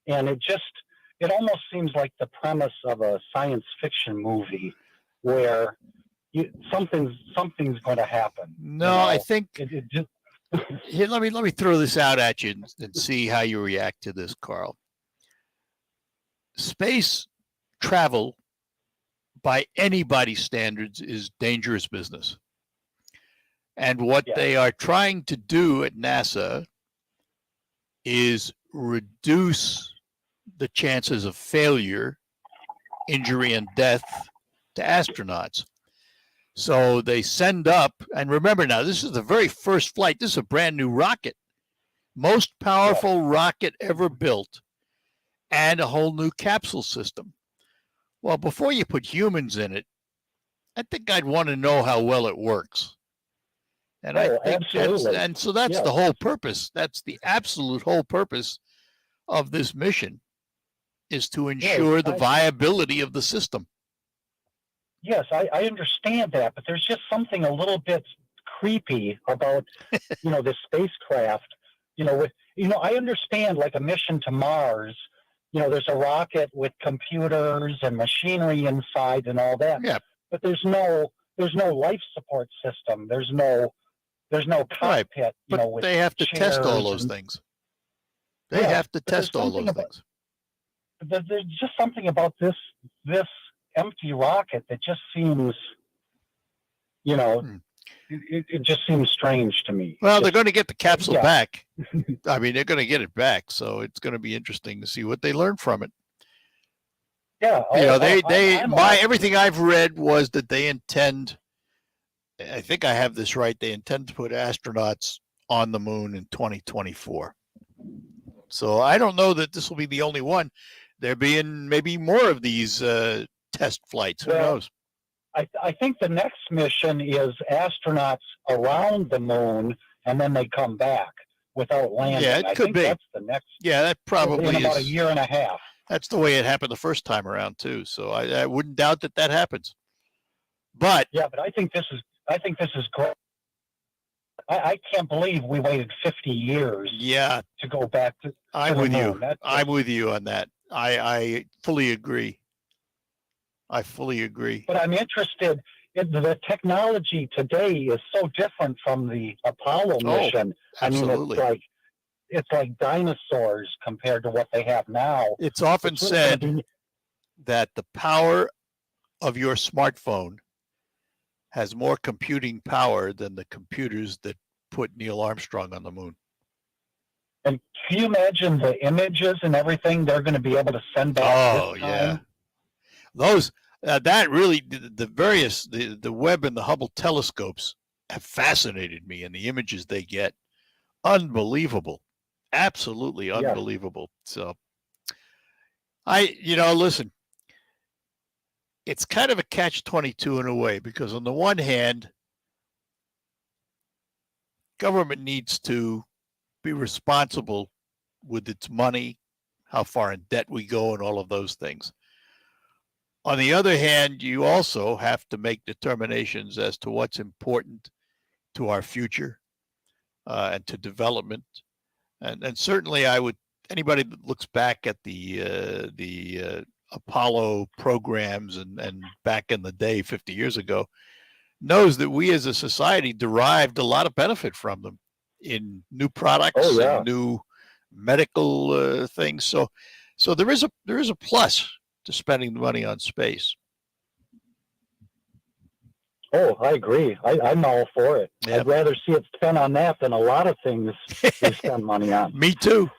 [SPEAKER 13] and it almost seems like the premise of a science fiction movie where something's going to happen.
[SPEAKER 15] No, I think here, let me throw this out at you and see how you react to this, Carl. Space travel by anybody's standards is dangerous business. And what they are trying to do at NASA is reduce the chances of failure, injury, and death to astronauts. So they send up, and remember now, this is the very first flight. This is a brand new rocket, most powerful rocket ever built, and a whole new capsule system. Well, before you put humans in it, I think I'd want to know how well it works. And I think that's the whole purpose. That's the absolute whole purpose of this mission, is to ensure the viability of the system.
[SPEAKER 13] Yes, I understand that, but there's just something a little bit creepy about, this spacecraft. I understand like a mission to Mars. There's a rocket with computers and machinery inside and all that.
[SPEAKER 15] Yeah.
[SPEAKER 13] But there's no life support system. There's no cockpit.
[SPEAKER 15] But they have to test all those things. They have to test all those things.
[SPEAKER 13] There's just something about this empty rocket that just seems, it just seems strange to me.
[SPEAKER 15] Well, they're going to get the capsule back. I mean, they're going to get it back, so it's going to be interesting to see what they learn from it.
[SPEAKER 13] Yeah,
[SPEAKER 15] everything I've read was that they intend. I think I have this right. They intend to put astronauts on the moon in 2024. So I don't know that this will be the only one. There being maybe more of these test flights. Who knows?
[SPEAKER 13] I think the next mission is astronauts around the moon, and then they come back without landing.
[SPEAKER 15] Yeah, it could be.
[SPEAKER 13] That's the next.
[SPEAKER 15] Yeah, that probably
[SPEAKER 13] in about
[SPEAKER 15] is.
[SPEAKER 13] a year and a half.
[SPEAKER 15] That's the way it happened the first time around too. So I wouldn't doubt that happens. But
[SPEAKER 13] yeah, but I think this is great. I can't believe we waited 50 years.
[SPEAKER 15] Yeah,
[SPEAKER 13] to go back to.
[SPEAKER 15] I'm
[SPEAKER 13] the
[SPEAKER 15] with
[SPEAKER 13] moon.
[SPEAKER 15] you. I'm with you on that. I fully agree.
[SPEAKER 13] But I'm interested in the technology today is so different from the Apollo mission.
[SPEAKER 15] Absolutely.
[SPEAKER 13] I mean, it's like dinosaurs compared to what they have now.
[SPEAKER 15] It's often said that the power of your smartphone has more computing power than the computers that put Neil Armstrong on the moon.
[SPEAKER 13] And can you imagine the images and everything they're going to be able to send back?
[SPEAKER 15] Oh, yeah. Those, that really, the Webb and the Hubble telescopes have fascinated me, and the images they get. Unbelievable. Absolutely unbelievable. So, listen, it's kind of a catch-22 in a way, because on the one hand, government needs to be responsible with its money, how far in debt we go, and all of those things. On the other hand, you also have to make determinations as to what's important to our future, and to development. And certainly anybody that looks back at the Apollo programs and back in the day, 50 years ago, knows that we as a society derived a lot of benefit from them in new products and new medical things. So there is a plus to spending the money on space.
[SPEAKER 13] Oh, I agree. I'm all for it.
[SPEAKER 15] Yep.
[SPEAKER 13] I'd rather see it spent on that than a lot of things we spend money on.
[SPEAKER 15] Me too.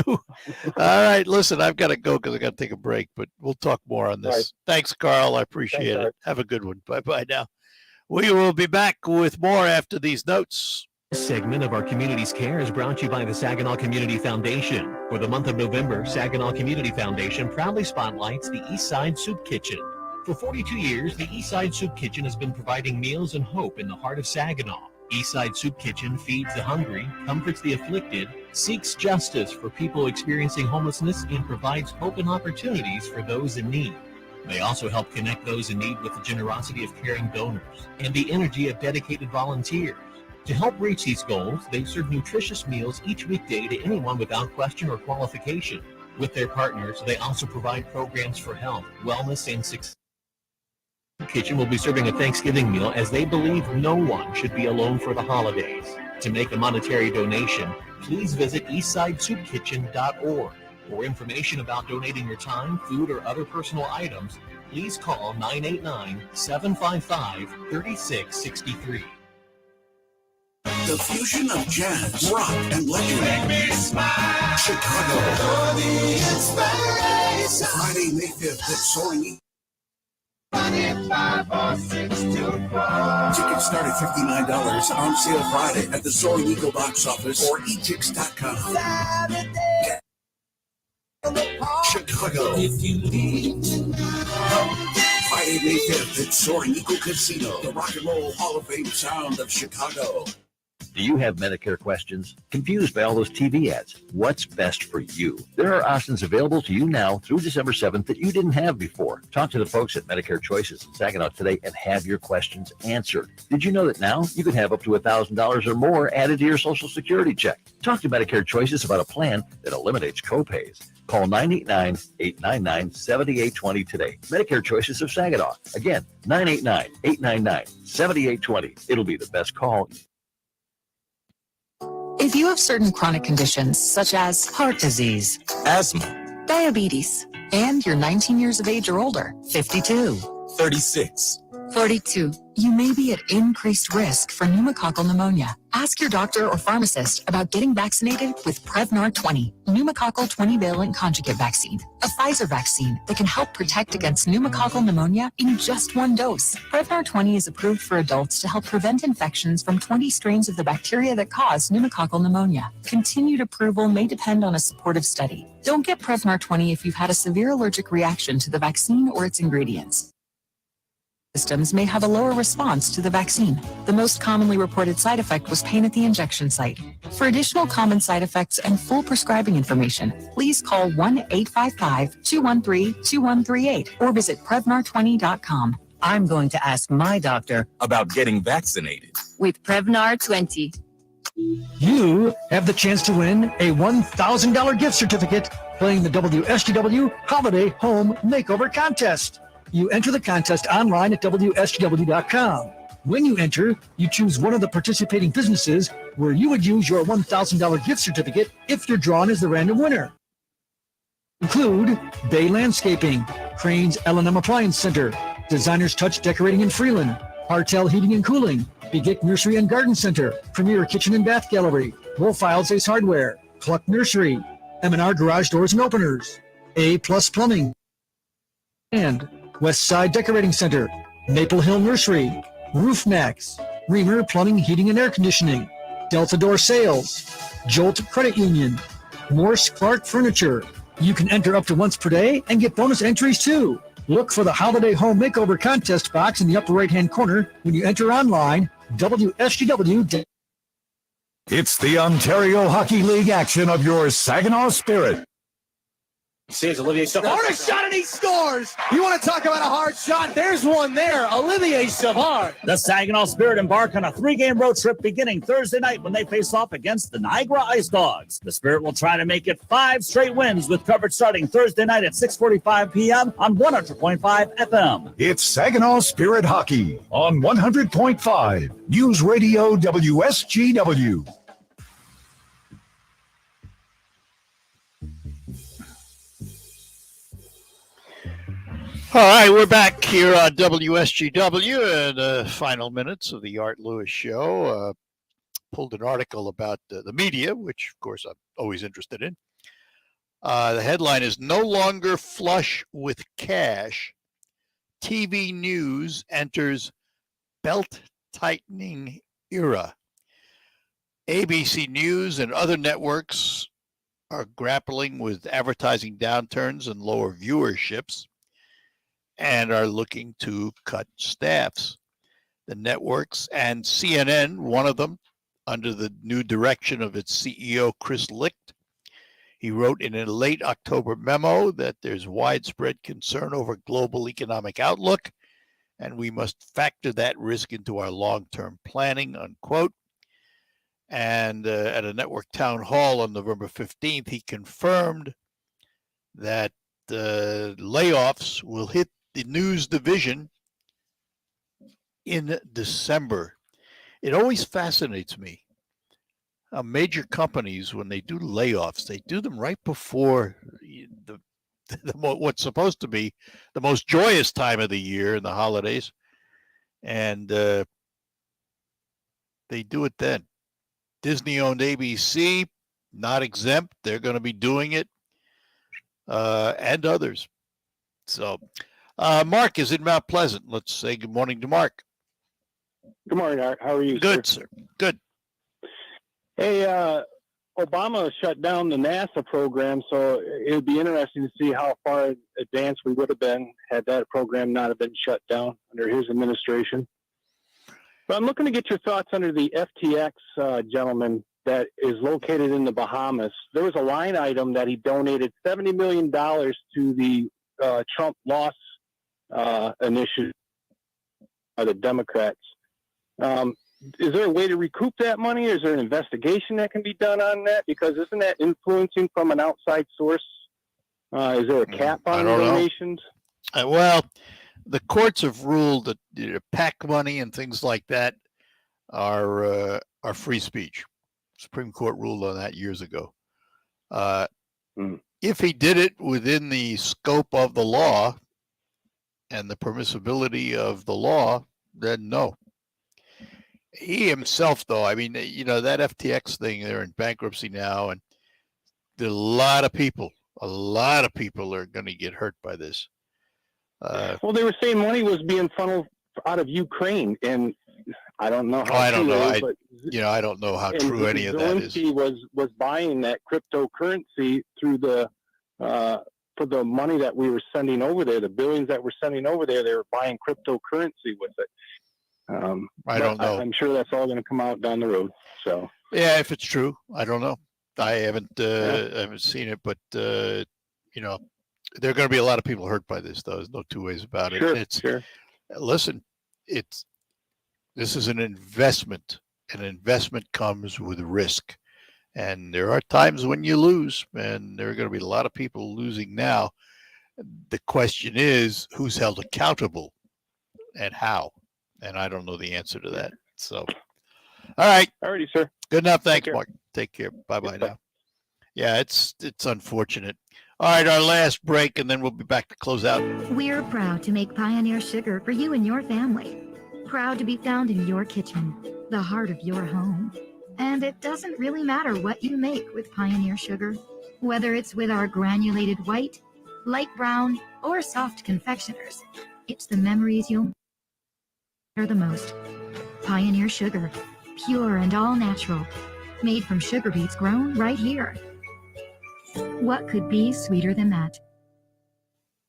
[SPEAKER 15] All right, listen, I've got to go because I got to take a break, but we'll talk more on this. Right. Thanks, Carl. I appreciate it. Have a good one. Bye-bye now. We will be back with more after these notes.
[SPEAKER 2] This segment of our Community's Care is brought to you by the Saginaw Community Foundation. For the month of November, Saginaw Community Foundation proudly spotlights the Eastside Soup Kitchen. For 42 years, the Eastside Soup Kitchen has been providing meals and hope in the heart of Saginaw. Eastside Soup Kitchen feeds the hungry, comforts the afflicted, seeks justice for people experiencing homelessness, and provides hope and opportunities for those in need. They also help connect those in need with the generosity of caring donors and the energy of dedicated volunteers. To help reach these goals, they serve nutritious meals each weekday to anyone without question or qualification. With their partners, they also provide programs for health, wellness, and success. The kitchen will be serving a Thanksgiving meal as they believe no one should be alone for the holidays. To make a monetary donation, please visit eastsidesoupkitchen.org. For information about donating your time, food, or other personal items, please call 989-755-3663.
[SPEAKER 14] The fusion of jazz, rock, and legend. Make me smile. Chicago. Friday, May 5th at Soaring. Tickets start at $59, on sale Friday at the Soaring Eagle box office or etix.com. Chicago. If you need to Friday, May 5th at Soaring Eagle Casino, the Rock and Roll Hall of Fame sound of Chicago.
[SPEAKER 2] Do you have Medicare questions? Confused by all those TV ads? What's best for you? There are options available to you now through December 7th that you didn't have before. Talk to the folks at Medicare Choices in Saginaw today and have your questions answered. Did you know that now you can have up to $1,000 or more added to your Social Security check? Talk to Medicare Choices about a plan that eliminates copays. Call 989-899-7820 today. Medicare Choices of Saginaw. Again, 989-899-7820. It'll be the best call.
[SPEAKER 16] If you have certain chronic conditions such as heart disease,
[SPEAKER 28] asthma,
[SPEAKER 16] diabetes, and you're 19 years of age or older, 52,
[SPEAKER 28] 36,
[SPEAKER 16] 42, you may be at increased risk for pneumococcal pneumonia. Ask your doctor or pharmacist about getting vaccinated with Prevnar 20, pneumococcal 20-valent conjugate vaccine, a Pfizer vaccine that can help protect against pneumococcal pneumonia in just one dose. Prevnar 20 is approved for adults to help prevent infections from 20 strains of the bacteria that cause pneumococcal pneumonia. Continued approval may depend on a supportive study. Don't get Prevnar 20 if you've had a severe allergic reaction to the vaccine or its ingredients. Systems may have a lower response to the vaccine. The most commonly reported side effect was pain at the injection site. For additional common side effects and full prescribing information, please call 1-855-213-2138 or visit Prevnar20.com.
[SPEAKER 20] I'm going to ask my doctor
[SPEAKER 28] about getting vaccinated
[SPEAKER 20] with Prevnar 20.
[SPEAKER 18] You have the chance to win a $1,000 gift certificate playing the WSGW Holiday Home Makeover Contest. You enter the contest online at WSGW.com. When you enter, you choose one of the participating businesses where you would use your $1,000 gift certificate if you're drawn as the random winner. Include Bay Landscaping, Crane's L&M Appliance Center, Designer's Touch Decorating in Freeland, Hartel Heating and Cooling, Begic Nursery and Garden Center, Premier Kitchen and Bath Gallery, Wolfilds Ace Hardware, Cluck Nursery, M&R Garage Doors and Openers, A Plus Plumbing, and Westside Decorating Center, Maple Hill Nursery, Roof Max, Reamer Plumbing, Heating and Air Conditioning, Delta Door Sales, Jolt Credit Union, Morse Clark Furniture. You can enter up to once per day and get bonus entries too. Look for the Holiday Home Makeover Contest box in the upper right-hand corner when you enter online, WSGW.
[SPEAKER 1] It's the Ontario Hockey League action of your Saginaw Spirit.
[SPEAKER 17] See, it's Olivier Savard.
[SPEAKER 9] What a shot and he scores! You want to talk about a hard shot? There's one there. Olivier Savard.
[SPEAKER 10] The Saginaw Spirit embark on a 3-game road trip beginning Thursday night when they face off against the Niagara Ice Dogs. The Spirit will try to make it 5 straight wins with coverage starting Thursday night at 6:45 p.m. on 100.5 FM.
[SPEAKER 1] It's Saginaw Spirit Hockey on 100.5 News Radio WSGW.
[SPEAKER 15] All right, we're back here on WSGW and final minutes of the Art Lewis Show. Pulled an article about the media, which, of course, I'm always interested in. The headline is "No Longer Flush with Cash. TV News Enters Belt-Tightening Era." ABC News and other networks are grappling with advertising downturns and lower viewerships, and are looking to cut staffs. The networks and CNN, one of them, under the new direction of its CEO, Chris Licht. He wrote in a late October memo that there's widespread concern over global economic outlook, and we must factor that risk into our long-term planning, unquote. And at a network town hall on November 15th, he confirmed that the layoffs will hit the news division in December. It always fascinates me how major companies, when they do layoffs, they do them right before what's supposed to be the most joyous time of the year in the holidays, and they do it then. Disney owned ABC, not exempt. They're going to be doing it, and others. So Mark is in Mount Pleasant. Let's say good morning to Mark.
[SPEAKER 13] Good morning, Art. How are you,
[SPEAKER 15] Good, sir? Good.
[SPEAKER 13] Hey, Obama shut down the NASA program, so it would be interesting to see how far advanced we would have been had that program not have been shut down under his administration. But I'm looking to get your thoughts under the FTX gentleman that is located in the Bahamas. There was a line item that he donated $70 million to the Trump loss initiative by the Democrats. Is there a way to recoup that money? Is there an investigation that can be done on that? Because isn't that influencing from an outside source? Is there a cap on donations?
[SPEAKER 15] Well, the courts have ruled that PAC money and things like that are free speech. Supreme Court ruled on that years ago. If he did it within the scope of the law and the permissibility of the law, then no. He himself, though, I mean, that FTX thing, they're in bankruptcy now, and a lot of people are going to get hurt by this.
[SPEAKER 13] Well, they were saying money was being funneled out of Ukraine, and I don't know how.
[SPEAKER 15] I don't know. I don't know how true any of that is.
[SPEAKER 13] Zelensky was buying that cryptocurrency through for the money that we were sending over there, the billions that we're sending over there. They were buying cryptocurrency with it.
[SPEAKER 15] I don't know.
[SPEAKER 13] I'm sure that's all going to come out down the road. So
[SPEAKER 15] yeah, if it's true, I don't know. I haven't seen it, but there are going to be a lot of people hurt by this, though. There's no two ways about it.
[SPEAKER 13] Sure.
[SPEAKER 15] Listen, this is an investment. An investment comes with risk, and there are times when you lose, and there are going to be a lot of people losing now. The question is, who's held accountable, and how? And I don't know the answer to that. So, all right.
[SPEAKER 13] Alrighty, sir.
[SPEAKER 15] Good enough. Thanks, Mark. Take care. Bye-bye now. Yeah, it's unfortunate. All right, our last break, and then we'll be back to close out.
[SPEAKER 3] We're proud to make Pioneer Sugar for you and your family. Proud to be found in your kitchen, the heart of your home. And it doesn't really matter what you make with Pioneer Sugar, whether it's with our granulated white, light brown, or soft confectioners. It's the memories you'll the most. Pioneer Sugar, pure and all natural, made from sugar beets grown right here. What could be sweeter than that?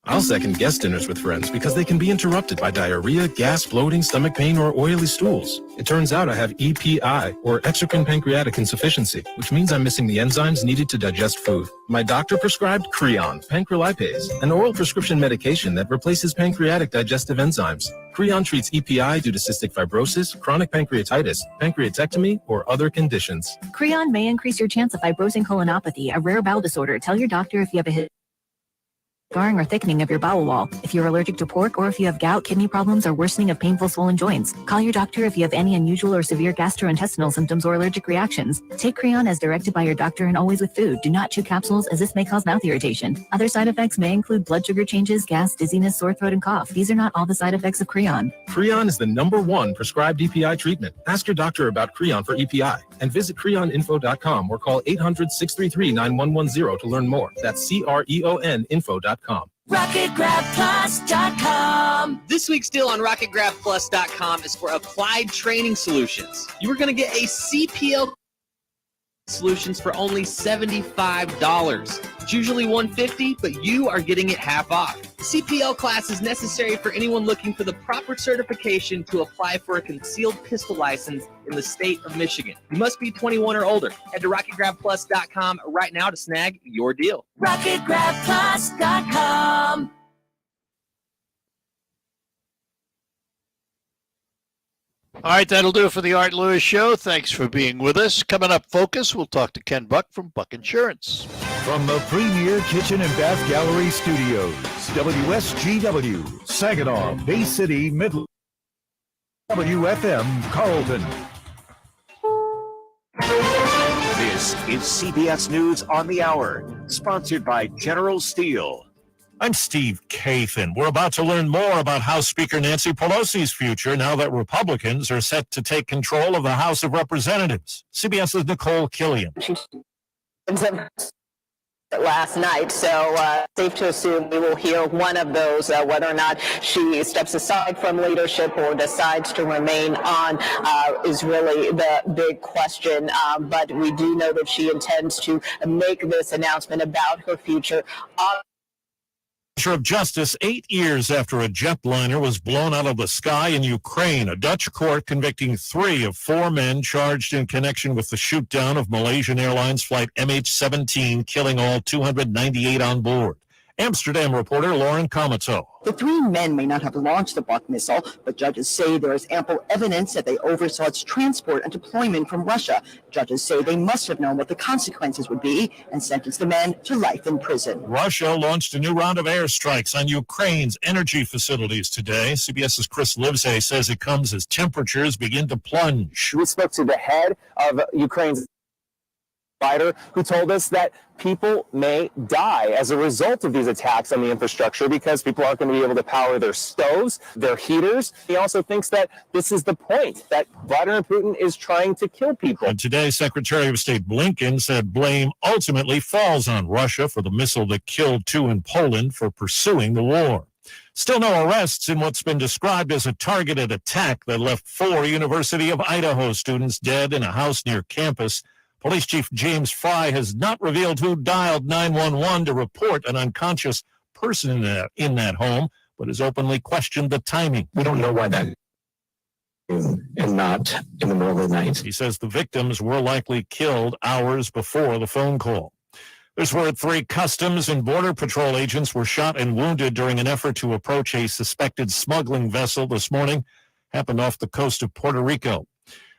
[SPEAKER 11] I'll second guest dinners with friends because they can be interrupted by diarrhea, gas, bloating, stomach pain, or oily stools. It turns out I have EPI, or exocrine pancreatic insufficiency, which means I'm missing the enzymes needed to digest food. My doctor prescribed Creon, pancrelipase, an oral prescription medication that replaces pancreatic digestive enzymes. Creon treats EPI due to cystic fibrosis, chronic pancreatitis, pancreatectomy, or other conditions.
[SPEAKER 21] Creon may increase your chance of fibrosing colonopathy, a rare bowel disorder. Tell your doctor if you have a scarring or thickening of your bowel wall, if you're allergic to pork, or if you have gout, kidney problems, or worsening of painful swollen joints. Call your doctor if you have any unusual or severe gastrointestinal symptoms or allergic reactions. Take Creon as directed by your doctor and always with food. Do not chew capsules as this may cause mouth irritation. Other side effects may include blood sugar changes, gas, dizziness, sore throat, and cough. These are not all the side effects of Creon.
[SPEAKER 11] Creon is the #1 prescribed EPI treatment. Ask your doctor about Creon for EPI and visit creoninfo.com or call 800-633-9110 to learn more. That's CREON info.com.
[SPEAKER 22] RocketGrabPlus.com. This week's deal on RocketGrabPlus.com is for Applied Training Solutions. You are going to get a CPL solutions for only $75. It's usually $150, but you are getting it half off. The CPL class is necessary for anyone looking for the proper certification to apply for a concealed pistol license in the state of Michigan. You must be 21 or older. Head to RocketGrabPlus.com right now to snag your deal. RocketGrabPlus.com.
[SPEAKER 15] All right, that'll do it for the Art Lewis Show. Thanks for being with us. Coming up, Focus, we'll talk to Ken Buck from Buck Insurance.
[SPEAKER 1] From the premier kitchen and bath gallery studios, WSGW, Saginaw, Bay City, Midland, WFM, Carlton.
[SPEAKER 23] This is CBS News on the Hour, sponsored by General Steel.
[SPEAKER 24] I'm Steve Kathan. We're about to learn more about House Speaker Nancy Pelosi's future now that Republicans are set to take control of the House of Representatives. CBS's Nicole Killian.
[SPEAKER 25] Last night, so safe to assume we will hear one of those, whether or not she steps aside from leadership or decides to remain on is really the big question, but we do know that she intends to make this announcement about her future.
[SPEAKER 24] Of Justice 8 years after a jetliner was blown out of the sky in Ukraine. A Dutch court convicting 3 of 4 men charged in connection with the shoot-down of Malaysian Airlines flight MH17, killing all 298 on board. Amsterdam reporter Lauren Comato.
[SPEAKER 26] The 3 men may not have launched the Buck missile, but judges say there is ample evidence that they oversaw its transport and deployment from Russia. Judges say they must have known what the consequences would be and sentenced the men to life in prison.
[SPEAKER 24] Russia launched a new round of airstrikes on Ukraine's energy facilities today. CBS's Chris Livesay says it comes as temperatures begin to plunge.
[SPEAKER 28] We spoke to the head of Ukraine's fighter who told us that people may die as a result of these attacks on the infrastructure because people aren't going to be able to power their stoves, their heaters. He also thinks that this is the point, that Vladimir Putin is trying to kill people.
[SPEAKER 24] And today, Secretary of State Blinken said blame ultimately falls on Russia for the missile that killed 2 in Poland for pursuing the war. Still no arrests in what's been described as a targeted attack that left 4 University of Idaho students dead in a house near campus. Police Chief James Fry has not revealed who dialed 911 to report an unconscious person in that home, but has openly questioned the timing.
[SPEAKER 28] We don't know why that and not in the middle of the night.
[SPEAKER 24] He says the victims were likely killed hours before the phone call. There's word 3 Customs and Border Patrol agents were shot and wounded during an effort to approach a suspected smuggling vessel this morning. Happened off the coast of Puerto Rico.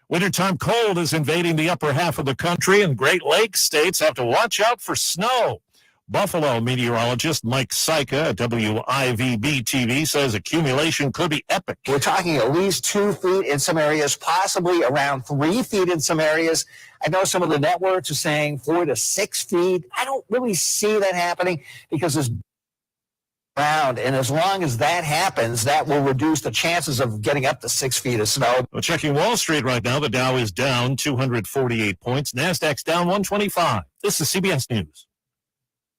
[SPEAKER 24] Wintertime cold is invading the upper half of the country, and Great Lakes states have to watch out for snow. Buffalo meteorologist Mike Syka at WIVB-TV says accumulation could be epic.
[SPEAKER 27] We're talking at least 2 feet in some areas, possibly around 3 feet in some areas. I know some of the networks are saying 4 to 6 feet. I don't really see that happening because there's ground, and as long as that happens, that will reduce the chances of getting up to 6 feet of snow.
[SPEAKER 24] Well, checking Wall Street right now, the Dow is down 248 points. NASDAQ's down 125. This is CBS News.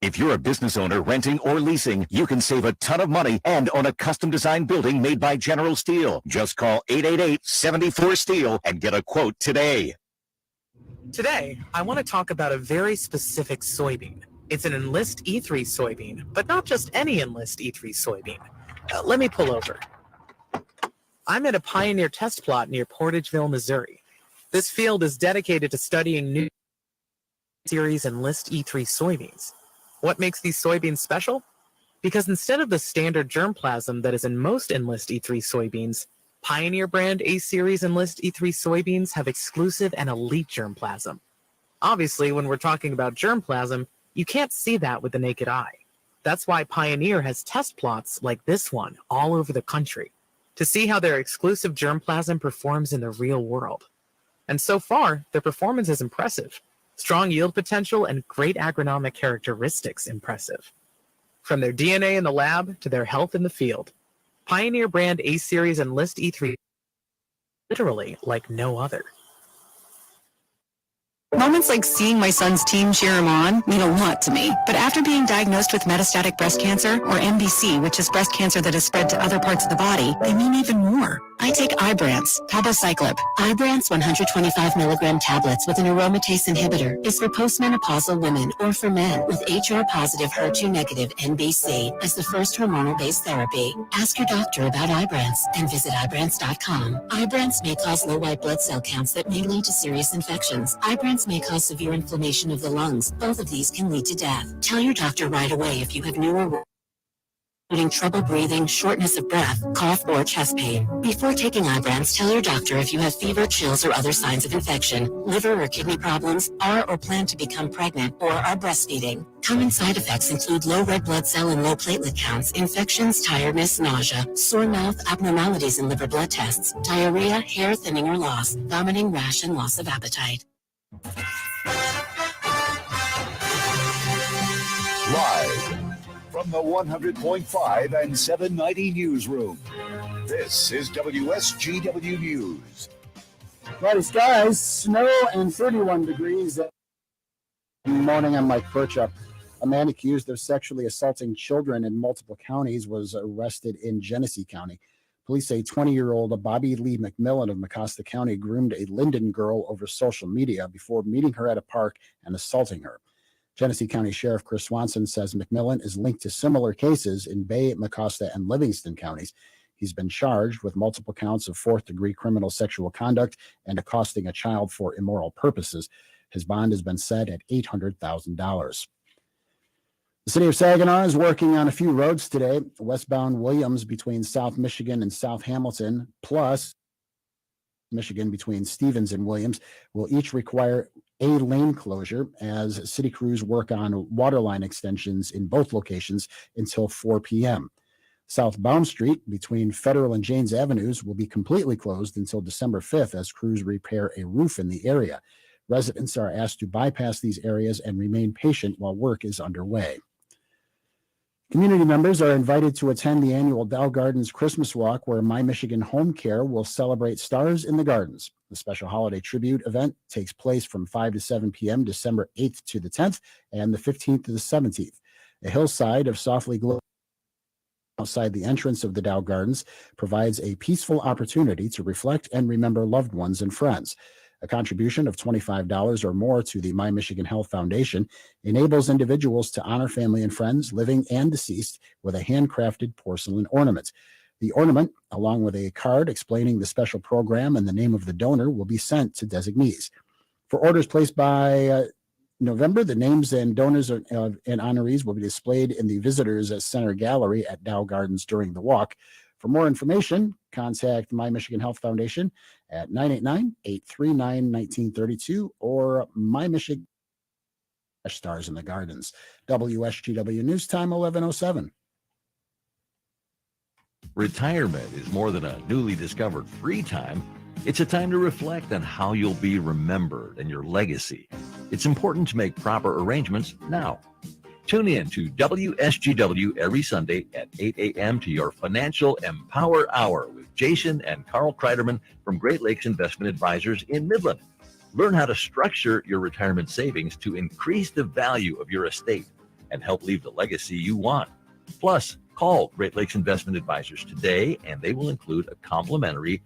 [SPEAKER 28] If you're a business owner renting or leasing, you can save a ton of money and own a custom-designed building made by General Steel. Just call 888-74-STEEL and get a quote today.
[SPEAKER 29] Today, I want to talk about a very specific soybean.
[SPEAKER 4] It's an Enlist E3 soybean, but not just any Enlist E3 soybean. Let me pull over. I'm at a Pioneer test plot near Portageville, Missouri. This field is dedicated to studying new series Enlist E3 soybeans. What makes these soybeans special? Because instead of the standard germplasm that is in most Enlist E3 soybeans, Pioneer brand A-Series Enlist E3 soybeans have exclusive and elite germplasm. Obviously, when we're talking about germplasm, you can't see that with the naked eye. That's why Pioneer has test plots like this one all over the country to see how their exclusive germplasm performs in the real world. And so far, their performance is impressive. Strong yield potential and great agronomic characteristics impressive. From their DNA in the lab to their health in the field, Pioneer brand A-Series Enlist E3 literally like no other.
[SPEAKER 16] Moments like seeing my son's team cheer him on mean a lot to me. But after being diagnosed with metastatic breast cancer, or MBC, which is breast cancer that has spread to other parts of the body, they mean even more. I take Ibrance, palbociclib. Ibrance 125 milligram tablets with an aromatase inhibitor is for postmenopausal women or for men with HR-positive, HER2-negative MBC as the first hormonal-based therapy. Ask your doctor about Ibrance and visit Ibrance.com. Ibrance may cause low white blood cell counts that may lead to serious infections. Ibrance may cause severe inflammation of the lungs. Both of these can lead to death. Tell your doctor right away if you have new or including trouble breathing, shortness of breath, cough, or chest pain. Before taking Ibrance, tell your doctor if you have fever, chills, or other signs of infection, liver or kidney problems, are or plan to become pregnant, or are breastfeeding. Common side effects include low red blood cell and low platelet counts, infections, tiredness, nausea, sore mouth, abnormalities in liver blood tests, diarrhea, hair thinning or loss, vomiting, rash, and loss of appetite.
[SPEAKER 1] Live from the 100.5 and 790 newsroom, this is WSGW News.
[SPEAKER 5] Cloudy skies, snow, and 31 degrees. Good morning, I'm Mike Perchup. A man accused of sexually assaulting children in multiple counties was arrested in Genesee County. Police say 20-year-old Bobby Lee McMillan of Mecosta County groomed a Linden girl over social media before meeting her at a park and assaulting her. Genesee County Sheriff Chris Swanson says McMillan is linked to similar cases in Bay, Mecosta, and Livingston counties. He's been charged with multiple counts of fourth-degree criminal sexual conduct and accosting a child for immoral purposes. His bond has been set at $800,000. The city of Saginaw is working on a few roads today. Westbound Williams between South Michigan and South Hamilton, plus Michigan between Stevens and Williams, will each require a lane closure as city crews work on water line extensions in both locations until 4 p.m. South Baum Street between Federal and Janes Avenues will be completely closed until December 5th as crews repair a roof in the area. Residents are asked to bypass these areas and remain patient while work is underway. Community members are invited to attend the annual Dow Gardens Christmas Walk, where My Michigan Home Care will celebrate Stars in the Gardens. The special holiday tribute event takes place from 5 to 7 p.m. December 8th to the 10th and the 15th to the 17th. A hillside of softly glowing outside the entrance of the Dow Gardens provides a peaceful opportunity to reflect and remember loved ones and friends. A contribution of $25 or more to the My Michigan Health Foundation enables individuals to honor family and friends, living and deceased, with a handcrafted porcelain ornament. The ornament, along with a card explaining the special program and the name of the donor, will be sent to designees. For orders placed by November, the names and donors and honorees will be displayed in the Visitors Center Gallery at Dow Gardens during the walk. For more information, contact My Michigan Health Foundation at 989-839-1932 or My Michigan Stars in the Gardens. WSGW News Time 11:07.
[SPEAKER 2] Retirement is more than a newly discovered free time. It's a time to reflect on how you'll be remembered and your legacy. It's important to make proper arrangements now. Tune in to WSGW every Sunday at 8 a.m. to your Financial Empower Hour with Jason and Carl Kreiderman from Great Lakes Investment Advisors in Midland. Learn how to structure your retirement savings to increase the value of your estate and help leave the legacy you want. Plus, call Great Lakes Investment Advisors today and they will include a complimentary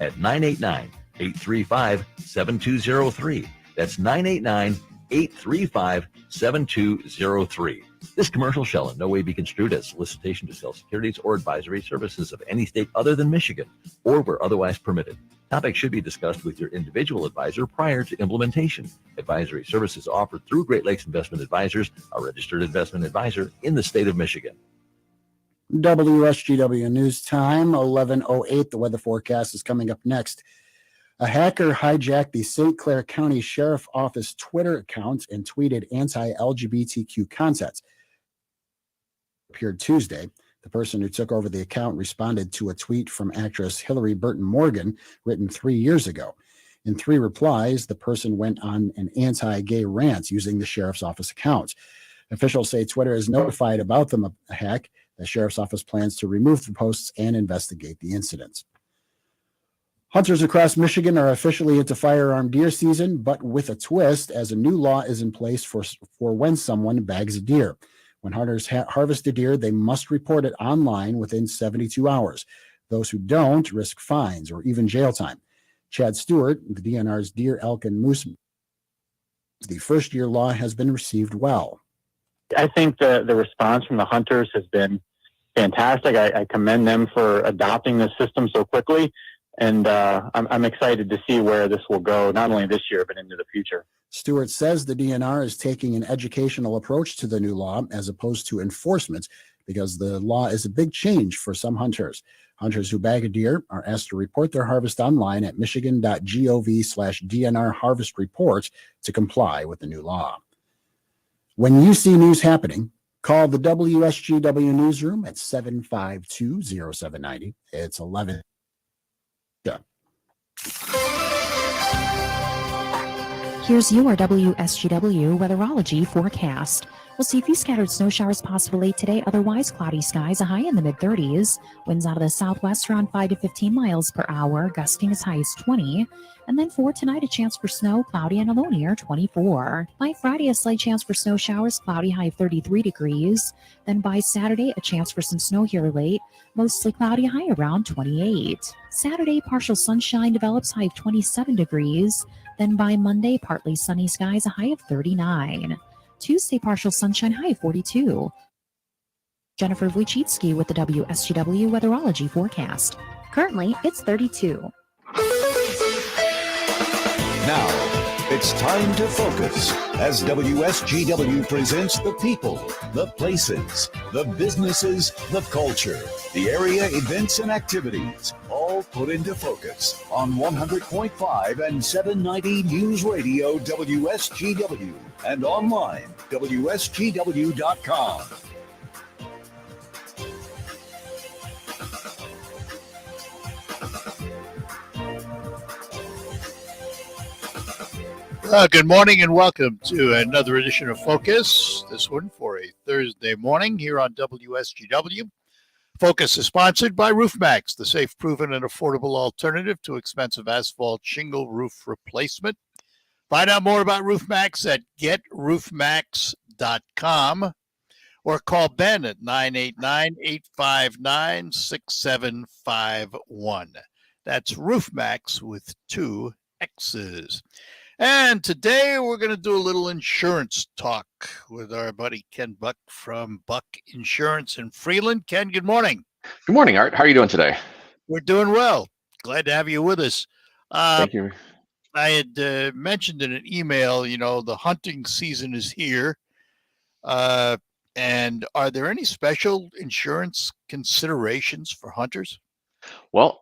[SPEAKER 2] at 989-835-7203. That's 989 835-7203. This commercial shall in no way be construed as solicitation to sell securities or advisory services of any state other than Michigan, or where otherwise permitted. Topics should be discussed with your individual advisor prior to implementation. Advisory services offered through Great Lakes Investment Advisors, a registered investment advisor in the state of Michigan.
[SPEAKER 5] WSGW News Time, 11:08. The weather forecast is coming up next. A hacker hijacked the St. Clair County Sheriff Office Twitter account and tweeted anti-LGBTQ content. Appeared Tuesday. The person who took over the account responded to a tweet from actress Hillary Burton Morgan, written 3 years ago. In 3 replies, the person went on an anti-gay rant using the sheriff's office account. Officials say Twitter is notified about the hack. The sheriff's office plans to remove the posts and investigate the incident. Hunters across Michigan are officially into firearm deer season, but with a twist, as a new law is in place for when someone bags a deer. When hunters harvest a deer, they must report it online within 72 hours. Those who don't risk fines or even jail time. Chad Stewart, the DNR's Deer, Elk, and Moose, the first-year law has been received well.
[SPEAKER 13] I think the response from the hunters has been fantastic. I commend them for adopting this system so quickly. And I'm excited to see where this will go, not only this year, but into the future.
[SPEAKER 5] Stewart says the DNR is taking an educational approach to the new law as opposed to enforcement because the law is a big change for some hunters. Hunters who bag a deer are asked to report their harvest online at michigan.gov/DNR harvest report to comply with the new law. When you see news happening, call the WSGW newsroom at 752-0790. It's 11.
[SPEAKER 6] Here's your WSGW weatherology forecast. We'll see a few scattered snow showers possible late today, otherwise cloudy skies, a high in the mid-30s. Winds out of the southwest around 5 to 15 miles per hour, gusting as high as 20. And then for tonight, a chance for snow, cloudy and a low near 24. By Friday, a slight chance for snow showers, cloudy, high of 33 degrees. Then by Saturday, a chance for some snow here late, mostly cloudy, high around 28. Saturday, partial sunshine develops, high of 27 degrees. Then by Monday, partly sunny skies, a high of 39. Tuesday, partial sunshine, high of 42. Jennifer Wojcicki with the WSGW weatherology forecast.
[SPEAKER 3] Currently, it's 32.
[SPEAKER 1] Now, it's time to focus as WSGW presents the people, the places, the businesses, the culture, the area events and activities, all put into focus on 100.5 and 790 News Radio WSGW and online WSGW.com.
[SPEAKER 15] Good morning and welcome to another edition of Focus, this one for a Thursday morning here on WSGW. Focus is sponsored by RoofMax, the safe, proven, and affordable alternative to expensive asphalt shingle roof replacement. Find out more about RoofMax at getroofmax.com or call Ben at 989-859-6751. That's RoofMax with 2 X's. And today we're going to do a little insurance talk with our buddy Ken Buck from Buck Insurance in Freeland. Ken, good morning.
[SPEAKER 7] Good morning, Art. How are you doing today?
[SPEAKER 15] We're doing well. Glad to have you with us.
[SPEAKER 7] Thank you.
[SPEAKER 15] I had mentioned in an email, the hunting season is here. And are there any special insurance considerations for hunters?
[SPEAKER 7] Well,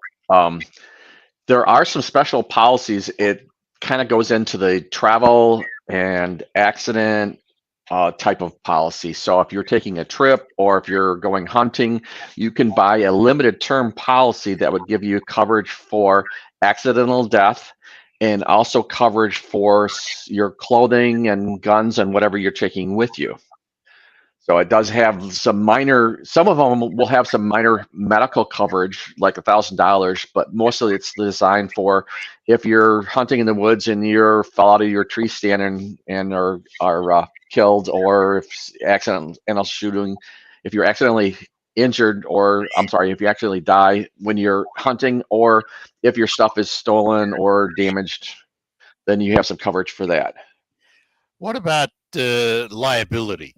[SPEAKER 7] there are some special policies. It kind of goes into the travel and accident type of policy. So if you're taking a trip or if you're going hunting, you can buy a limited term policy that would give you coverage for accidental death and also coverage for your clothing and guns and whatever you're taking with you. So it does have some of them will have some minor medical coverage, like $1,000, but mostly it's designed for if you're hunting in the woods and you fell out of your tree stand and are killed, or if accidental shooting, if you're accidentally injured, or if you actually die when you're hunting, or if your stuff is stolen or damaged, then you have some coverage for that.
[SPEAKER 15] What about liability?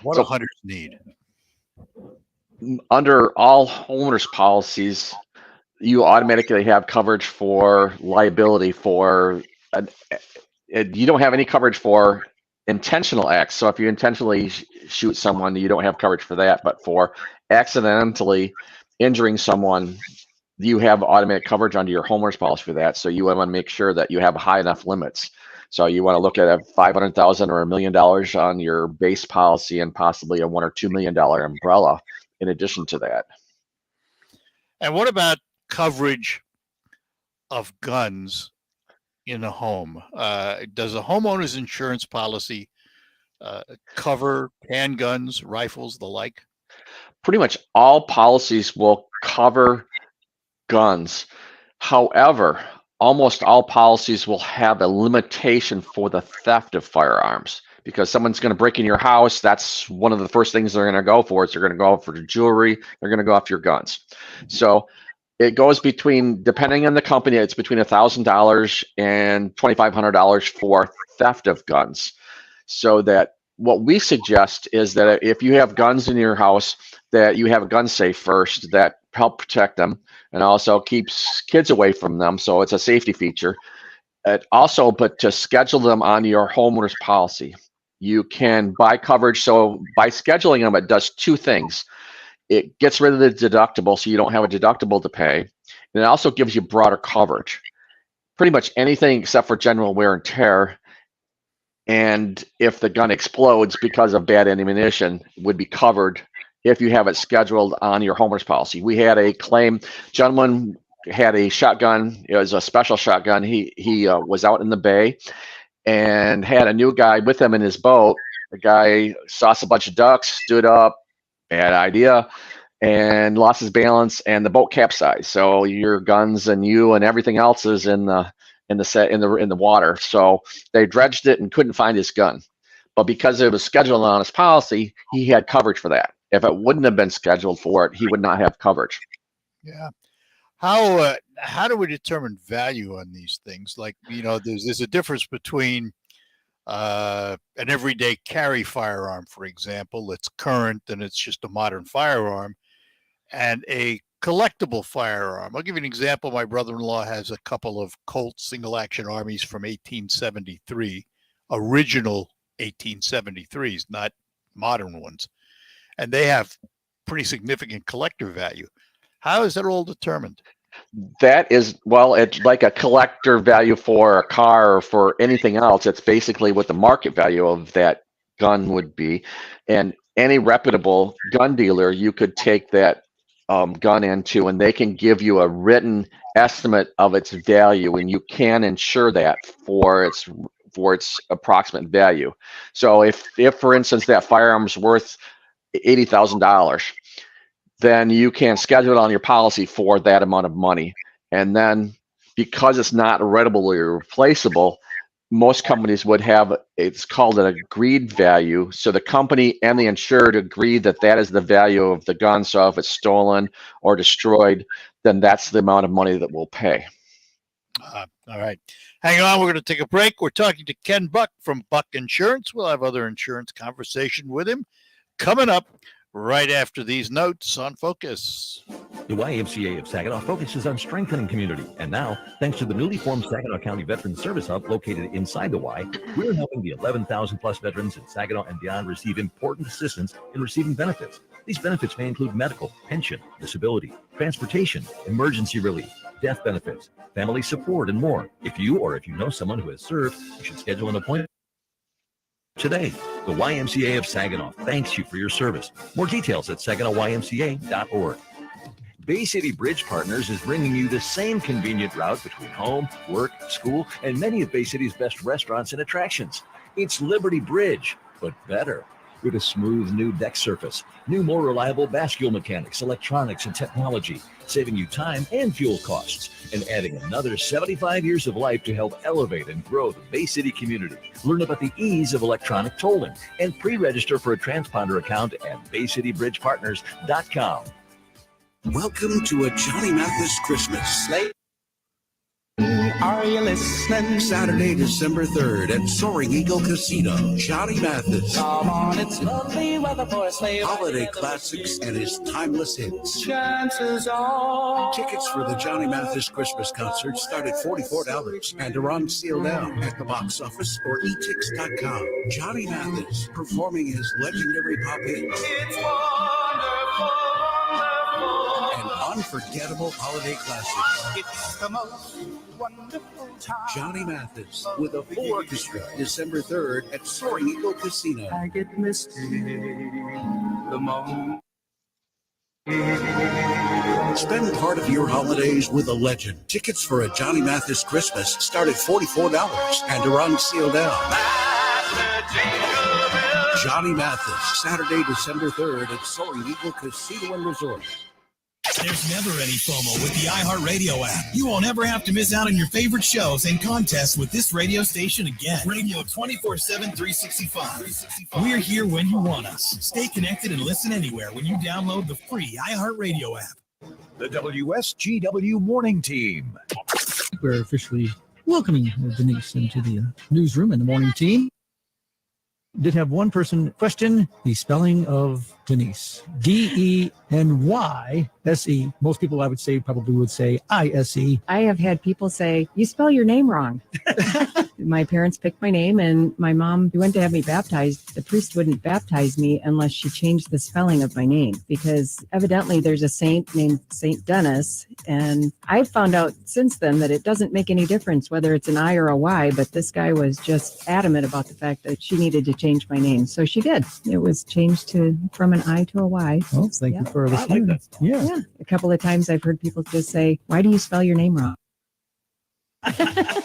[SPEAKER 15] What do hunters need?
[SPEAKER 7] Under all homeowners policies, you automatically have coverage for liability for you don't have any coverage for intentional acts. So if you intentionally shoot someone, you don't have coverage for that. But for accidentally injuring someone, you have automatic coverage under your homeowners policy for that. So you want to make sure that you have high enough limits. So you want to look at a $500,000 or $1 million on your base policy, and possibly a $1 or $2 million umbrella in addition to that.
[SPEAKER 15] And what about coverage of guns in a home? Does a homeowner's insurance policy cover handguns, rifles, the like?
[SPEAKER 7] Pretty much all policies will cover guns. However, almost all policies will have a limitation for the theft of firearms, because someone's going to break in your house. That's one of the first things they're going to go for. Is they're going to go for jewelry. They're going to go after your guns. So it goes between, depending on the company, it's between $1,000 and $2,500 for theft of guns. So that what we suggest is that if you have guns in your house, that you have a gun safe first that help protect them, and also keeps kids away from them. So it's a safety feature. Also, but to schedule them on your homeowner's policy, you can buy coverage. So by scheduling them, it does two things. It gets rid of the deductible, so you don't have a deductible to pay. And it also gives you broader coverage. Pretty much anything except for general wear and tear. And if the gun explodes because of bad ammunition, would be covered if you have it scheduled on your homeowner's policy. We had a claim, gentleman had a shotgun. It was a special shotgun. He was out in the bay and had a new guy with him in his boat. The guy saw a bunch of ducks, stood up, bad idea, and lost his balance, and the boat capsized. So your guns and you and everything else is in the water. So they dredged it and couldn't find his gun. But because it was scheduled on his policy, he had coverage for that. If it wouldn't have been scheduled for it, he would not have coverage.
[SPEAKER 15] Yeah. How do we determine value on these things? Like, there's a difference between an everyday carry firearm, for example, that's current and it's just a modern firearm, and a collectible firearm. I'll give you an example. My brother-in-law has a couple of Colt single-action armies from 1873, original 1873s, not modern ones. And they have pretty significant collector value. How is that all determined?
[SPEAKER 7] That is, well, it's like a collector value for a car or for anything else. It's basically what the market value of that gun would be. And any reputable gun dealer, you could take that gun into, and they can give you a written estimate of its value, and you can insure that for its approximate value. So if for instance that firearm's worth $80,000, then you can schedule it on your policy for that amount of money. And then because it's not readily replaceable, most companies would have, it's called an agreed value. So the company and the insured agree that that is the value of the gun. So if it's stolen or destroyed, then that's the amount of money that we'll pay.
[SPEAKER 15] All right. Hang on. We're going to take a break. We're talking to Ken Buck from Buck Insurance. We'll have other insurance conversation with him coming up right after these notes on Focus.
[SPEAKER 2] The YMCA of Saginaw focuses on strengthening community. And now, thanks to the newly formed Saginaw County Veterans Service Hub located inside the Y, we're helping the 11,000 plus veterans in Saginaw and beyond receive important assistance in receiving benefits. These benefits may include medical, pension, disability, transportation, emergency relief, death benefits, family support, and more. If you know someone who has served, you should schedule an appointment today. The YMCA of Saginaw thanks you for your service. More details at SaginawYMCA.org. Bay City Bridge Partners is bringing you the same convenient route between home, work, school, and many of Bay City's best restaurants and attractions. It's Liberty Bridge, but better. With a smooth new deck surface, new more reliable bascule mechanics, electronics, and technology, saving you time and fuel costs, and adding another 75 years of life to help elevate and grow the Bay City community. Learn about the ease of electronic tolling and pre-register for a transponder account at BayCityBridgePartners.com.
[SPEAKER 8] Welcome to a Johnny Mathis Christmas. Are you listening? Saturday, December 3rd at Soaring Eagle Casino. Johnny Mathis.
[SPEAKER 9] Come on, it's lovely weather for a sleigh ride.
[SPEAKER 8] Holiday classics and his timeless hits.
[SPEAKER 9] Chances are.
[SPEAKER 8] Tickets for the Johnny Mathis Christmas concert start at $44 and are on sale now at the box office or etix.com. Johnny Mathis performing his legendary pop hits.
[SPEAKER 9] It's wonderful, wonderful.
[SPEAKER 8] And unforgettable holiday classics.
[SPEAKER 9] It's the most wonderful time.
[SPEAKER 8] Johnny Mathis with a full orchestra, December 3rd at Soaring Eagle Casino.
[SPEAKER 9] I get misty the moment.
[SPEAKER 8] Spend part of your holidays with a legend. Tickets for a Johnny Mathis Christmas start at $44 and are on sale now. Johnny Mathis, Saturday, December 3rd at Soaring Eagle Casino and Resort.
[SPEAKER 12] There's never any FOMO with the iHeartRadio app. You won't ever have to miss out on your favorite shows and contests with this radio station again. Radio 24/7, 365. We're here when you want us. Stay connected and listen anywhere when you download the free iHeartRadio app.
[SPEAKER 1] The WSGW Morning Team.
[SPEAKER 14] We're officially welcoming Denise into the newsroom and the morning team. Did have one person question the spelling of Denise. Denise. Most people, I would say, probably would say ISE.
[SPEAKER 17] I have had people say, you spell your name wrong. My parents picked my name, and my mom went to have me baptized. The priest wouldn't baptize me unless she changed the spelling of my name, because evidently there's a saint named Saint Dennis. And I've found out since then that it doesn't make any difference whether it's an I or a Y, but this guy was just adamant about the fact that she needed to change my name. So she did. It was changed from an I to a Y.
[SPEAKER 14] Oh, thank you for listening.
[SPEAKER 17] Like yeah. A couple of times I've heard people just say, why do you spell your name wrong?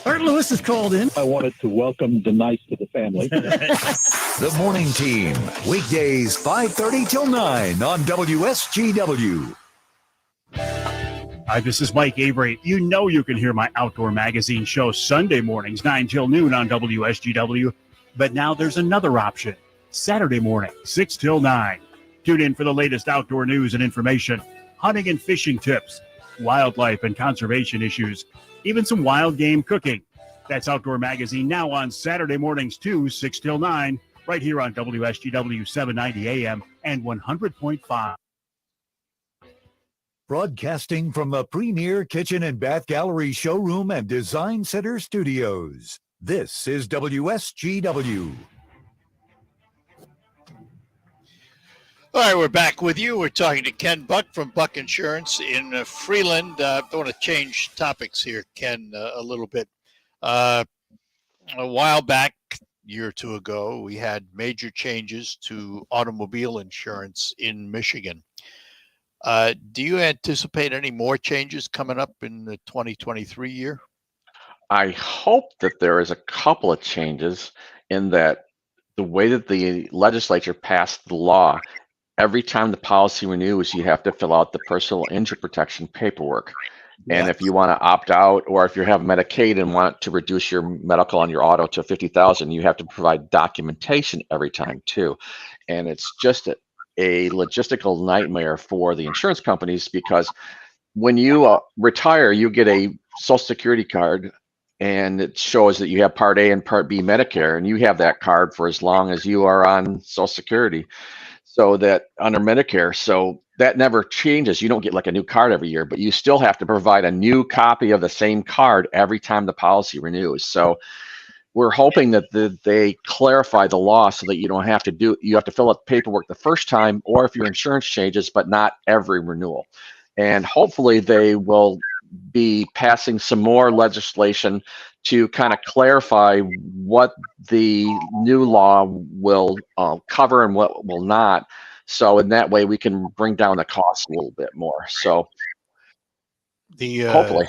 [SPEAKER 14] Art Lewis is called in.
[SPEAKER 18] I wanted to welcome Denise to the family.
[SPEAKER 1] The Morning Team, weekdays 5:30 till 9 on WSGW.
[SPEAKER 19] Hi, this is Mike Avery. You know you can hear my outdoor magazine show Sunday mornings, 9 till noon on WSGW. But now there's another option. Saturday morning, 6 till 9. Tune in for the latest outdoor news and information, hunting and fishing tips, wildlife and conservation issues, even some wild game cooking. That's Outdoor Magazine now on Saturday mornings too, 6 till 9, right here on WSGW 790 AM and 100.5.
[SPEAKER 1] Broadcasting from the Premier Kitchen and Bath Gallery Showroom and Design Center Studios. This is WSGW.
[SPEAKER 15] All right, we're back with you. We're talking to Ken Buck from Buck Insurance in Freeland. I want to change topics here, Ken, a little bit. A while back, a year or two ago, we had major changes to automobile insurance in Michigan. Do you anticipate any more changes coming up in the 2023 year?
[SPEAKER 7] I hope that there is a couple of changes in that the way that the legislature passed the law, every time the policy renews, you have to fill out the personal injury protection paperwork. And if you want to opt out, or if you have Medicaid and want to reduce your medical on your auto to $50,000, you have to provide documentation every time too. And it's just a logistical nightmare for the insurance companies, because when you retire, you get a Social Security card, and it shows that you have Part A and Part B Medicare, and you have that card for as long as you are on Social Security. So that under Medicare, so that never changes. You don't get like a new card every year, but you still have to provide a new copy of the same card every time the policy renews. So we're hoping that they clarify the law so that you don't have to you have to fill out paperwork the first time, or if your insurance changes, but not every renewal. And hopefully they will be passing some more legislation to kind of clarify what the new law will cover and what will not. So in that way, we can bring down the cost a little bit more. So hopefully.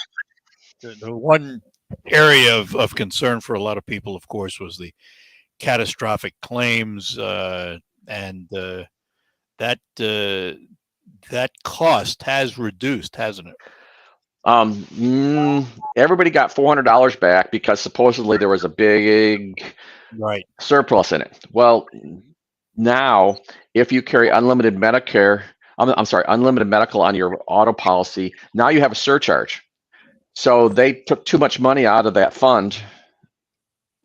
[SPEAKER 15] The one area of concern for a lot of people, of course, was the catastrophic claims, and that cost has reduced, hasn't it?
[SPEAKER 7] Everybody got $400 back because supposedly there was a big surplus in it. Well, now if you carry unlimited Medicare, unlimited medical on your auto policy, now you have a surcharge. So they took too much money out of that fund,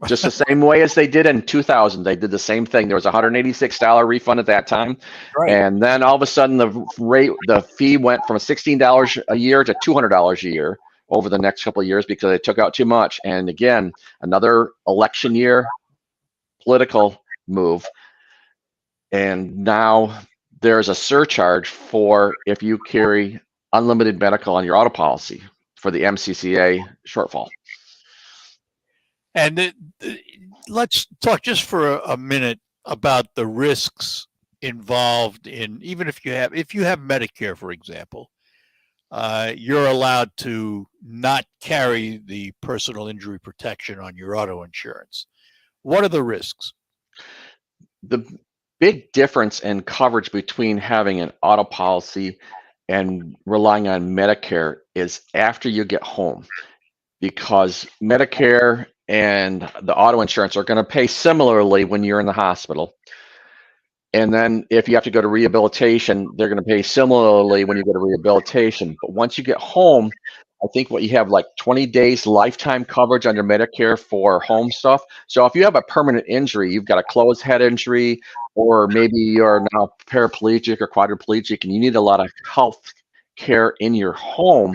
[SPEAKER 7] just the same way as they did in 2000. They did the same thing. There was a $186 refund at that time.
[SPEAKER 15] Right.
[SPEAKER 7] And then all of a sudden the fee went from $16 a year to $200 a year over the next couple of years because they took out too much. And again, another election year political move. And now there's a surcharge for if you carry unlimited medical on your auto policy for the MCCA shortfall.
[SPEAKER 15] And let's talk just for a minute about the risks involved in, even if you have Medicare, for example, you're allowed to not carry the personal injury protection on your auto insurance. What are the risks?
[SPEAKER 7] The big difference in coverage between having an auto policy and relying on Medicare is after you get home, because Medicare and the auto insurance are going to pay similarly when you're in the hospital. And then if you have to go to rehabilitation, they're going to pay similarly when you go to rehabilitation. But once you get home, I think what you have like 20 days lifetime coverage under Medicare for home stuff. So if you have a permanent injury, you've got a closed head injury, or maybe you're now paraplegic or quadriplegic and you need a lot of health care in your home,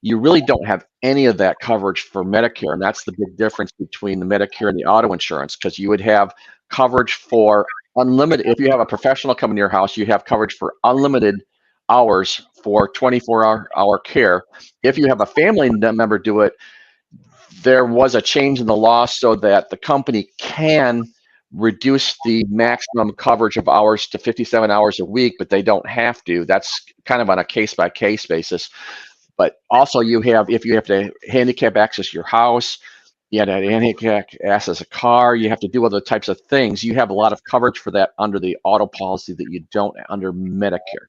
[SPEAKER 7] you really don't have any of that coverage for Medicare. And that's the big difference between the Medicare and the auto insurance, because you would have coverage for unlimited. If you have a professional come into your house, you have coverage for unlimited hours for 24-hour care. If you have a family member do it, there was a change in the law so that the company can reduce the maximum coverage of hours to 57 hours a week, but they don't have to. That's kind of on a case-by-case basis. But also you have, if you have to handicap access your house, you have to handicap access a car, you have to do other types of things. You have a lot of coverage for that under the auto policy that you don't under Medicare.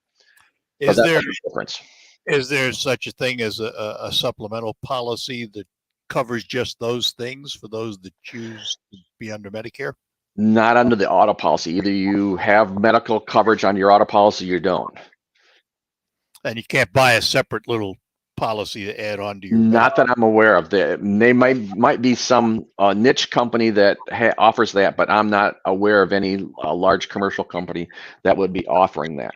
[SPEAKER 15] Is
[SPEAKER 7] so
[SPEAKER 15] there
[SPEAKER 7] the difference?
[SPEAKER 15] Is there such a thing as a supplemental policy that covers just those things for those that choose to be under Medicare?
[SPEAKER 7] Not under the auto policy. Either you have medical coverage on your auto policy or you don't.
[SPEAKER 15] And you can't buy a separate little policy to add on to your
[SPEAKER 7] Not that I'm aware of. They might be some niche company that offers that, but I'm not aware of any large commercial company that would be offering that.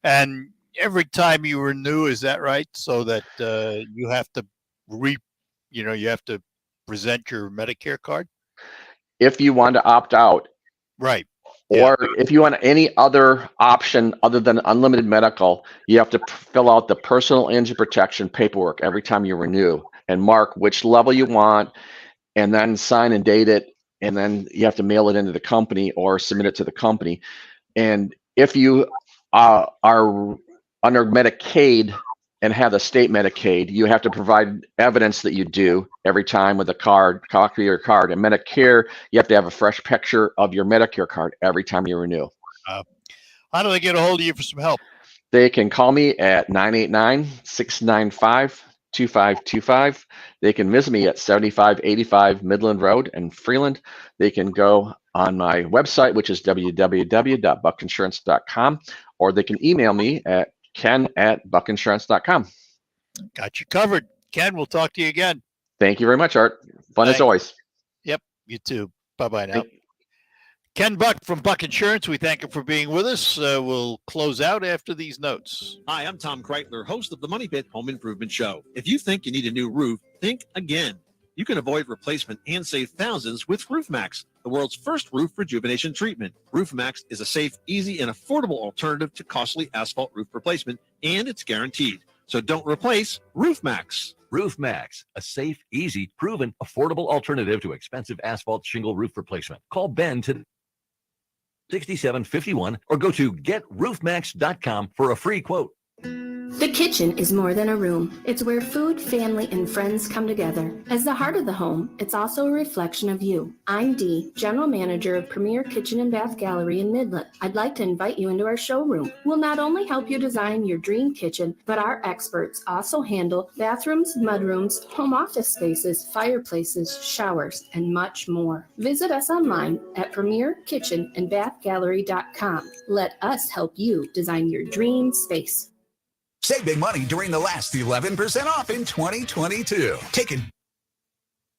[SPEAKER 15] And every time you renew, is that right? So that you have to you have to present your Medicare card?
[SPEAKER 7] If you want to opt out.
[SPEAKER 15] Right.
[SPEAKER 7] Or if you want any other option other than unlimited medical, you have to fill out the personal injury protection paperwork every time you renew and mark which level you want, and then sign and date it. And then you have to mail it into the company or submit it to the company. And if you are under Medicaid and have the state Medicaid, you have to provide evidence that you do every time with a card, copy of your card. And Medicare, you have to have a fresh picture of your Medicare card every time you renew.
[SPEAKER 15] How do they get a hold of you for some help?
[SPEAKER 7] They can call me at 989-695-2525. They can visit me at 7585 Midland Road in Freeland. They can go on my website, which is www.buckinsurance.com, or they can email me at ken@buckinsurance.com.
[SPEAKER 15] Got you covered. Ken, we'll talk to you again.
[SPEAKER 7] Thank you very much, Art. Fun as always.
[SPEAKER 15] Yep, you too. Bye-bye now. Ken Buck from Buck Insurance, we thank him for being with us. We'll close out after these notes.
[SPEAKER 10] Hi, I'm Tom Kreitler, host of the Money Pit Home Improvement Show. If you think you need a new roof, think again. You can avoid replacement and save thousands with RoofMax, the world's first roof rejuvenation treatment. RoofMax is a safe, easy, and affordable alternative to costly asphalt roof replacement, and it's guaranteed. So don't replace RoofMax.
[SPEAKER 2] RoofMax, a safe, easy, proven, affordable alternative to expensive asphalt shingle roof replacement. Call Ben to 6751 or go to getroofmax.com for a free quote.
[SPEAKER 11] The kitchen is more than a room. It's where food, family, and friends come together. As the heart of the home, it's also a reflection of you. I'm Dee, General Manager of Premier Kitchen and Bath Gallery in Midland. I'd like to invite you into our showroom. We'll not only help you design your dream kitchen, but our experts also handle bathrooms, mudrooms, home office spaces, fireplaces, showers, and much more. Visit us online at premierkitchenandbathgallery.com. Let us help you design your dream space.
[SPEAKER 20] Save big money during the last 11% off in 2022. Take it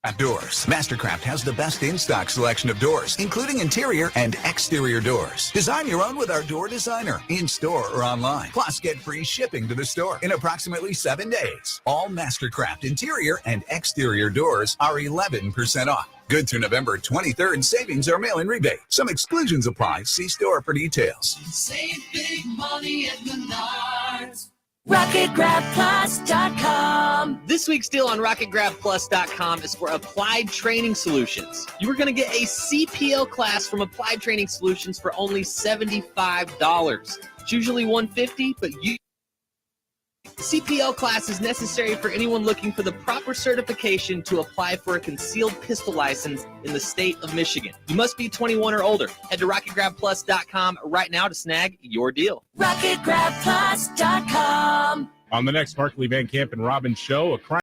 [SPEAKER 20] outdoors. Mastercraft has the best in-stock selection of doors, including interior and exterior doors. Design your own with our door designer, in-store or online. Plus, get free shipping to the store in approximately 7 days. All Mastercraft interior and exterior doors are 11% off. Good through November 23rd. Savings or mail-in rebate. Some exclusions apply. See store for details.
[SPEAKER 21] Save big money at Menards. RocketGrabPlus.com.
[SPEAKER 22] This week's deal on RocketGrabPlus.com is for Applied Training Solutions. You are going to get a CPL class from Applied Training Solutions for only $75. It's usually $150, but CPL class is necessary for anyone looking for the proper certification to apply for a concealed pistol license in the state of Michigan. You must be 21 or older. Head to RocketGrabPlus.com right now to snag your deal.
[SPEAKER 21] RocketGrabPlus.com.
[SPEAKER 23] On the next Markley Van Camp and Robbins show, a crime